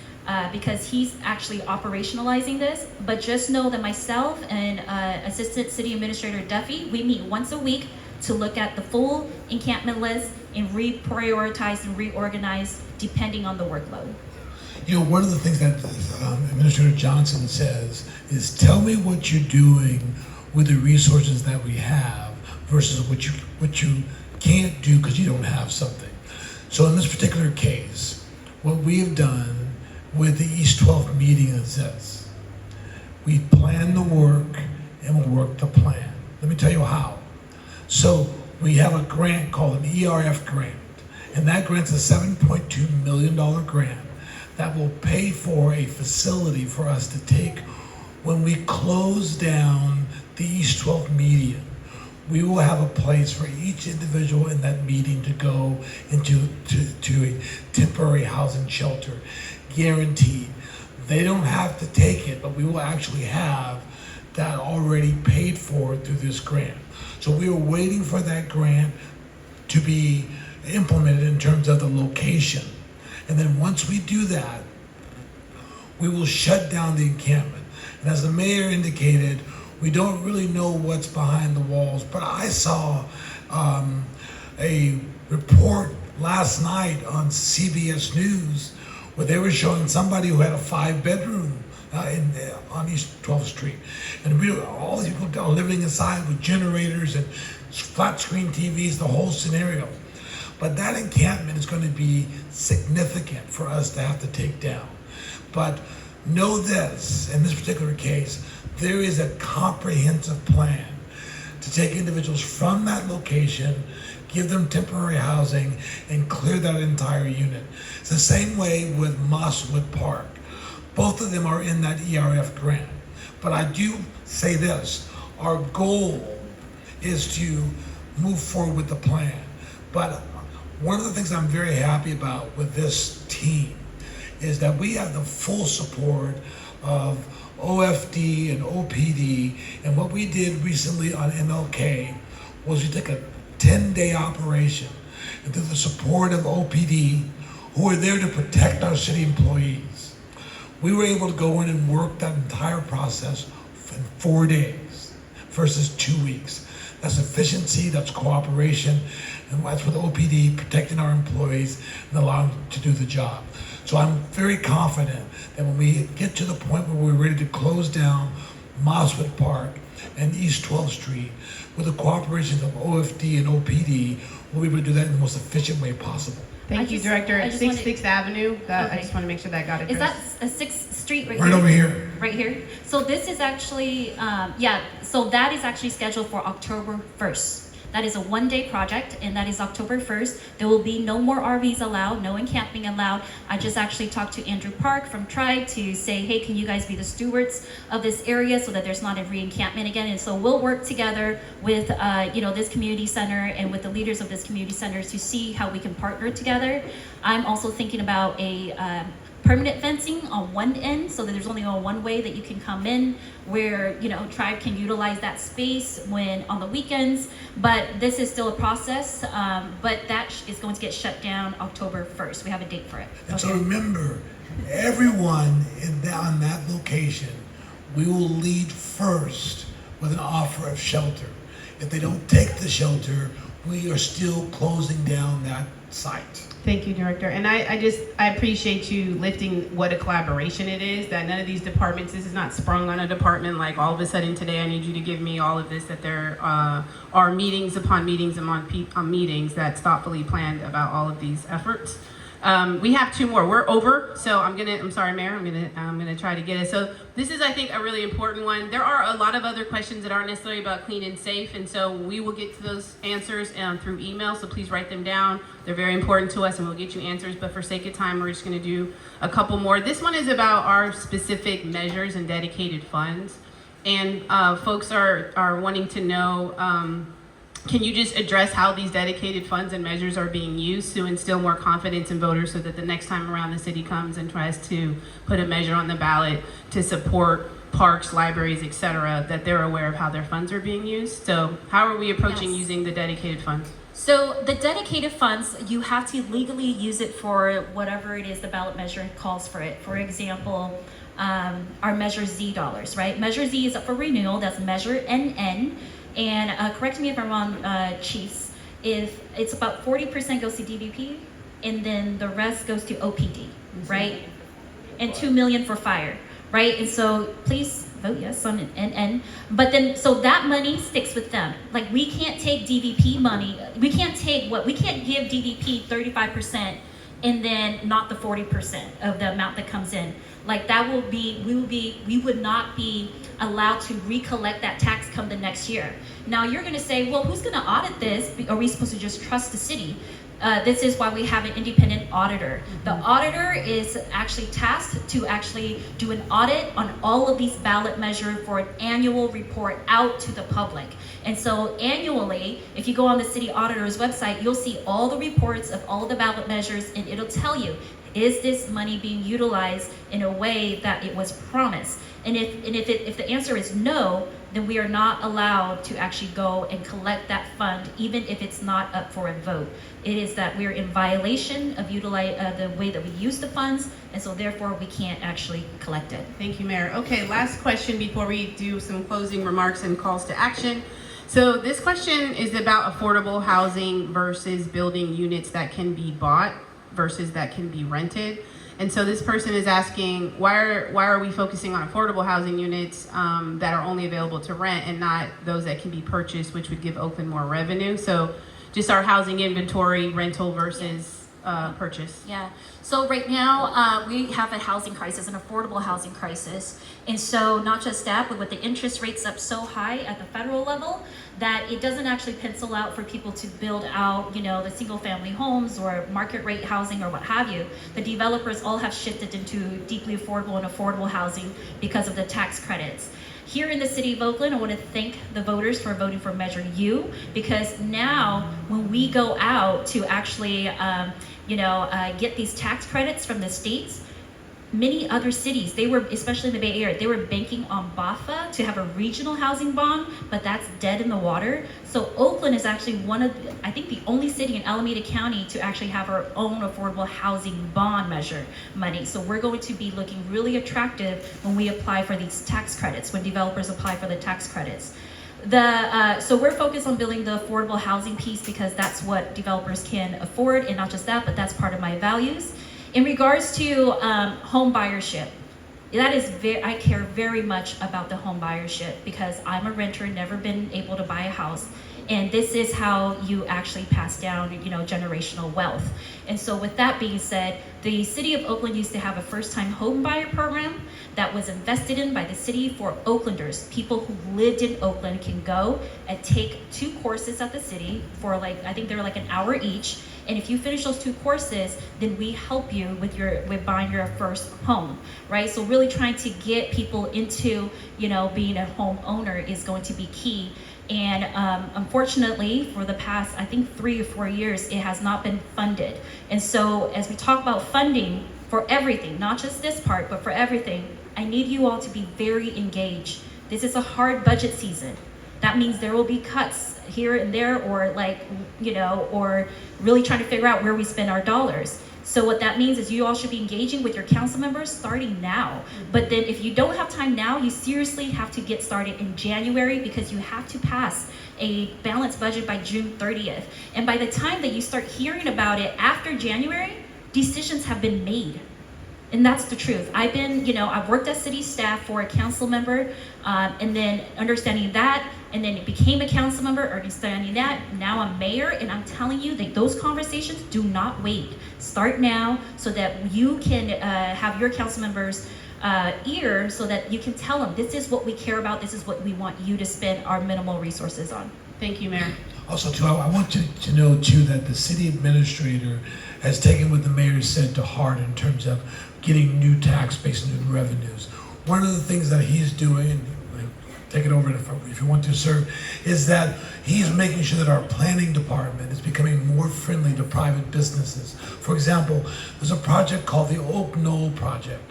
D: because he's actually operationalizing this, but just know that myself and Assistant City Administrator Duffy, we meet once a week to look at the full encampment list and reprioritize and reorganize depending on the workload.
L: You know, one of the things that Administrator Johnson says is, tell me what you're doing with the resources that we have versus what you can't do because you don't have something. So in this particular case, what we have done with the East 12th meeting is this. We plan the work and we'll work the plan. Let me tell you how. So we have a grant called an ERF grant, and that grant's a $7.2 million grant that will pay for a facility for us to take when we close down the East 12th median. We will have a place for each individual in that meeting to go into to a temporary housing shelter, guaranteed. They don't have to take it, but we will actually have that already paid for through this grant. So we are waiting for that grant to be implemented in terms of the location. And then once we do that, we will shut down the encampment. And as the mayor indicated, we don't really know what's behind the walls, but I saw a report last night on CBS News where they were showing somebody who had a 5-bedroom on East 12th Street. And all these people are living inside with generators and flat screen TVs, the whole scenario. But that encampment is going to be significant for us to have to take down. But know this, in this particular case, there is a comprehensive plan to take individuals from that location, give them temporary housing, and clear that entire unit. It's the same way with Mosswood Park. Both of them are in that ERF grant. But I do say this, our goal is to move forward with the plan. But one of the things I'm very happy about with this team is that we have the full support of OFD and OPD, and what we did recently on MLK was we took a 10-day operation, and through the support of OPD, who are there to protect our city employees, we were able to go in and work that entire process in 4 days versus 2 weeks. That's efficiency, that's cooperation, and that's with OPD protecting our employees and allowing them to do the job. So I'm very confident that when we get to the point where we're ready to close down Mosswood Park and East 12th Street, with the cooperation of OFD and OPD, we'll be able to do that in the most efficient way possible.
C: Thank you, Director.
D: I just
C: 6th Avenue, I
D: Okay.
C: just want to make sure that got addressed.
D: Is that a 6th Street right
L: Right
D: here?
L: over here.
D: Right here. So this is actually, so that is actually scheduled for October 1st. That is a 1-day project, and that is October 1st. There will be no more RVs allowed, no encamping allowed. I just actually talked to Andrew Park from Tribe to say, hey, can you guys be the stewards of this area so that there's not a re-encampment again? And so we'll work together with, this community center and with the leaders of this community center to see how we can partner together. I'm also thinking about a permanent fencing on one end so that there's only one way that you can come in, where Tribe can utilize that space when on the weekends. But this is still a process, but that is going to get shut down October 1st. We have a date for it.
L: And so remember, everyone on that location, we will lead first with an offer of shelter. If they don't take the shelter, we are still closing down that site.
C: Thank you, Director. And I appreciate you lifting what a collaboration it is, that none of these departments, this is not sprung on a department like all of a sudden today I need you to give me all of this, that there are meetings upon meetings upon meetings that's thoughtfully planned about all of these efforts. We have 2 more. We're over, so I'm sorry, Mayor. I'm gonna try to get it. So this is, I think, a really important one. There are a lot of other questions that aren't necessarily about clean and safe, and so we will get to those answers through email. So please write them down. They're very important to us, and we'll get you answers. But for sake of time, we're just gonna do a couple more. This one is about our specific measures and dedicated funds, and folks are wanting to know. Can you just address how these dedicated funds and measures are being used to instill more confidence in voters so that the next time around the city comes and tries to put a measure on the ballot to support parks, libraries, etc., that they're aware of how their funds are being used? So how are we approaching
D: Yes.
C: using the dedicated funds?
D: So the dedicated funds, you have to legally use it for whatever it is the ballot measure calls for it. For example, our Measure Z dollars, right? Measure Z is up for renewal. That's Measure NN. And correct me if I'm wrong, Chiefs, if it's about 40% goes to DVP, and then the rest goes to OPD, right? And 2 million for fire, right? And so please vote yes on NN. But then, so that money sticks with them. Like, we can't take DVP money. We can't give DVP 35% and then not the 40% of the amount that comes in. Like that will be, we would not be allowed to recollect that tax come the next year. Now you're gonna say, well, who's gonna audit this? Are we supposed to just trust the city? This is why we have an independent auditor. The auditor is actually tasked to actually do an audit on all of these ballot measures for an annual report out to the public. And so annually, if you go on the city auditor's website, you'll see all the reports of all the ballot measures, and it'll tell you, is this money being utilized in a way that it was promised? And if the answer is no, then we are not allowed to actually go and collect that fund, even if it's not up for a vote. It is that we're in violation of the way that we use the funds, and so therefore we can't actually collect it.
C: Thank you, Mayor. Okay, last question before we do some closing remarks and calls to action. So this question is about affordable housing versus building units that can be bought versus that can be rented. And so this person is asking, why are we focusing on affordable housing units that are only available to rent and not those that can be purchased, which would give Oakland more revenue? So just our housing inventory, rental versus purchase.
D: Yeah, so right now we have a housing crisis, an affordable housing crisis. And so not just that, but with the interest rates up so high at the federal level, that it doesn't actually pencil out for people to build out, the single family homes or market rate housing or what have you. The developers all have shifted into deeply affordable and affordable housing because of the tax credits. Here in the City of Oakland, I want to thank the voters for voting for Measure U, because now when we go out to actually, get these tax credits from the states, many other cities, especially in the Bay Area, they were banking on BAFA to have a regional housing bond, but that's dead in the water. So Oakland is actually I think the only city in Alameda County to actually have our own affordable housing bond measure money. So we're going to be looking really attractive when we apply for these tax credits, when developers apply for the tax credits. So we're focused on building the affordable housing piece because that's what developers can afford, and not just that, but that's part of my values. In regards to home buyership, that is I care very much about the home buyership because I'm a renter, never been able to buy a house. And this is how you actually pass down, generational wealth. And so with that being said, the City of Oakland used to have a first-time home buyer program that was invested in by the city for Oaklanders. People who lived in Oakland can go and take 2 courses at the city for I think they're an hour each. And if you finish those 2 courses, then we help you with buying your first home, right? So really trying to get people into, being a homeowner is going to be key. And unfortunately, for the past, I think 3 or 4 years, it has not been funded. And so as we talk about funding for everything, not just this part, but for everything, I need you all to be very engaged. This is a hard budget season. That means there will be cuts here and there, or or really trying to figure out where we spend our dollars. So what that means is you all should be engaging with your council members starting now. But then if you don't have time now, you seriously have to get started in January, because you have to pass a balanced budget by June 30th. And by the time that you start hearing about it after January, decisions have been made. And that's the truth. I've worked as city staff for a council member, and then understanding that, and then it became a council member, understanding that, now I'm mayor, and I'm telling you that those conversations do not wait. Start now so that you can have your council members' ear, so that you can tell them, this is what we care about, this is what we want you to spend our minimal resources on.
C: Thank you, Mayor.
L: Also, too, I want you to know, too, that the city administrator has taken what the mayor said to heart in terms of getting new tax base and new revenues. One of the things that he's doing, take it over if you want to, sir, is that he's making sure that our planning department is becoming more friendly to private businesses. For example, there's a project called the Oak Knoll Project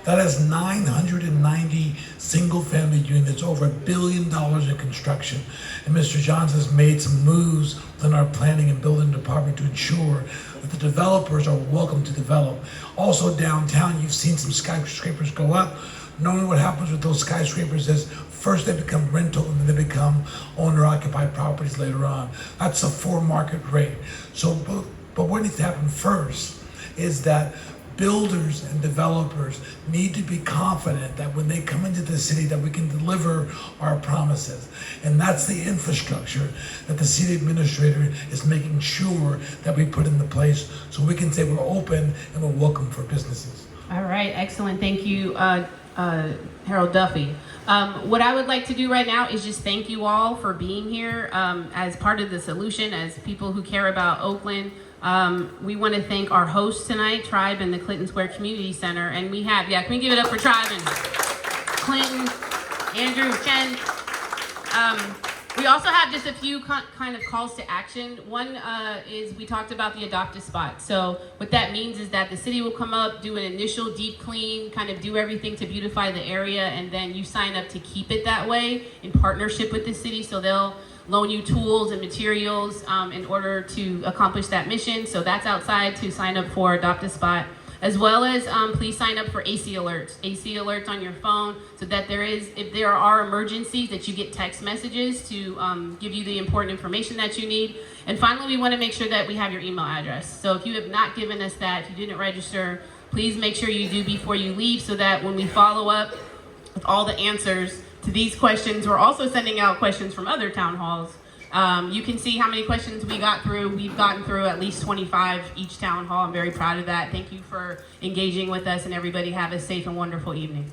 L: that has 990 single-family units, over $1 billion in construction. And Mr. Johns has made some moves within our planning and building department to ensure that the developers are welcome to develop. Also downtown, you've seen some skyscrapers go up. Normally what happens with those skyscrapers is first they become rental and then they become owner-occupied properties later on. That's a full market rate. So, but what needs to happen first is that builders and developers need to be confident that when they come into the city that we can deliver our promises. And that's the infrastructure that the city administrator is making sure that we put into place so we can say we're open and we're welcome for businesses.
C: All right, excellent. Thank you, Harold Duffy. What I would like to do right now is just thank you all for being here as part of the solution, as people who care about Oakland. We want to thank our hosts tonight, Tribe and the Clinton Square Community Center. And we have, can we give it up for Tribe and Clinton, Andrew, Chen. We also have just a few kind of calls to action. One is we talked about the Adopt a Spot. So what that means is that the city will come up, do an initial deep clean, kind of do everything to beautify the area, and then you sign up to keep it that way in partnership with the city. So they'll loan you tools and materials in order to accomplish that mission. So that's outside to sign up for Adopt a Spot. As well as please sign up for AC alerts on your phone, so that if there are emergencies, that you get text messages to give you the important information that you need. And finally, we want to make sure that we have your email address. So if you have not given us that, if you didn't register, please make sure you do before you leave, so that when we follow up with all the answers to these questions, we're also sending out questions from other town halls. You can see how many questions we got through. We've gotten through at least 25 each town hall. I'm very proud of that. Thank you for engaging with us, and everybody have a safe and wonderful evening.